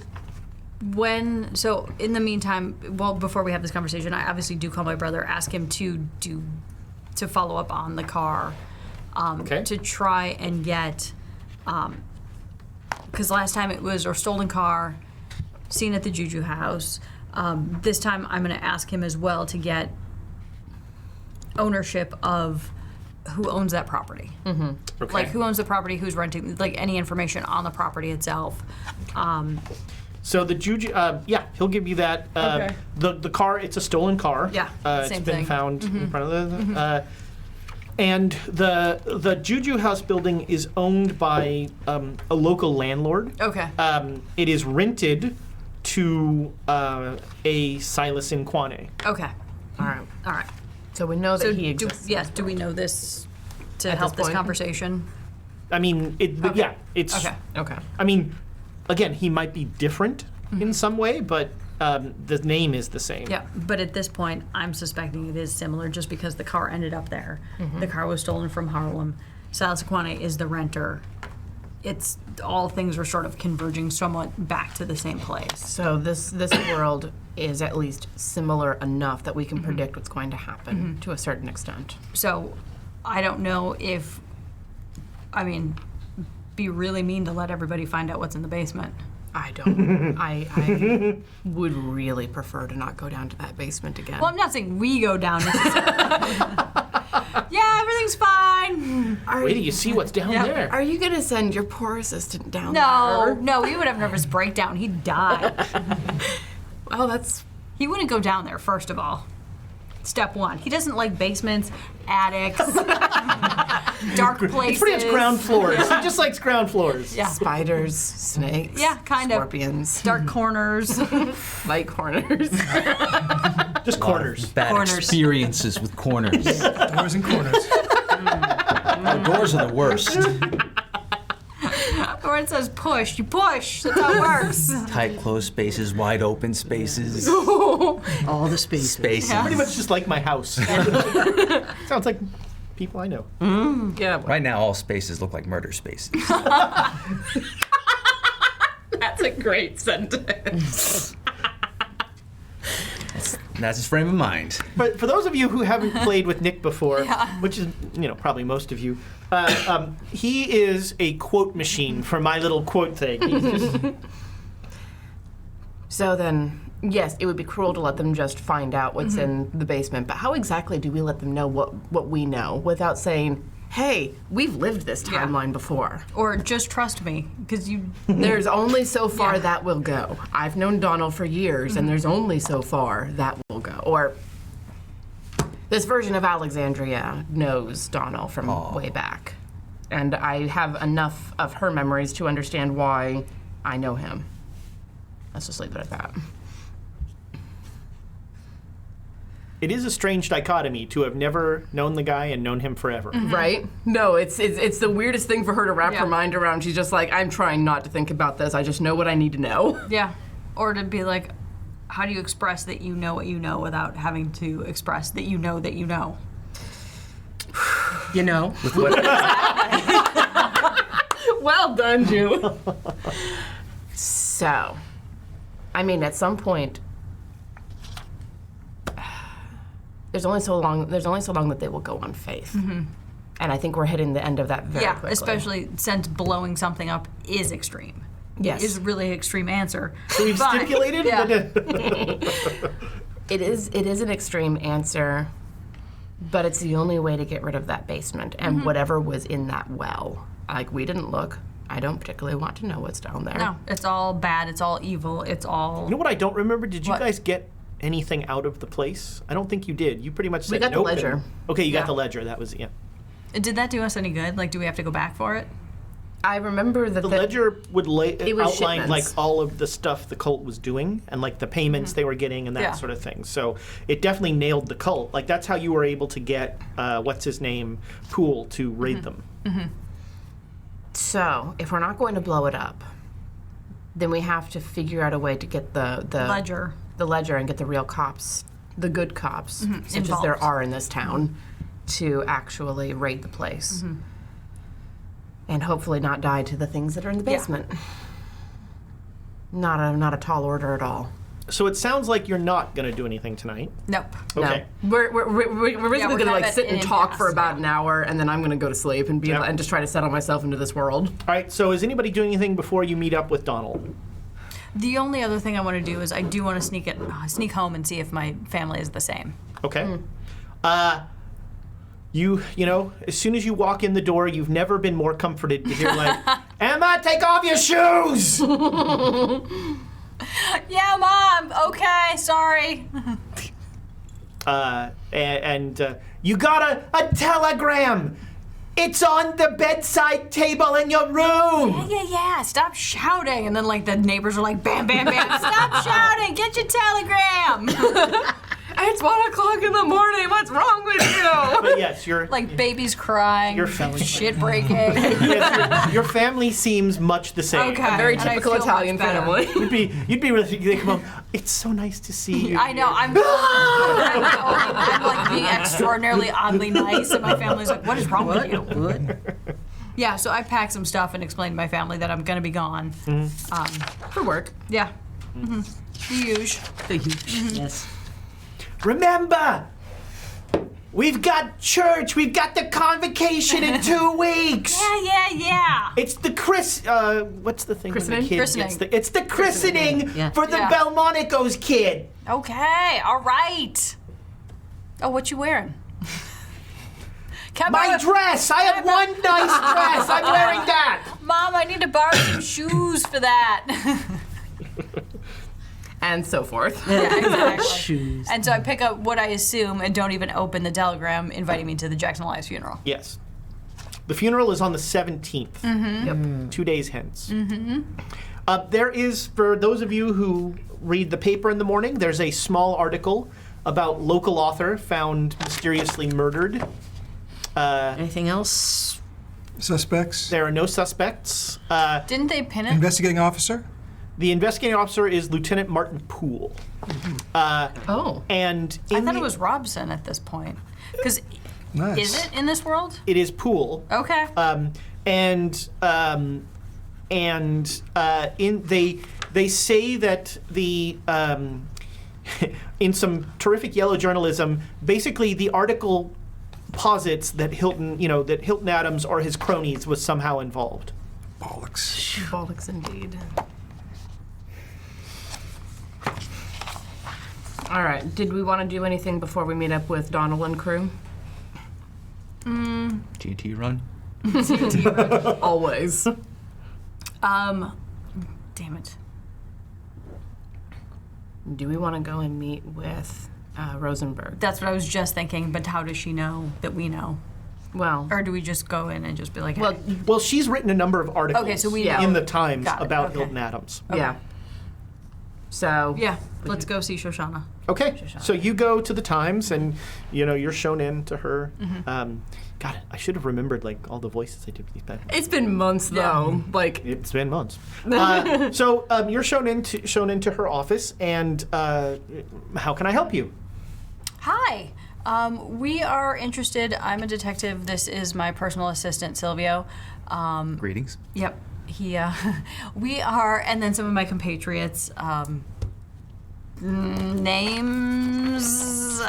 So in the meantime, well, before we have this conversation, I obviously do call my brother, ask him to follow up on the car, to try and get, because last time it was a stolen car, seen at the Juju house. This time I'm going to ask him as well to get ownership of who owns that property. Okay. Like who owns the property, who's renting, like any information on the property itself. So the Juju, he'll give you that. Okay. The car, it's a stolen car. Yeah, it's same been thing. found in front of the. And the Juju house building is owned by a local landlord. Okay. It is rented to a Silas in Quane. Okay. All right. All right. So we know that So he do, exists. yes, do we know this to At help this this point? conversation? I mean, it's. Okay. Okay. I mean, again, he might be different in some way, but the name is the same. Yeah, but at this point, I'm suspecting it is similar just because the car ended up there. The car was stolen from Harlem. Silas Aquane is the renter. It's all things were sort of converging somewhat back to the same place. So this world is at least similar enough that we can predict what's going to happen to a certain extent. So I don't know if, be really mean to let everybody find out what's in the basement. I don't. I would really prefer to not go down to that basement again. Well, I'm not saying we go down necessarily. Yeah, everything's fine. Wait till you see what's down there. Are you going to send your poor assistant down there? No, he would have a nervous breakdown. He'd die. Well, that's... He wouldn't go down there, first of all. Step one. He doesn't like basements, attics, dark places. It's pretty much ground floors. He just likes ground floors. Yeah. spiders, snakes, Yeah, kind of. scorpions, Dark corners. light corners. Just corners. Bad Corners. experiences with corners. Doors and corners. The doors are the worst. Or it says push. You push. That's how it works. Tight, closed spaces, wide open spaces, All the spaces. spaces. Yeah. Pretty much just like my house. Sounds like people I know. Yeah, Right now, all spaces look like murder spaces. that's a great sentence. That's his frame of mind. But for those of you who haven't played with Nick before, which is probably most of you, he is a quote machine for my little quote thing. He's just, So then, yes, it would be cruel to let them just find out what's in the basement, but how exactly do we let them know what we know without saying, hey, we've lived this timeline before? Or just trust me, because you. There's only so far that will go. I've known Donald for years, and there's only so far that will go. Or this version of Alexandria knows Donald from way back. And I have enough of her memories to understand why I know him. Let's just leave it at that. it is a strange dichotomy to have never known the guy and known him forever. Right? No, it's the weirdest thing for her to wrap her mind around. She's just like, I'm trying not to think about this. I just know what I need to know. Yeah. Or to be like, how do you express that you know what you know without having to express that you know that you know? You know? Well done, Jew. So, I mean, at some point, there's only so long that they will go on faith. And I think we're hitting the end of that very quickly. Especially since blowing something up is extreme. Yes. Is really an extreme answer. So we've But- stipulated yeah. It is an extreme answer, but it's the only way to get rid of that basement and whatever was in that well. Like, we didn't look. I don't particularly want to know what's down there. No, it's all bad. It's all evil. It's all. You know what I don't remember? Did you What? guys get anything out of the place? I don't think you did. You pretty much said got the nope ledger. Okay, you Yeah. got the ledger. That was, yeah. Did that do us any good? Like, do we have to go back for it? I remember that The ledger would was outline like shipments. all of the stuff the cult was doing and like the payments they were getting and that Yeah. sort of thing. So it definitely nailed the cult. Like that's how you were able to get what's his name Poole to raid them. So, if we're not going to blow it up, then we have to figure out a way to get the Ledger. and get the real cops, the good cops, such as Involved. there are in this town, to actually raid the place. And hopefully not die to the things that are in the Yeah. basement. Not a tall order at all. So it sounds like you're not going to do anything tonight. Nope. Okay. No. We're basically we're gonna kind like of sit and in talk for impasse, about an hour, and then I'm gonna go to sleep and and just try to settle myself into this world. All right, so is anybody doing anything before you meet up with Donald? The only other thing I want to do is I do want to sneak home and see if my family is the same. Okay. You know, as soon as you walk in the door, you've never been more comforted to hear like, Emma, take off your shoes! Yeah, Mom. Okay, sorry. And you got a telegram. It's on the bedside table in your room. Yeah. Stop shouting. And then like the neighbors are like, bam, bam, bam. Stop shouting. Get your telegram. It's 1 o'clock in the morning. What's wrong with you? But yes, you're Like babies crying. Your family. Shit breaking. yes, your family seems much the same. Okay. Very And I typical feel much Italian better. family. You'd be really they come home. It's so nice to see you. I know. I'm like being extraordinarily oddly nice, and my family's like, "What is wrong with you?" What? Yeah. So I packed some stuff and explained to my family that I'm gonna be gone. For work. Yeah. The huge. Yes. Remember, we've got church. We've got the convocation in 2 weeks. Yeah. It's the what's the thing? Christening? When the kid Christening. gets it's the christening Yeah. for the Yeah. Belmonicos kid. Okay. All right. Oh, what you wearing? Can I My borrow- dress. I have one nice dress. I'm wearing that. Mom, I need to borrow some shoes for that. And so forth. Yeah, exactly. Shoes. And so I pick up what I assume and don't even open the telegram inviting me to the Jackson Elias funeral. Yes. The funeral is on the 17th. Mm-hmm. Yep. 2 days hence. There is, for those of you who read the paper in the morning, there's a small article about local author found mysteriously murdered. Anything else? Suspects? There are no suspects. Didn't they pin it? Investigating officer? The investigating officer is Lieutenant Martin Poole. Oh. And I thought it was Robson at this point. Because Nice. is it in this world? it is Poole. Okay. They say that the in some terrific yellow journalism, basically the article posits that Hilton Adams or his cronies was somehow involved. Bollocks. Bollocks indeed. All right. Did we want to do anything before we meet up with Donald and crew? G&T run. Always. Damn it. Do we want to go and meet with Rosenberg? That's what I was just thinking, but how does she know that we know? Well, Or do we just go in and just be like, hey? well, Well, she's written a number of articles Okay, so we Yeah. know. in the Times Got it, about okay. Hilton Adams. yeah. So Yeah, let's go see Shoshana. Okay, so you go to the Times, and you're shown in to her. God, I should have remembered like all the voices I did with these back. it's been months though. Like It's been months. So you're shown into her office, and how can I help you? Hi. We are interested. I'm a detective. This is my personal assistant, Silvio. Greetings. Yep. We are, and then some of my compatriots. Names.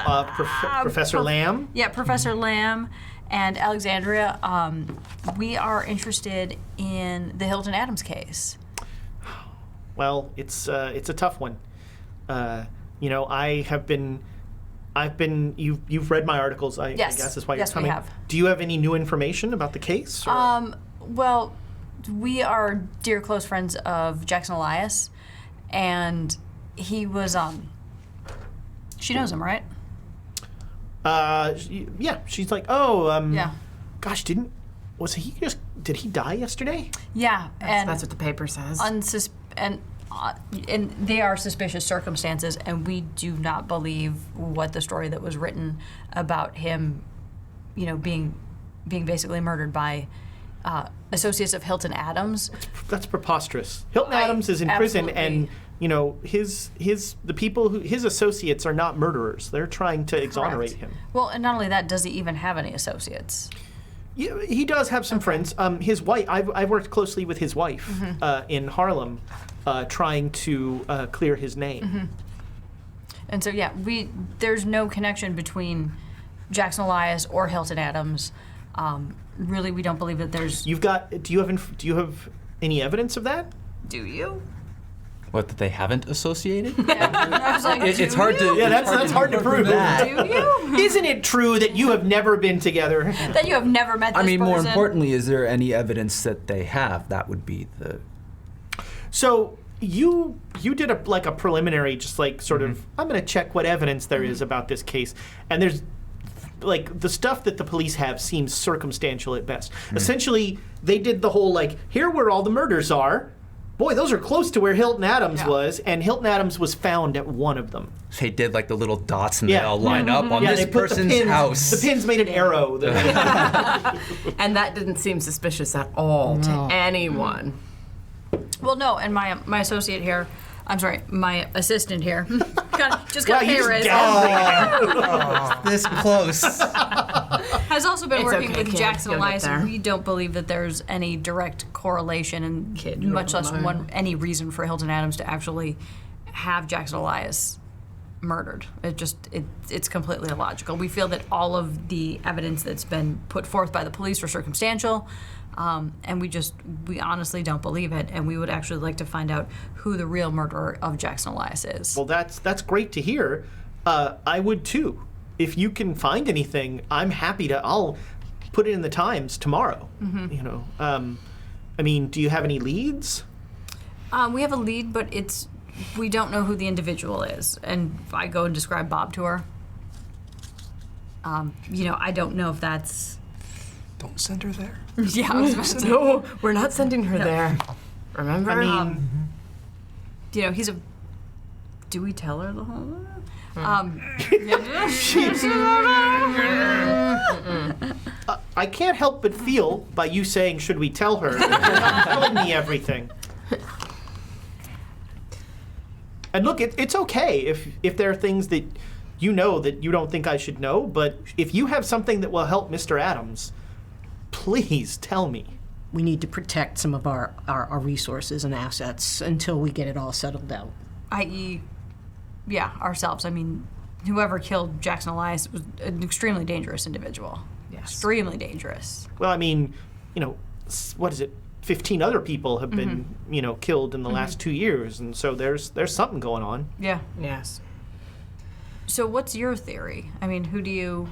Professor Lamb. Yeah, Professor Lamb and Alexandria. We are interested in the Hilton Adams case. Well, it's a tough one. You've read my articles. I Yes. guess is why Yes, you're we coming. have. Do you have any new information about the case? or- Well, we are dear close friends of Jackson Elias, and he was she knows him, right? Yeah. She's like, oh, Yeah. Gosh, did he die yesterday? Yeah, and that's what the paper says. and they are suspicious circumstances, and we do not believe what the story that was written about him, being basically murdered by associates of Hilton Adams. That's preposterous. Hilton Adams is in prison, and his associates are not murderers. They're trying to exonerate him. Well, and not only that, does he even have any associates? Yeah, he does have some friends. His wife, I've worked closely with his wife in Harlem, trying to clear his name. And so yeah, there's no connection between Jackson Elias or Hilton Adams. Really, we don't believe that there's. Do you have any evidence of that? Do you? What, that they haven't associated? I was like, It's hard to. Yeah, that's hard to prove. Do you? Isn't it true that you have never been together? That you have never met this I mean, more person? importantly, is there any evidence that they have? That would be the. So you did a preliminary, just like sort of, I'm going to check what evidence there is about this case, and there's like the stuff that the police have seems circumstantial at best. Essentially, they did the whole here where all the murders are. Boy, those are close to where Hilton Adams was, and Hilton Adams was found at one of them. They did the little dots and Yeah. they all line up on Yeah, this they put person's the pins, house. The pins made an arrow. And that didn't seem suspicious at all to anyone. Well, no, and my associate here, I'm sorry, my assistant here, just Wow, got you pay just raise, downplayed This close. has also been It's working okay, with kid. Jackson You'll get Elias. there. We don't believe that there's any direct correlation, and Kid, much you'll less learn. any reason for Hilton Adams to actually have Jackson Elias murdered. It's completely illogical. We feel that all of the evidence that's been put forth by the police are circumstantial, and we honestly don't believe it, and we would actually like to find out who the real murderer of Jackson Elias is. Well, that's great to hear. I would too. If you can find anything, I'm happy to. I'll put it in the Times tomorrow. You know, I mean, do you have any leads? We have a lead, but we don't know who the individual is. And if I go and describe Bob to her, I don't know if that's. Don't send her there. Yeah, I was about to say. No, we're not sending her there. Remember? I mean, He's a. Do we tell her the whole? I can't help but feel by you saying, "Should we tell her?" You're not telling me everything. And look, it's okay if there are things that you know that you don't think I should know, but if you have something that will help Mr. Adams, please tell me. We need to protect some of our resources and assets until we get it all settled out. I.e., yeah, ourselves. I mean, whoever killed Jackson Elias was an extremely dangerous individual. Yes. Extremely dangerous. Well, I mean, what is it? 15 other people have been, killed in the last 2 years, and so there's something going on. Yeah. Yes. So what's your theory? I mean, who do you...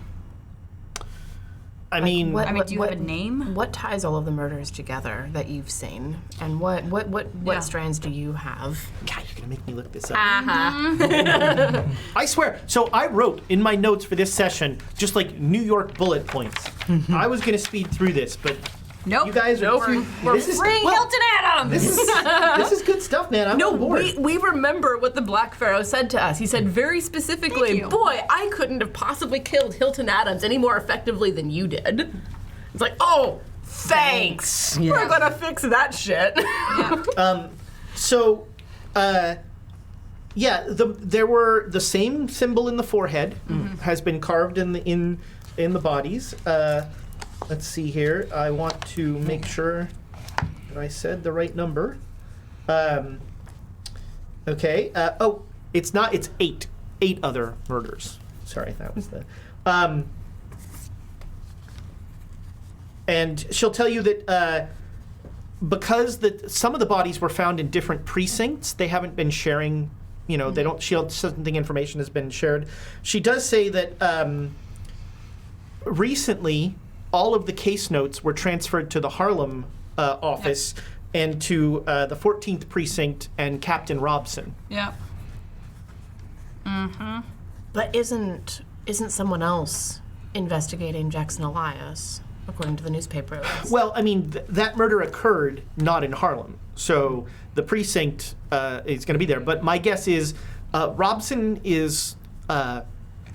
I mean, do you have a name? What ties all of the murders together that you've seen, and what Yeah. strands do you have? God, you're gonna make me look this up. I swear. So I wrote in my notes for this session just like New York bullet points. I was gonna speed through this, but Nope. you guys are. We're This is- freeing well, Hilton Adams! This is good stuff, man. I'm on board. we remember what the Black Pharaoh said to us. He said very specifically, Thank you. "Boy, I couldn't have possibly killed Hilton Adams any more effectively than you did." It's like, oh, thanks. Yeah. We're gonna fix that shit. So, there were the same symbol in the forehead has been carved in the bodies. Let's see here. I want to make sure that I said the right number. Okay. It's not. It's 8. 8 other murders. Sorry, that was the. And she'll tell you that because some of the bodies were found in different precincts, they haven't been sharing. They don't. She doesn't think information has been shared. She does say that recently, all of the case notes were transferred to the Harlem office and to the 14th precinct and Captain Robson. Yeah. But isn't someone else investigating Jackson Elias, according to the newspapers? Well, I mean, that murder occurred not in Harlem, so the precinct is going to be there. But my guess is Robson is,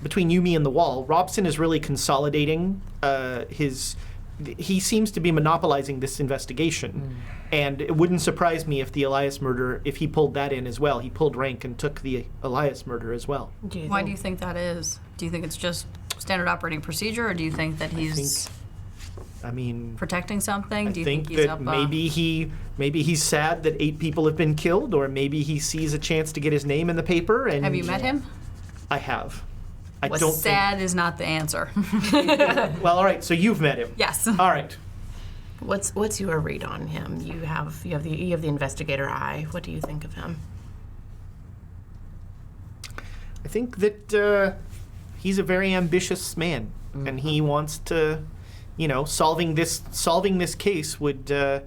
between you, me, and the wall, Robson is really consolidating he seems to be monopolizing this investigation. And it wouldn't surprise me if the Elias murder, if he pulled that in as well. He pulled rank and took the Elias murder as well. Why do you think that is? Do you think it's just standard operating procedure, or do you think that he's... I mean, Protecting something? I Do you think he's that up? maybe he's sad that 8 people have been killed, or maybe he sees a chance to get his name in the paper. And Have you met him? I have. I What's don't sad is not the answer. Well, all right. So you've met him. Yes. All right. What's your read on him? You have the investigator eye. What do you think of him? I think that he's a very ambitious man, and he wants to, solving this case would,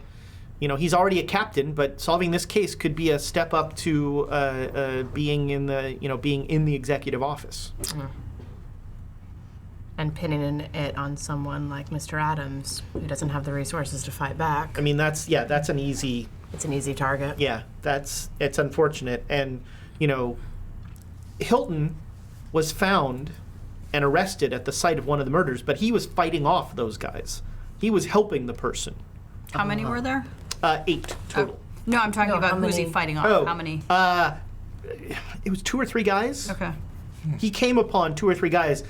he's already a captain, but solving this case could be a step up to being in the executive office. And pinning it on someone like Mr. Adams, who doesn't have the resources to fight back. I mean, that's an easy. It's an easy target. Yeah, it's unfortunate, and Hilton was found and arrested at the site of one of the murders, but he was fighting off those guys. He was helping the person. How many were there? 8 total. No, I'm talking about who's he many? fighting off? Oh. How many? It was 2 or 3 guys. Okay. He came upon 2 or 3 guys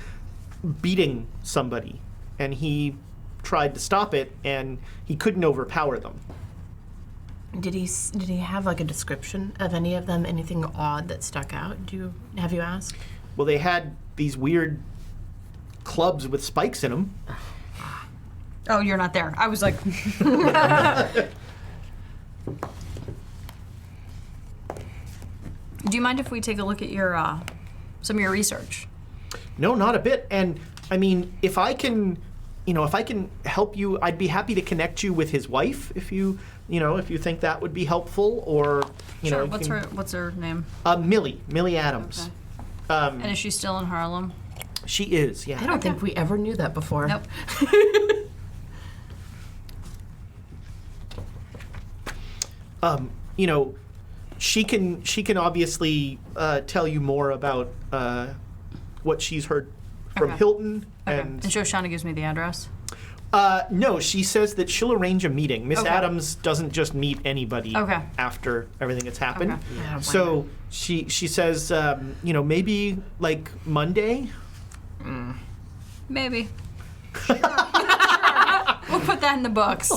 beating somebody, and he tried to stop it, and he couldn't overpower them. Did he have like a description of any of them? Anything odd that stuck out? Have you asked? Well, they had these weird clubs with spikes in them. Oh, you're not there. I was like, do you mind if we take a look at your some of your research? No, not a bit. And I mean, if I can help you, I'd be happy to connect you with his wife if you think that would be helpful, or Sure. What's her name? Millie Adams. Okay. And is she still in Harlem? She is, yeah. I don't think we ever knew that before. Nope. She can obviously tell you more about what she's heard from Okay. Hilton. Okay. And And Shoshana gives me the address. no, she says that she'll arrange a meeting. Miss Okay. Adams doesn't just meet anybody Okay. after everything that's happened. Okay. Yeah, So she says, maybe like Monday. Maybe. Sure. We'll put that in the books.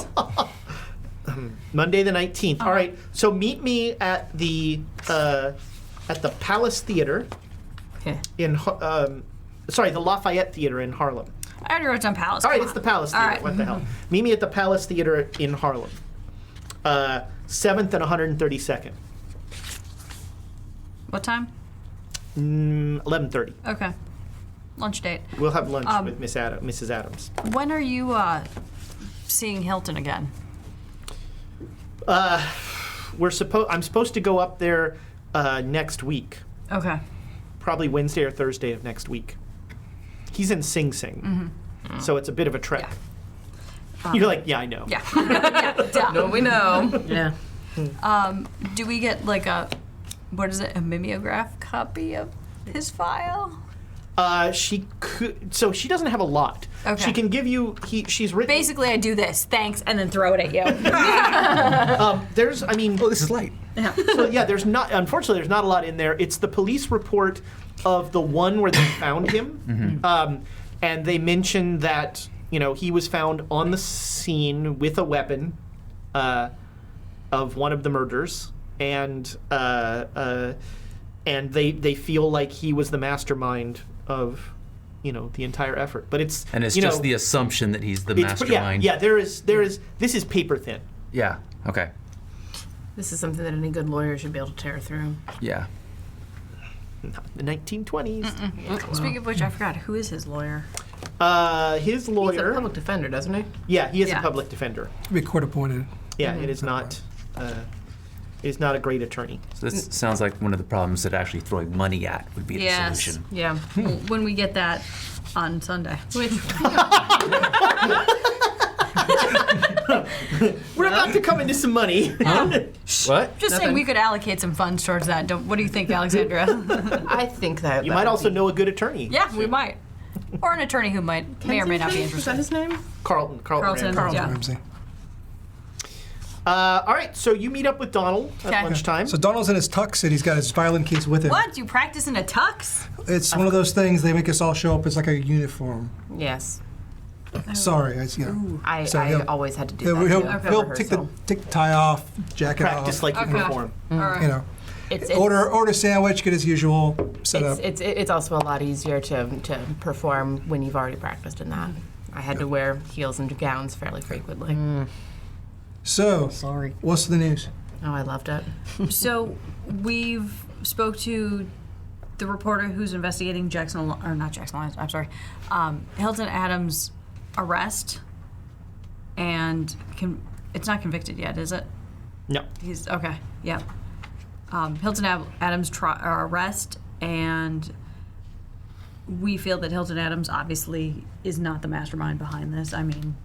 Monday the 19th. All right. So meet me at the Palace Theater Okay. in the Lafayette Theater in Harlem. I already wrote down Palace. All right, Come it's on. the Palace All Theater. right. What the hell? Meet me at the Palace Theater in Harlem. 7th and 132nd. What time? 11:30. Okay. Lunch date. We'll have lunch with Mrs. Adams. When are you seeing Hilton again? I'm supposed to go up there next week. Okay. Probably Wednesday or Thursday of next week. He's in Sing Sing, so it's a bit of a trek. Yeah. You're like, yeah, I know. Yeah. Yeah. Duh. Don't we know? Yeah. Do we get like a mimeograph copy of his file? She could. So she doesn't have a lot. Okay. She can give you. She's written. Basically, I do this, thanks, and then throw it at you. There's. I mean. Oh, this is light. So yeah, there's not. Unfortunately, there's not a lot in there. It's the police report of the one where they found him, and they mention that he was found on the scene with a weapon of one of the murders, and they feel like he was the mastermind of the entire effort. But it's just the assumption that he's the mastermind. Yeah. There is. This is paper thin. Yeah. Okay. This is something that any good lawyer should be able to tear through. Yeah. Not in the 1920s. Speaking of which, I forgot, who is his lawyer? His He's a lawyer. public defender, doesn't he? Yeah, he is Yeah. a public defender. Could be court appointed. Yeah, it is not. It is not a great attorney. So this sounds like one of the problems that actually throwing money at would be the Yes. solution. Yeah. When we get that on Sunday. Which We're about to come into some money. What? Just saying we could allocate some funds towards that. What do you think, Alexandra? I think that You that might would also be- know a good attorney. Yeah, we might. Or an attorney who may or may not be Is that interested. his name? Carlton. Carlton. Ramsey. Yeah. Ramsey. All right, so you meet up with Donald at Okay. lunchtime. So Donald's in his tux and he's got his violin case with him. What? You practice in a tux? It's one of those things they make us all show up as like a uniform. Yes. Sorry, I So always had to do he'll, that. he'll, too. he'll take the tie off, jacket Practice off. like you Okay. perform. All right. You know, It's order sandwich, get his usual setup. It's also a lot easier to perform when you've already practiced in that. I had to wear heels and gowns fairly frequently. So, Sorry. what's the news? Oh, I loved it. So we've spoke to the reporter who's investigating Hilton Adams' arrest, and it's not convicted yet, is it? No. He's okay. Yeah. Hilton Adams' arrest, and we feel that Hilton Adams obviously is not the mastermind behind this. I mean,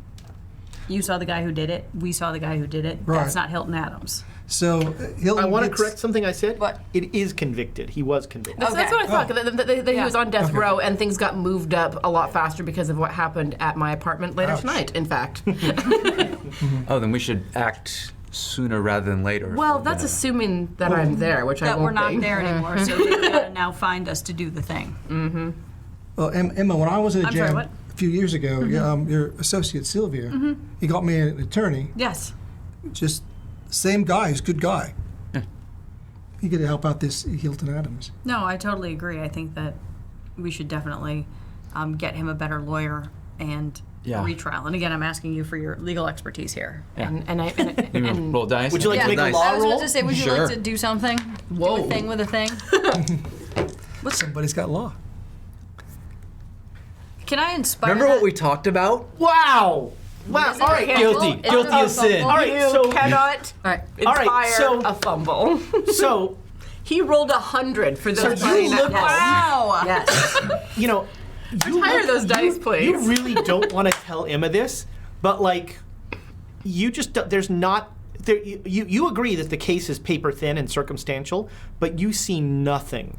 you saw the guy who did it. We saw the guy who did it. Right. That's not Hilton Adams. So, Hilton I want to gets- correct something I said. What? It is convicted. He was convicted. That's what I thought. That he Yeah. was on death row, and things got moved up a lot faster because of what happened at my apartment later Ouch. tonight. In fact, Oh, then we should act sooner rather than later. if well, we're that's gonna- assuming that I'm there, which I That won't we're not be. there anymore, so they've got to now find us to do the thing. Well, Emma, when I was in a I'm sorry, jam what? a few years ago, your associate Sylvia, he got me an attorney. Yes. Just same guy, he's a good guy. He could help out this Hilton Adams. No, I totally agree. I think that we should definitely get him a better lawyer and Yeah. a retrial. And again, I'm asking you for your legal expertise here. And Roll dice. Would you like to Yeah. make Nice. a law I was roll? about to say, would you Sure. like to do something? Whoa. Do a thing with a thing? Somebody's got law. Can I inspire Remember that? what we talked about? Wow. Wow. Is it All right. a Guilty. fumble? Guilty Is it a as sin. fumble? All right. you So cannot All right. All right, inspire so- a fumble. so He rolled 100 for those So you playing at look- home. Wow. Yes. you know, you Retire those dice, you please. really don't want to tell Emma this, but like, you just there's not. There, you agree that the case is paper thin and circumstantial, but you see nothing.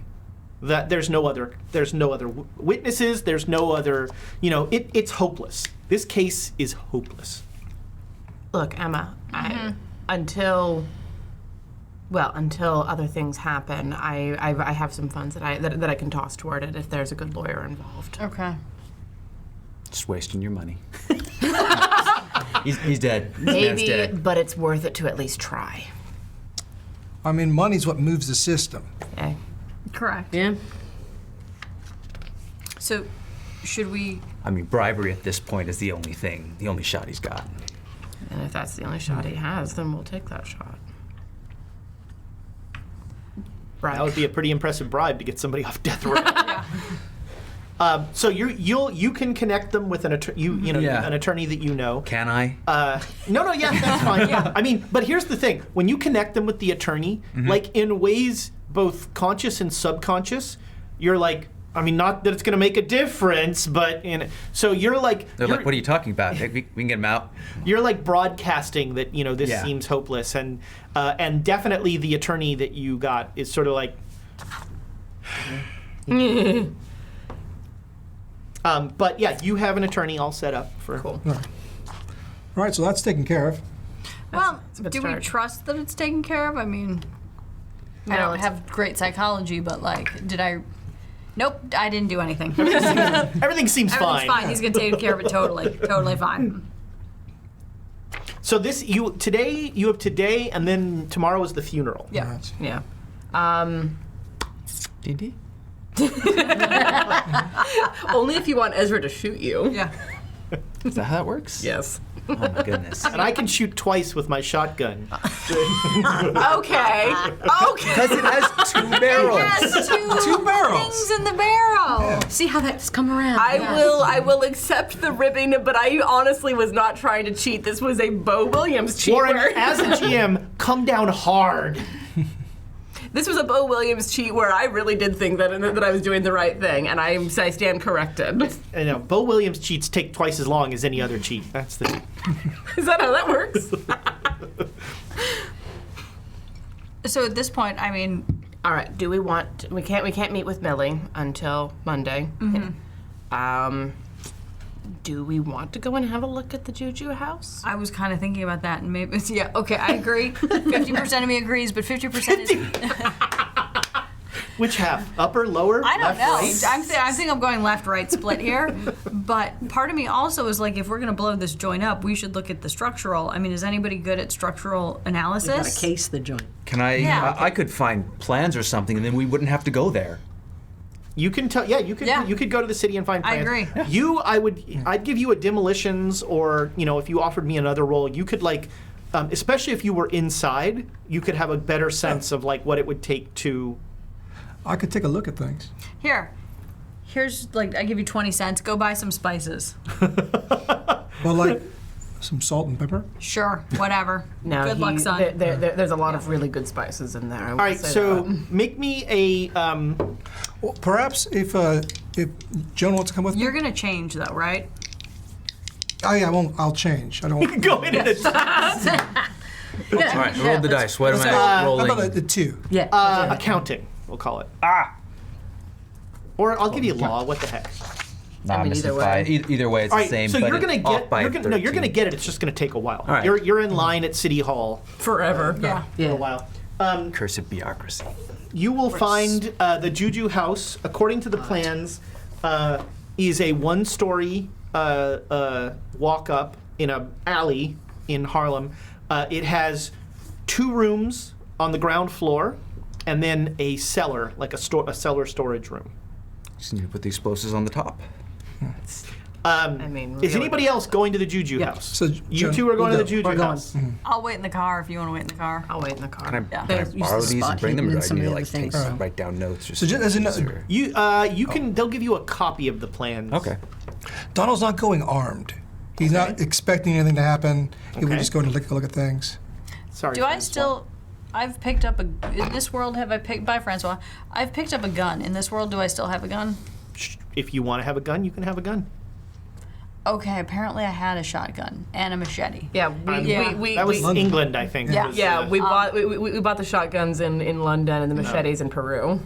That there's no other witnesses. There's no other. You know, it's hopeless. This case is hopeless. Look, Emma, until other things happen, I have some funds that I can toss toward it if there's a good lawyer involved. Okay. Just wasting your money. he's dead. This man's Maybe, dead. but it's worth it to at least try. I mean, money's what moves the system. Okay? Correct. Yeah. So, should we? I mean, bribery at this point is the only shot he's got. And if that's the only shot he has, then we'll take that shot. Right. That would be a pretty impressive bribe to get somebody off death row. So you can connect them with an Yeah. an attorney that you know. Can I? No, yeah, that's fine. Yeah. I mean, but here's the thing: when you connect them with the attorney, like in ways both conscious and subconscious, you're like, I mean, not that it's going to make a difference, but so you're like, They're like, what are you talking about? We can get him out. You're like broadcasting that this Yeah. seems hopeless, and definitely the attorney that you got is sort of like. But yeah, you have an attorney all set up for. Cool. All right, so that's taken care of. Well, that's a good do we start. trust that it's taken care of? I mean, I No, don't it's- have great psychology, but like, did I? Nope, I didn't do anything. Everything seems Everything's fine. He's gonna take care of it totally fine. So you have today, and then tomorrow is the funeral. Yeah. Right. Yeah. D&D? Only if you want Ezra to shoot you. Yeah. Is that how that works? Yes. Oh my goodness. And I can shoot twice with my shotgun. Okay. Because it has two barrels. Yes, Two barrels. things in the barrel. See how that's come around. I will accept the ribbing, but I honestly was not trying to cheat. This was a Bo Williams cheat. Warren, where- as a GM, come down hard. This was a Bo Williams cheat where I really did think that I was doing the right thing, and I stand corrected. I know Bo Williams cheats take twice as long as any other cheat. That's the. Is that how that works? So at this point, I mean, All right. Do we want? We can't meet with Millie until Monday. Do we want to go and have a look at the Juju house? I was kind of thinking about that, and maybe yeah. Okay, I agree. 50% of me agrees, but 50% is Which half? Upper, lower? I don't left, know. right? I think I'm going left-right split here. But part of me also is like, if we're going to blow this joint up, we should look at the structural. I mean, is anybody good at structural Gotta analysis? case the joint. Can I? Yeah. I could find plans or something, and then we wouldn't have to go there. You can tell. Yeah, you could. Yeah. You could go to the city and find I plans. agree. I'd give you a demolitions, or if you offered me another role, you could especially if you were inside, you could have a better sense of like what it would take to. I could take a look at things. Here's like, I give you 20 cents. Go buy some spices. Well, like some salt and pepper. Sure, whatever. No, Good luck, son. There's a lot of really good spices in there. All right, so make me a. Well, perhaps if Joan wants to come with me. You're going to change, though, right? Oh yeah, I won't. I'll change. I don't want. Go in and All right, roll the dice. What am I How rolling? about a 2? Yeah. accounting. We'll call it. Or I'll give you law. What the heck? Nah, I'm missing either way. 5. Either way, it's All the right, same. so but you're gonna off get. by You're gonna 13. get it. It's just gonna take a while. All right. You're in line at City Hall forever. Yeah. for a while. Cursed bureaucracy. You will find the Juju house, according to the plans, is a one-story walk-up in an alley in Harlem. It has 2 rooms on the ground floor, and then a cellar, like a cellar storage room. Just need to put the explosives on the top. mean, Is really. anybody else going to the Juju house? So, You Joan, 2 are going to we'll the go. Juju We're going. house. I'll wait in the car if you want to wait in the car. I'll wait in the car. Can I, Yeah. can I Use the borrow these spot and bring them, hidden or in do I some need to of the like other take things. write down notes? Or So just as a something? note- You can. They'll give you a copy of the plans. Okay. Donald's not going armed. He's not expecting anything to happen. He will Okay. just go and take a look at things. Sorry. Do I Francois. still... I've picked up in this world, have I picked... Bye, Francois. I've picked up a gun. In this world, do I still have a gun? If you want to have a gun, you can have a gun. Okay, apparently I had a shotgun and a machete. Yeah, That was we England, I think. Yeah. was, yeah, we bought we bought the shotguns in London and the machetes in Peru.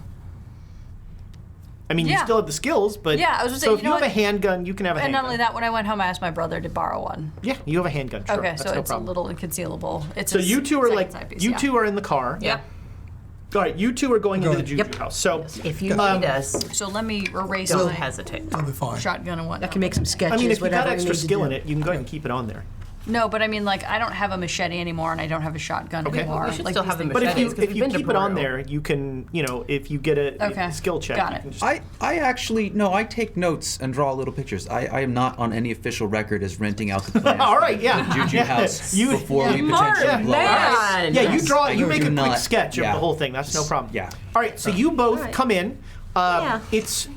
I mean, you Yeah. still have the skills, but Yeah, I was just so saying, if you you know have a what? handgun, you can have a And handgun. not only that, when I went home, I asked my brother to borrow one. Yeah, you have a handgun. Sure, Okay, that's so no it's problem. a little inconcealable. It's So a you two are second like side piece, you yeah. two are in the car. Yeah. All right, you two are going into the ahead. Juju Yep. house. So If you need us, So let me erase don't my hesitate. It'll be fine. shotgun and whatnot. I can make some sketches. I mean, if you whatever got we extra need to skill do. in it, you can go ahead and keep it on there. No, but I mean, like, I don't have a machete anymore, and I don't have a shotgun Okay. anymore. We should like, still these have the things- But if you Machetes, 'cause if we've you been to keep it on Peru. there, you can if you get a Okay, skill check, got you it. can just I actually no. I take notes and draw little pictures. I am not on any official record as renting out the plans. All right, yeah. For the Juju Yeah. house You- before we Smart potentially blow man. it. Yeah, you Yes. draw. I You make a do quick not- sketch of yeah. the whole thing. That's no problem. Yeah. All right, so you both right. come in. It's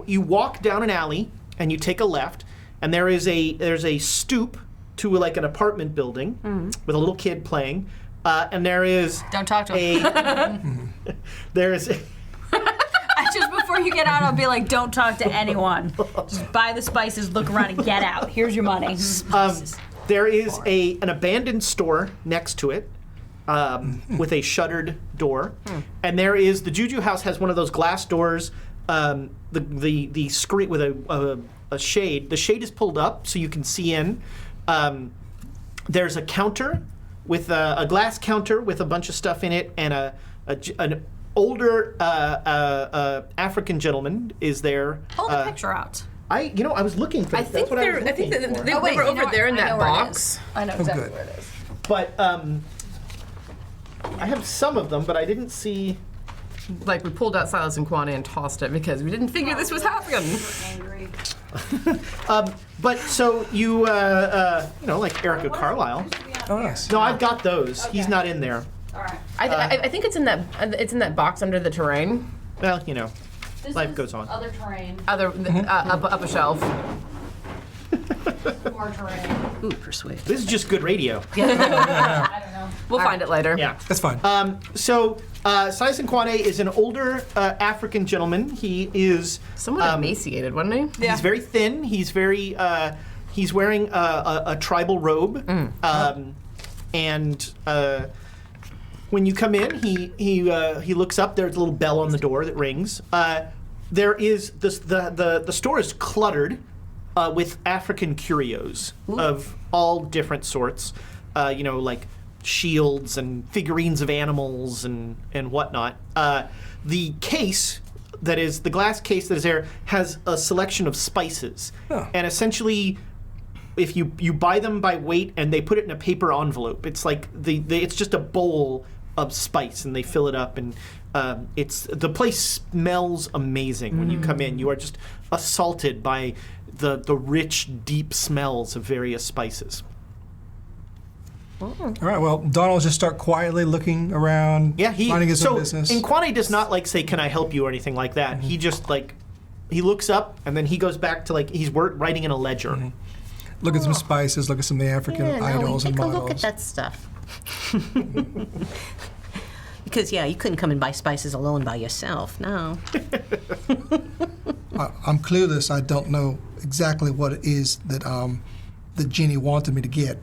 you walk down an alley and you take a left, and there's a stoop to like an apartment building with a little kid playing, and there is Don't talk to him. there's Just before you get out, I'll be like, don't talk to anyone. Just buy the spices, look around, and get out. Here's your money. there is an abandoned store next to it. With a shuttered door, and there is the Juju house has one of those glass doors. The screen with a shade. The shade is pulled up so you can see in. There's a counter with a glass counter with a bunch of stuff in it, and an older African gentleman is there. Pull the picture out. I was looking for. I That's think what I was they're. I think looking for. they Oh, wait, were you know over what? there in I know that where it box. is. I know exactly good. where it is. But I have some of them, but I didn't see. Like we pulled out Silas and Quan and tossed it because we didn't figure this was happening. Angry. But so you, like Erica Carlisle. Oh, nice. No, I've got those. He's not in there. All right. I think it's in that. It's in that box under the terrain. Well, This Life is goes on. Other terrain. Up a shelf. More terrain. Ooh, persuade. this is just good radio. I don't know. We'll find it later. Yeah. That's fine. So Silas Kwane is an older African gentleman. He is. Somewhat emaciated, wasn't he? Yeah. He's very thin. He's very. He's wearing a tribal robe. And when you come in, he looks up. There's a little bell on the door that rings. There is the store is cluttered with African curios of all different sorts. Like shields and figurines of animals and whatnot. The case that is the glass case that is there has a selection of spices, and essentially, if you buy them by weight and they put it in a paper envelope, it's like it's just a bowl of spice, and they fill it up, and the place smells amazing when you come in. You are just assaulted by the rich, deep smells of various spices. All right, well, Donald will just start quietly looking around, minding his own business. And Quane does not say, "Can I help you?" or anything like that. He just he looks up and then he goes back to he's writing in a ledger. Look at some spices, look at some of the African idols and take a models. look at that stuff. Because, you couldn't come and buy spices alone by yourself, no. I'm clueless. I don't know exactly what it is that the genie wanted me to get.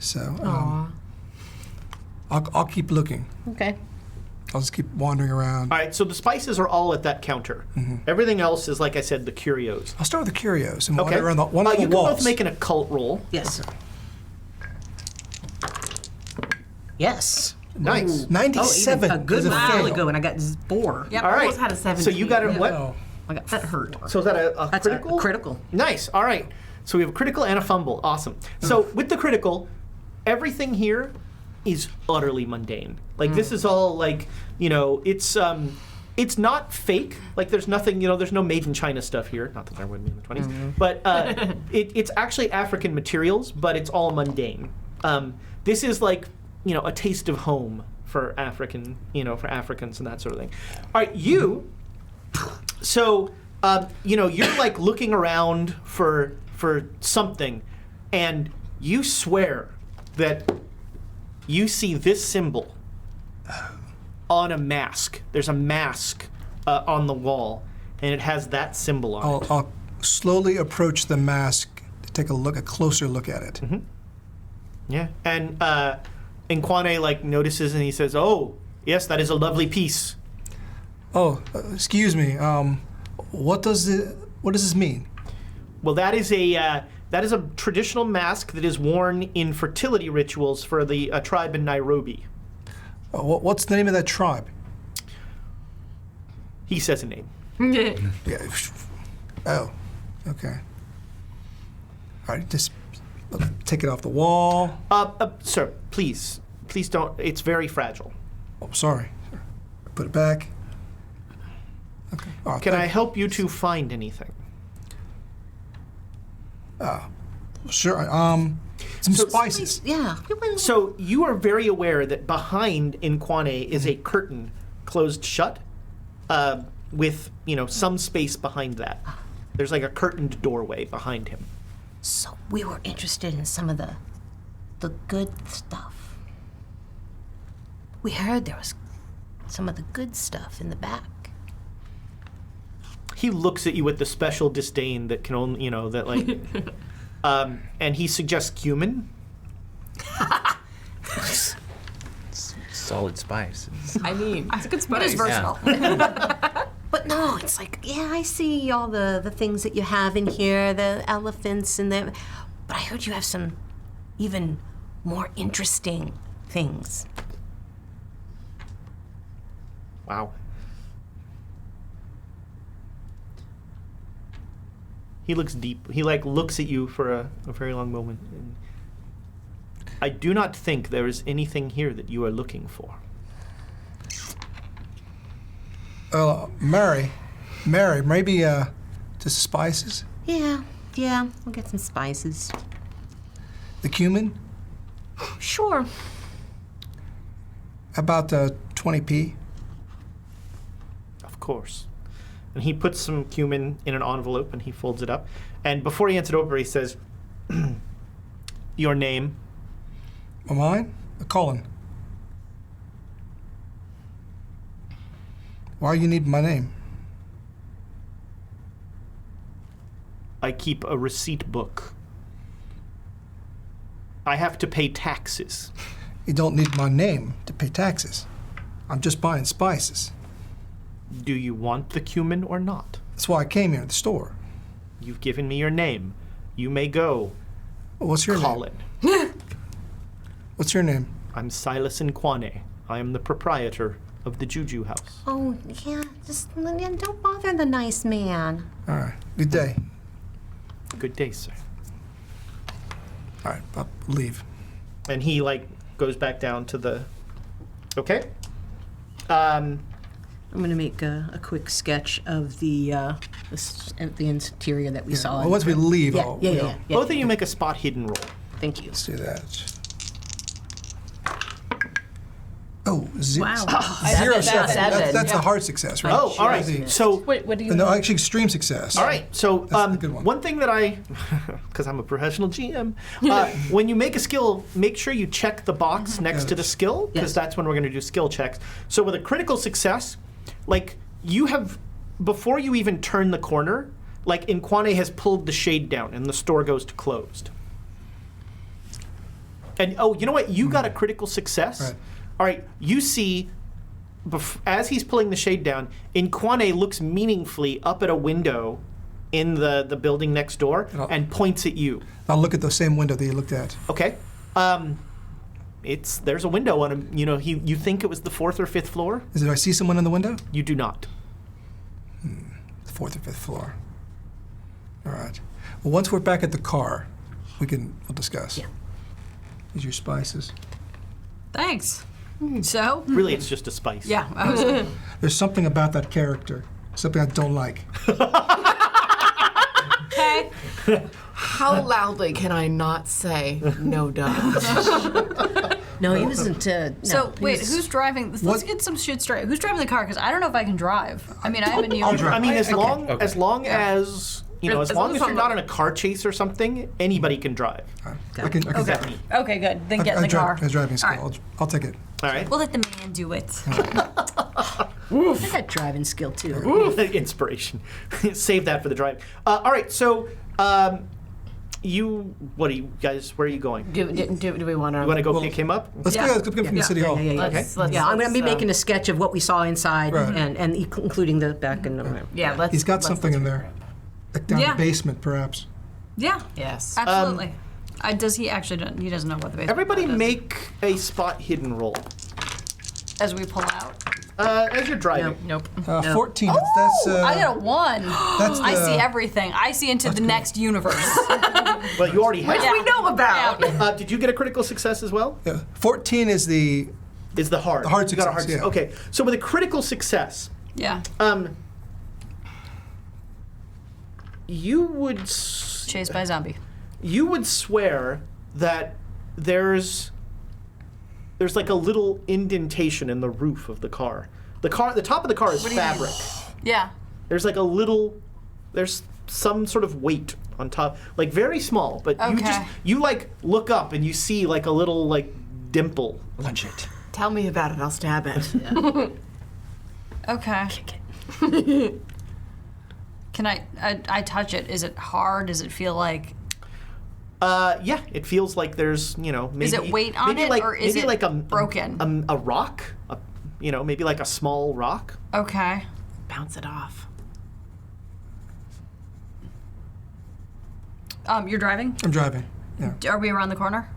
So I'll keep looking. Okay. I'll just keep wandering around. All right, so the spices are all at that counter. Everything else is, like I said, the curios. I'll start with the curios and Okay. wander around one of the you walls. can both make an occult roll. Yes, sir. Yes. Nice. 97. A good is a one. fail. Really good one. I got 4. Yep. All right. almost had a 17. So you got it. What? Oh. I got that hurt. So is that a That's critical? a critical. Nice. All right. So we have a critical and a fumble. Awesome. So with the critical, everything here is utterly mundane. This is all it's not fake. There's nothing, there's no made in China stuff here. Not that there would be in the 20s. But it's actually African materials, but it's all mundane. This is a taste of home for African, for Africans and that sort of thing. All right, you. So, you're looking around for something, and you swear that you see this symbol on a mask. There's a mask on the wall, and it has that symbol on it. I'll slowly approach the mask to take a closer look at it. Yeah, and Quane notices and he says, "Oh, yes, that is a lovely piece." Oh, excuse me. What does this mean? Well, that is a traditional mask that is worn in fertility rituals for the tribe in Nairobi. What's the name of that tribe? He says a name. Yeah. Oh, okay. All right, just take it off the wall. Sir, please don't. It's very fragile. Oh, sorry. Put it back. Okay. Oh, Can I help you to find anything? Sure. Some spices. Yeah. So you are very aware that behind Nkwane is a curtain closed shut, with some space behind that. There's a curtained doorway behind him. So we were interested in some of the good stuff. We heard there was some of the good stuff in the back. He looks at you with the special disdain that can only, and he suggests cumin. Solid spice. I mean, it's a good spice. It is versatile. But no, it's I see all the things that you have in here, the elephants and the... But I heard you have some even more interesting things. Wow. He looks deep. He looks at you for a very long moment. And I do not think there is anything here that you are looking for. Mary, maybe just spices? Yeah, we'll get some spices. The cumin? Sure. About 20p? Of course. And he puts some cumin in an envelope and he folds it up. And before he hands it over, he says, "Your name?" Mine? Colin. Why you need my name? I keep a receipt book. I have to pay taxes. You don't need my name to pay taxes. I'm just buying spices. Do you want the cumin or not? That's why I came here to the store. You've given me your name. You may go. What's your name? Colin. What's your name? I'm Silas Nkwane. I am the proprietor of the Juju House. Oh, yeah, just don't bother the nice man. All right. Good day. Good day, sir. All right, I'll leave. And he goes back down to the. Okay. I'm going to make a quick sketch of the interior that we saw. Well, once we leave, Yeah, I'll, yeah. Both of you make a spot hidden roll. Thank you. Let's do that. Oh, Wow. zero That's seven. That's a hard success, right? Oh, all right. So Wait, what do you? No, actually, extreme success. all right. So That's the good one. thing that I, because I'm a professional GM, when you make a skill, make sure you check the box next to the skill, because Yes. that's when we're going to do skill checks. So with a critical success, you have, before you even turn the corner, Nkwane has pulled the shade down and the store goes to closed. And you know what? You got a critical success. Right. All right. You see, as he's pulling the shade down, Nkwane looks meaningfully up at a window in the building next door and points at you. I'll look at the same window that you looked at. Okay. There's a window on him. You think it was the 4th or 5th floor? Do I see someone in the window? You do not. The 4th or 5th floor. All right. Well, once we're back at the car, we'll discuss. Yeah. Here's your spices. Thanks. So? Really, it's just a spice. Yeah. I was, There's something about that character, something I don't like. okay. How loudly can I not say no duh? No, he wasn't. So wait, was- who's driving? Let's What? get some shit straight. Who's driving the car? Because I don't know if I can drive. I mean, I am a new. I mean, as long Okay. as long as As as long long as as you're I'm not not- in a car chase or something, anybody can drive. I can Okay. Okay, good. Then get in the car. A driving skill. All right. I'll take it. All right. We'll let the man do it. I got driving skill too. Inspiration. Save that for the drive. All right. So, what are you guys? Where are you going? Do we want to? You want to go pick him up? Let's Yeah. go. Let's go from the city hall. Yeah. Let's, Yeah, I'm going to be let's, making a sketch of what we saw inside, Right. and including the back and the. Yeah, let's. He's got let's- something in there. Like down Yeah. the basement, perhaps. Yeah. Yes. Absolutely. Does he actually? He doesn't know what the basement. Everybody does. make a spot hidden roll as we pull out. as you're driving. Nope. 14. That's I got a 1. that's I the- see everything. I see into the next universe. Well, you already have. Yeah. We know about. Yeah. Did you get a critical success as well? 14 is the Is the hard? The hard You got a hard success, yeah. Okay. So with a critical success, Yeah. you would Chased by a zombie. you would swear that there's like a little indentation in the roof of the car. The top of the car is fabric. Yeah. There's like there's some sort of weight on top, like very small, but Okay. you look up and you see like a little dimple. Lunch it. Tell me about it. I'll stab it. Okay. Can I touch it? Is it hard? Does it feel like? Yeah, it feels like there's maybe Is it weight on maybe it, like, or is maybe it like a broken? a rock, maybe like a small rock. Okay. Bounce it off. You're driving? I'm driving. Yeah. Are we around the corner?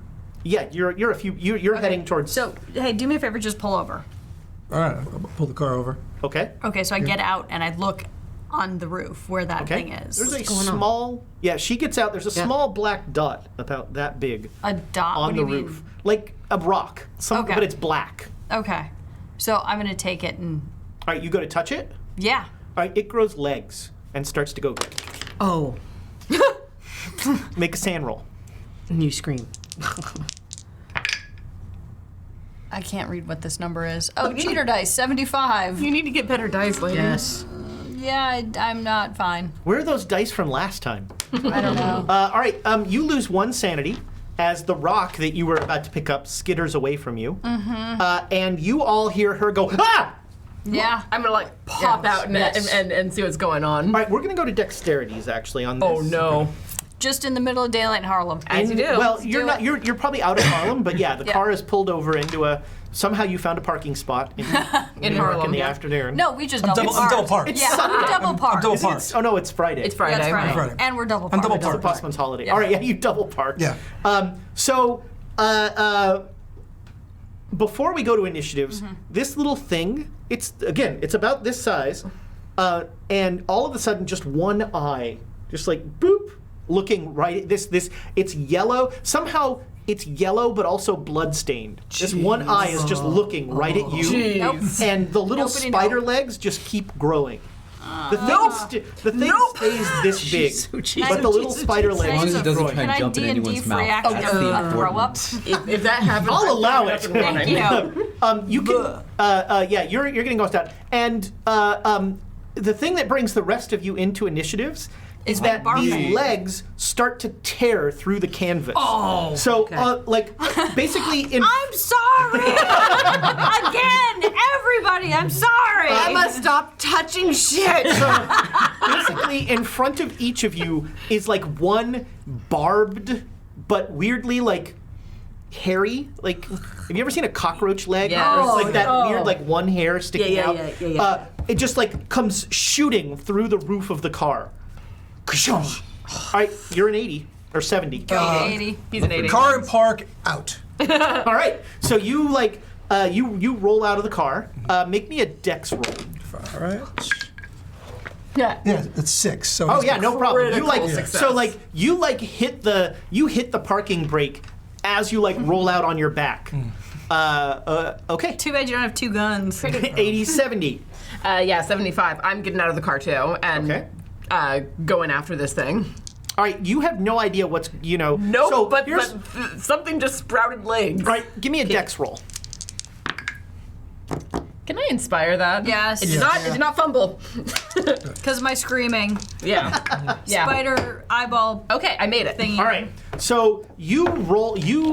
Yeah, you're heading towards. So, hey, do me a favor, just pull over. All right. I'll pull the car over. Okay. Okay, so I get out and I look on the roof where that Okay. thing is. There's a small. Yeah, she gets out. There's a small black dot about that big A dot? on What do the you mean? roof, like a rock. Okay. But it's black. Okay. So I'm gonna take it and All right, you go to touch it. yeah. All right, it grows legs and starts to go. Oh, Make a sand roll. and you scream. I can't read what this number is. Oh, cheater dice, 75. You need to get better dice, lady. Yes. Yeah, I'm not fine. Where are those dice from last time? I don't know. All right, you lose 1 sanity as the rock that you were about to pick up skitters away from you. Mm-hmm. And you all hear her go, ah! Yeah. I'm gonna pop out and see what's going on. All right, we're going to go to dexterities actually on this. Oh no. Just in the middle of daylight in Harlem. As you do. Well, Let's you're do not. it. You're probably out of Harlem, but yeah, the Yeah. car is pulled over into a. Somehow you found a parking spot in New York Harlem, in the yeah. afternoon. No, we just I'm double double parked. It's Yeah, Sunday. we're double parked. double Is it- parked. oh no, it's Friday. It's Friday. That's Friday. Friday. And we're double I'm parked. double It's the parked. busman's holiday. Yeah. All right, yeah, you double parked. Yeah. So, before we go to initiatives, this little thing, it's about this size, and all of a sudden just one eye, just like boop, looking right at this, it's yellow. Somehow it's yellow but also blood-stained. This one eye is just looking right at you. Nope. And the little Nobody spider knows. legs just keep growing. The thing stays this big, but the little spider legs As long as it keep doesn't growing. try Can and I jump in D&D anyone's free mouth. action That's the and throw up? important. If that happens, I'll allow it. Thank you. You can, you're getting ghost out. And the thing that brings the rest of you into initiatives is It's that like these barfing. legs start to tear through the canvas. Oh, So, okay. basically, in I'm sorry! Again, everybody, I'm sorry! I must stop touching shit. basically in front of each of you is like one barbed, but weirdly like hairy. Like, have you ever seen a cockroach leg? Yeah. Where it's like that Oh. weird like one hair sticking Yeah, out. yeah, yeah, yeah. It just like comes shooting through the roof of the car. All right, you're an 80 or 70. 80. He's an 80. Car and park out. All right, so you like you roll out of the car. Make me a dex roll. All right. Yeah. Yeah, it's 6. So Oh it's yeah, no problem. You critical like success. so like you like hit the parking brake as you like roll out on your back. Okay. Too bad you don't have two guns. 80, 70. Yeah, 75. I'm getting out of the car too and going after this thing. All right, you have no idea what's Nope, So but here's, something just sprouted legs. all right, give me a dex roll. Can I inspire that? Yes. It did not fumble. Because of my screaming. Yeah. Yeah. Spider eyeball Okay, I made it. thingy. All right, so you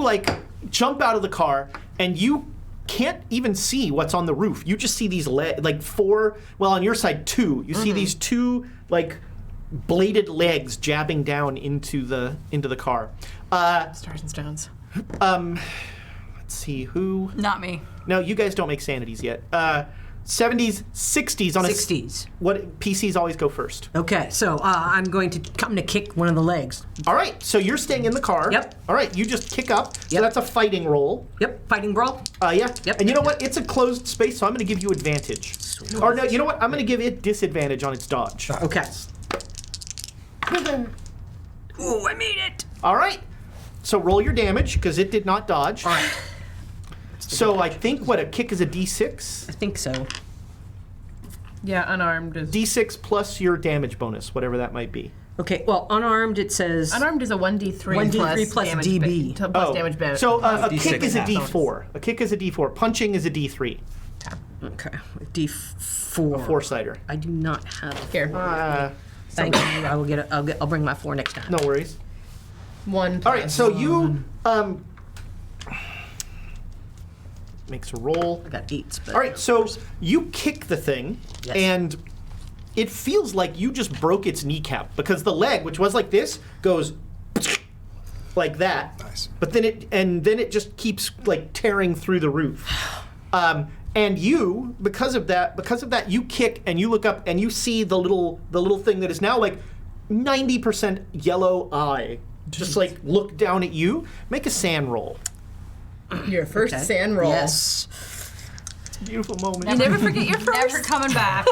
like jump out of the car and you can't even see what's on the roof. You just see these like four. Well, on your side, two. You see these two like bladed legs jabbing down into the car. Stars and stones. Let's see who. Not me. No, you guys don't make sanities yet. 70s, 60s on a 60s. What PCs always go first. Okay, so I'm going to come to kick one of the legs. All right, so you're staying in the car. Yep. All right, you just kick up. So Yep. that's a fighting roll. Yep, fighting brawl. Yeah. Yep. And you know what? It's a closed space, so I'm going to give you advantage. Or no, you know what? I'm going to give it disadvantage on its dodge. Okay. Ooh, I made it. All right. So roll your damage because it did not dodge. All right, So I think what a kick is a D6. I think so. Yeah, unarmed is. D6 plus your damage bonus, whatever that might be. Okay, well, unarmed it says. Unarmed is a 1d3 1d3 plus damage DB. plus damage bonus. So a D6 kick is a half. D4. A kick is a D4. Punching is a D3. Okay, D4. Four-sider. I do not have. Here. Thank you. I will get it. I'll bring my 4 next time. No worries. 1. All right, so you makes a roll. I got 8s. But All right, so you kick the thing, Yes. and it feels like you just broke its kneecap because the leg, which was like this, goes like that. Nice. But then it just keeps like tearing through the roof. And you, because of that, you kick and you look up and you see the little thing that is now like 90% yellow eye, just like look down at you. Make a sand roll. Your first Okay. sand roll. Yes. Beautiful moment. You never forget your first. Never coming back.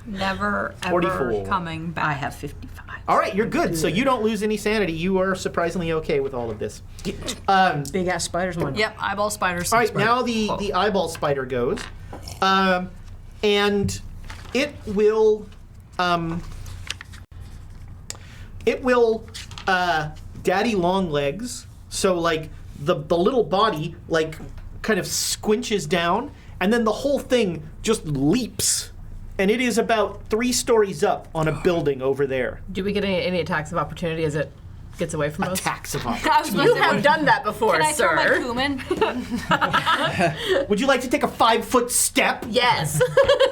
Never, ever 44. coming back. I have 55. All right, you're good. So you don't lose any sanity. You are surprisingly okay with all of this. Big ass spiders. One. Yep, eyeball spiders. All right, now the eyeball spider goes, and it will daddy long legs. So like the little body like kind of squinches down, and then the whole thing just leaps, and it is about 3 stories up on a building over there. Do we get any attacks of opportunity as it gets away from us? Attacks of I opportunity. was about You to have say, done that before, Can I throw my sir. cumin? Would you like to take a 5-foot step? Yes.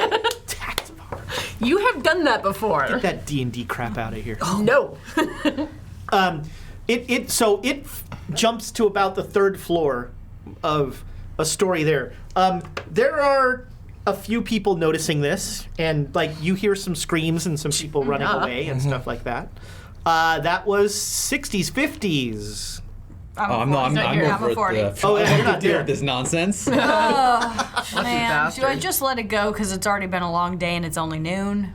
Attacks of opportunity. You have done that before. Get that D&D crap out of here. No. It jumps to about the 3rd floor of a story there. There are a few people noticing this, and like you hear some screams and some people running away and stuff like that. That was 60s, 50s. I'm not I'm a 40. Oh, yeah, you're not deal there. with this nonsense. Man, bastard. do I just let it go because it's already been a long day and it's only noon?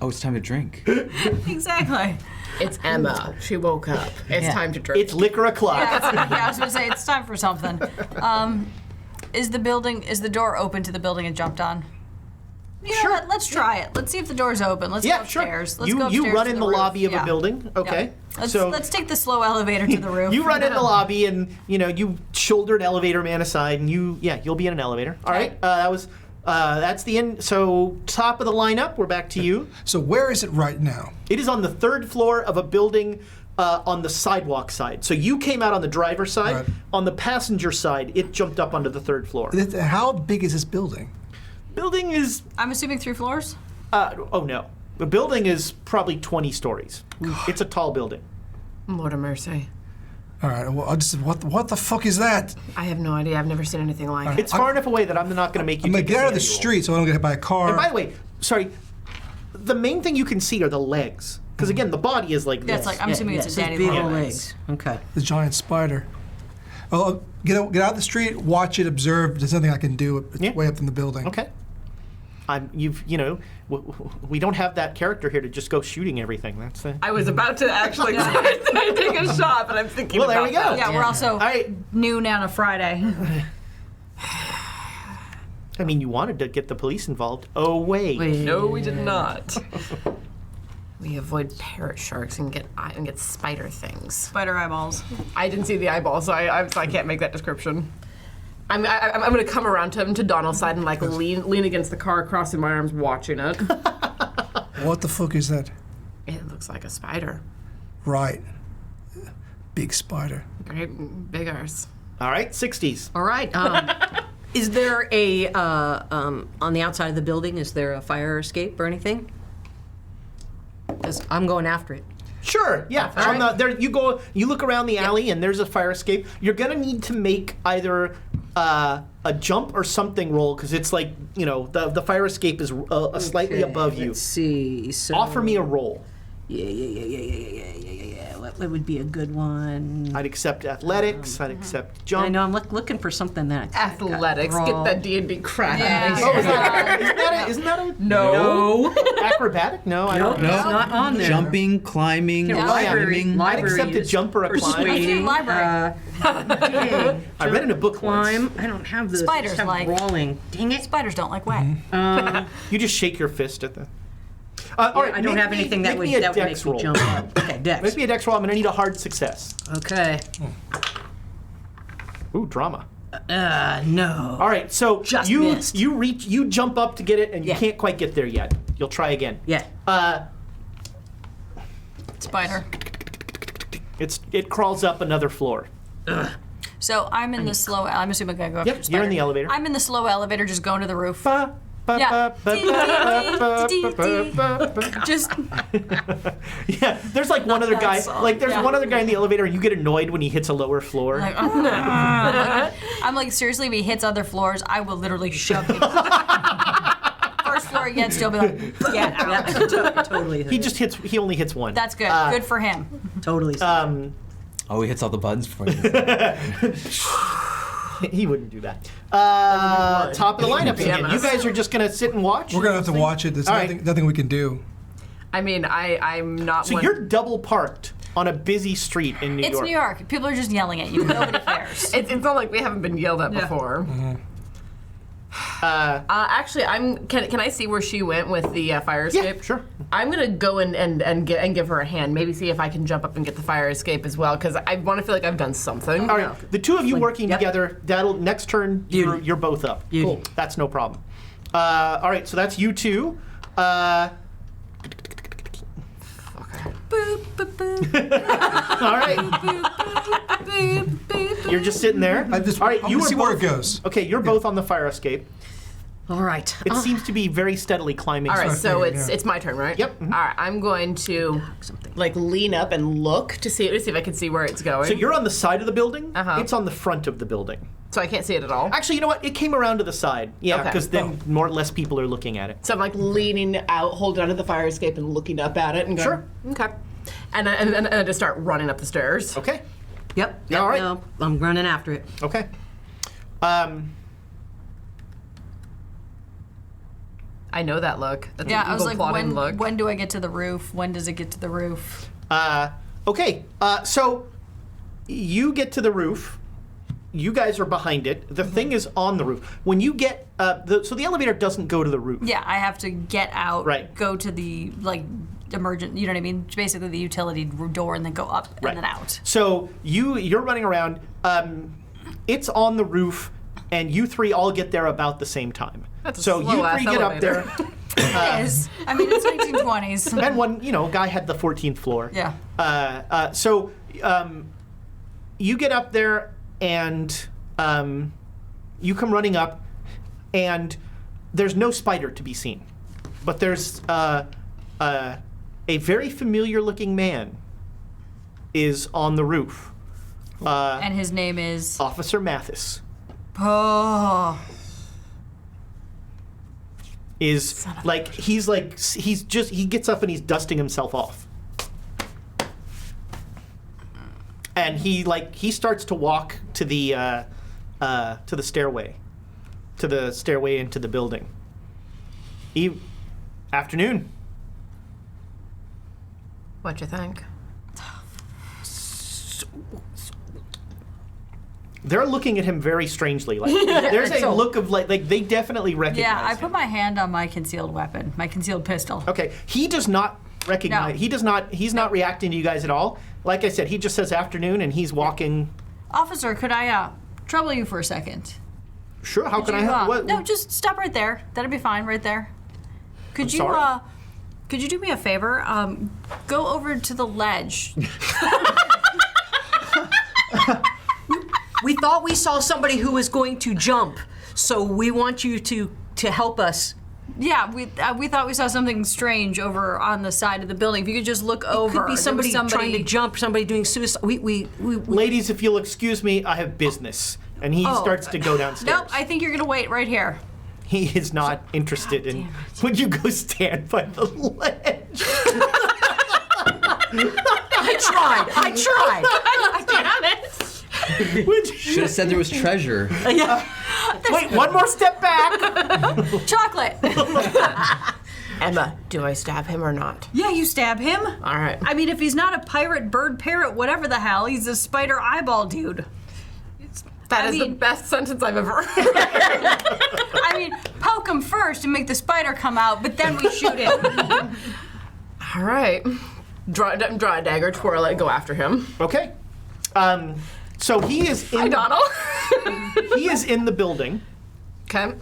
Oh, it's time to drink. Exactly. It's Emma. She woke up. It's time to drink. It's liquor o'clock. Yeah, I was gonna say it's time for something. Is the door open to the building and jumped on? Sure. Let's try it. Let's see if the door's open. Let's go upstairs. Sure. Let's go upstairs You run to in the the roof. lobby of Yeah. a building. Okay. Yeah. So Let's take the slow elevator to the roof. you run in the lobby and you shouldered elevator man aside and you'll be in an elevator. All right. That's the end. So top of the lineup, we're back to you. So where is it right now? It is on the 3rd floor of a building on the sidewalk side. So you came out on the driver's side. Right. On the passenger side, it jumped up onto the 3rd floor. How big is this building? Building is I'm assuming 3 floors. oh no. The building is probably 20 stories. It's a tall building. Lord of mercy. All right. Well, what the fuck is that? I have no idea. I've never seen anything like it. It's far enough away that I'm not going to make you I'm gonna take get out of the this manual. street so I don't get hit by a car. And by the way, sorry, the main thing you can see are the legs. Because again, the body is like That's this. like I'm assuming it's a daddy big long legs. Okay. The giant spider. Oh, get out of the street. Watch it. Observe. There's nothing I can do. It's Yeah. way up in the building. Okay. We don't have that character here to just go shooting everything. That's the. I was about to actually take a shot, but I'm thinking Well, there about we go. that. Yeah, we're also All right. noon on a Friday. I mean, you wanted to get the police involved. Oh wait. No, we did not. We avoid parrot sharks and get spider things. Spider eyeballs. I didn't see the eyeball, so I can't make that description. I'm gonna come around to Donald's side and lean against the car, crossing my arms, watching it. What the fuck is that? It looks like a spider. Right. Big spider. Great big arse. All right, 60s. All right. Is there a on the outside of the building? Is there a fire escape or anything? 'Cause I'm going after it. Sure. Yeah. You look around the alley and there's a fire escape. You're gonna need to make either a jump or something roll because it's like the fire escape is slightly above you. Let's see. So Offer me a roll. Yeah. What would be a good one? I'd accept athletics. I'd accept jump. I know I'm looking for something that Athletics. Get that D&D crap out of Yeah. here. Isn't that a No. Acrobatic? No, I don't No, know. it's not on there. Jumping, climbing, climbing. I'd accept a jump or a climb. Persuading. Library. I read in a book Climb. once. I don't have those. I Spiders just have like- brawling. Dang it. Spiders don't like wet. You just shake your fist at the. All right, I don't have anything that would make dex me roll. jump up. Okay, dex. Make me a dex roll. I'm gonna need a hard success. Okay. Ooh, drama. No. All right, so Just you missed. you jump up to get it, and you Yeah. can't quite get there yet. You'll try again. Yeah. Spider. It crawls up another floor. So I'm in the slow. I'm assuming I go up. Yep, you're in the elevator. I'm in the slow elevator, just going to the roof. Yeah. Just Yeah, there's like one other guy. song, Like there's yeah. one other guy in the elevator, and you get annoyed when he hits a lower floor. like, I'm like, seriously, if he hits other floors, I will literally shove him. First floor again, still be like, get out. Totally. He only hits one. That's good. Good for him. Totally. Oh, he hits all the buttons for you. He wouldn't do that. Top of the lineup again. You guys are just gonna sit and watch. We're gonna have to watch it. There's All right. nothing we can do. I mean, I'm not So one. you're double parked on a busy street in New It's York. New York. People are just yelling at you. Nobody cares. It's not like we haven't been yelled at before. Actually, Can I see where she went with the fire escape? Yeah, sure. I'm gonna go and give her a hand. Maybe see if I can jump up and get the fire escape as well, because I want to feel like I've done something. All right, the two of you working Yep. together. That'll next turn. You're both up. Beauty. Cool. That's no problem. All right, so that's you two. Boop, boop, boop. All right, Boop, boop. you're just sitting there. I just All right, I you wanna were see where both- it goes. Okay, you're both on the fire escape. All right. It seems to be very steadily climbing. All right, so figured, it's my turn, right? Yep. Mhm. All right, I'm going to something. lean up and look to see if I can see where it's going. So you're on the side of the building. Uh-huh. It's on the front of the building. So I can't see it at all. Actually, you know what? It came around to the side. Yeah, Okay. because then more or less people are looking at it. So I'm leaning out, holding onto the fire escape and looking up at it and going, Sure. okay. And I just start running up the stairs. Okay. Yep. All right. No, I'm running after it. Okay. I know that look. That's Yeah, an I was evil like, plotting look. when do I get to the roof? When does it get to the roof? Okay. So you get to the roof. You guys are behind it. The thing is on the roof. When you get so the elevator doesn't go to the roof. Yeah, I have to get out, Right. go to the emergent, you know what I mean? Basically the utility door and then go up Right. and then out. So you're running around. It's on the roof, and you three all get there about the same time. That's a so you slow-ass three get up elevator. there. It is. I mean, it's 1920s. And one, guy had the 14th floor. Yeah. So you get up there, and you come running up, and there's no spider to be seen, but there's a very familiar-looking man is on the roof. And his name is... Officer Mathis Oh. is he gets up and he's dusting himself off. And he starts to walk to the stairway into the building. Afternoon. What you think? They're looking at him very strangely. Like there's a look of like they definitely recognize Yeah, I him. put my hand on my concealed weapon, my concealed pistol. Okay, he does not recognize. No. He does not. He's not reacting to you guys at all. Like I said, he just says afternoon, and he's walking. Officer, could I trouble you for a second? Sure. How Could can I you, help? What? No, just stop right there. That'd be fine, right there. Could you sorry? could you do me a favor? Go over to the ledge. We thought we saw somebody who was going to jump, so we want you to help us. Yeah, we thought we saw something strange over on the side of the building. If you could just look over. Could be There was somebody trying to jump, somebody doing suicide. We Ladies, if you'll excuse me, I have business. And he starts to go downstairs. Nope, I think you're gonna wait right here. He is not interested in. Would you go stand by the ledge? I tried. Damn it! Should have said there was treasure. Wait, one more step back. Chocolate. Emma, do I stab him or not? Yeah, you stab him. All right. I mean, if he's not a pirate, bird, parrot, whatever the hell, he's a spider eyeball dude. That is the mean- best sentence I've ever heard. I mean, poke him first and make the spider come out, but then we shoot him. All right. Draw a dagger, twirl it, go after him. Okay. So he is in. Hi, Donald. He is in the building. Okay.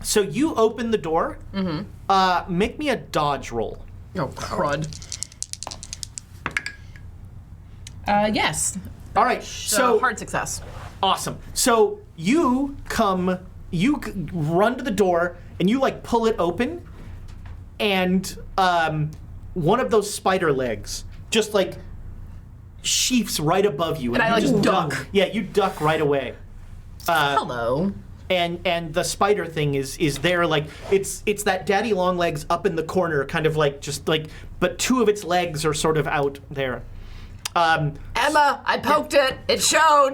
So you open the door. Mm-hmm. Make me a dodge roll. Oh, crud. Yes. All right. So hard success. Awesome. So you run to the door and you like pull it open, and one of those spider legs just like sheaths right above you, And I, you like, just duck. Yeah, you duck right away. Hello. And the spider thing is there, like it's that daddy long legs up in the corner, kind of like just like, but two of its legs are sort of out there. Emma, I poked it. It showed.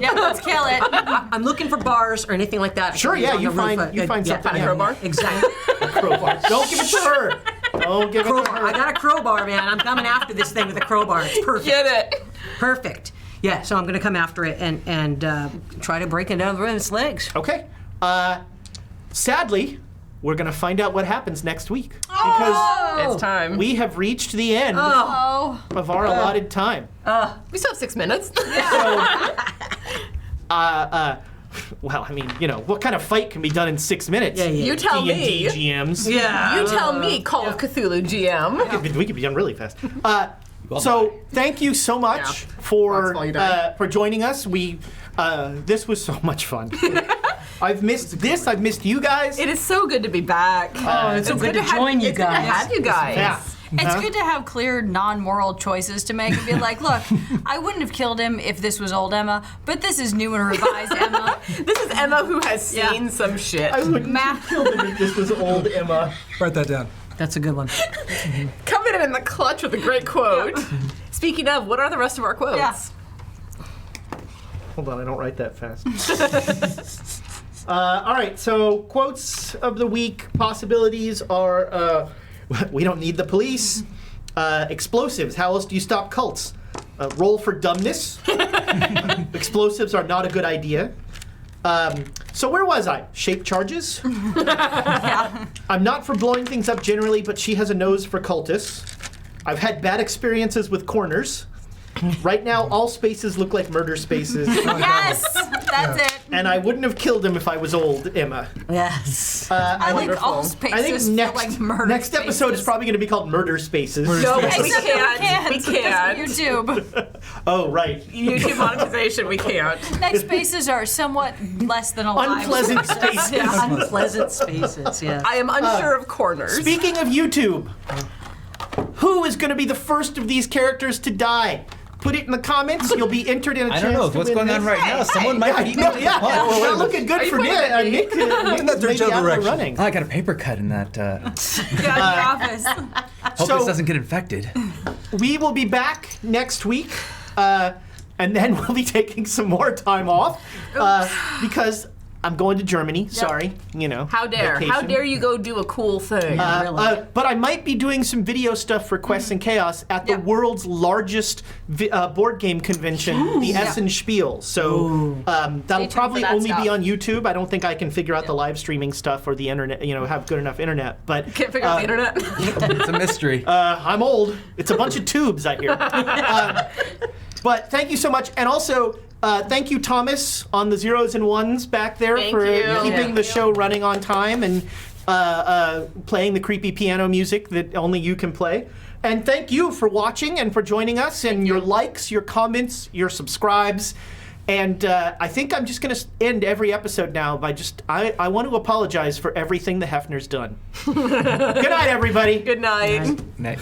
Yeah, let's kill it. I'm looking for bars or anything like that. Sure, yeah, On you the roof, find something. Find a yeah. crowbar? Exactly. Crowbar. Don't give it to her. Don't give it to Crowbar. her. I got a crowbar, man. I'm coming after this thing with a crowbar. It's perfect. Get it. Perfect. Yeah, so I'm going to come after it and try to break it down its legs. Okay. Sadly, we're gonna find out what happens next week It's time. we have reached the end Oh. of our allotted time. We still have 6 minutes. Well, I mean, what kind of fight can be done in 6 minutes? Yeah. You tell D&D me. GMs. Yeah. You tell me, Call of Cthulhu GM. We could be done really fast. So thank you so much Yeah. for While you die. joining us. This was so much fun. I've missed this. I've missed you guys. It is so good to be back. it's so good to join you It's good to guys. have you guys. Yeah. It's good to have clear, non-moral choices to make and be like, look, I wouldn't have killed him if this was old Emma, but this is new and revised Emma. This is Emma who has seen some shit. I wouldn't Math. have killed him if this was old Emma. Write that down. That's a good one. Coming in the clutch with a great quote. Speaking of, what are the rest of our quotes? Yeah. Hold on, I don't write that fast. All right, so quotes of the week possibilities are we don't need the police. Explosives, how else do you stop cults? Roll for dumbness. Explosives are not a good idea. So where was I? Shape charges? I'm not for blowing things up generally, but she has a nose for cultists. I've had bad experiences with corners. Right now, all spaces look like murder spaces. Yes, that's it. And I wouldn't have killed him if I was old, Emma. Yes. I like all I think spaces feel like murder next episode is spaces. probably going to be called Murder Spaces. No, we Except can't. We because of can't. YouTube. Oh, right. YouTube monetization, we can't. Next spaces are somewhat less than alive. Unpleasant spaces. Unpleasant spaces, yes. I am unsure of corners. Speaking of YouTube, who is going to be the first of these characters to die? Put it in the comments. You'll be entered in a I chance don't know to what's win going on this. right now. Someone might be eating No, yeah, not looking good for Nick. Nick that Nick's their maybe general out of the direction. running. Oh, I got a paper cut in that. Got in your office. Hope So- this doesn't get infected. We will be back next week, and then we'll be taking some more time off because I'm going to Germany. Sorry, How dare? vacation. How dare you go do a cool thing? But I might be doing some video stuff for Quests and Chaos at the world's largest board game convention, the Essen Spiel. So that'll tuned probably for that only be stuff. on YouTube. I don't think I can figure out the live streaming stuff or the internet, have good enough internet. But Can't figure out the internet. It's a mystery. I'm old. It's a bunch of tubes, I hear. But thank you so much. And also, thank you, Thomas, on the zeros and ones back there Thank for you. keeping the show running on time and playing the creepy piano music that only you can play. And thank you for watching and for joining us and your likes, your comments, your subscribes. And I think I'm just going to end every episode now by I want to apologize for everything the Hefner's done. Good night, everybody. Good night. Night.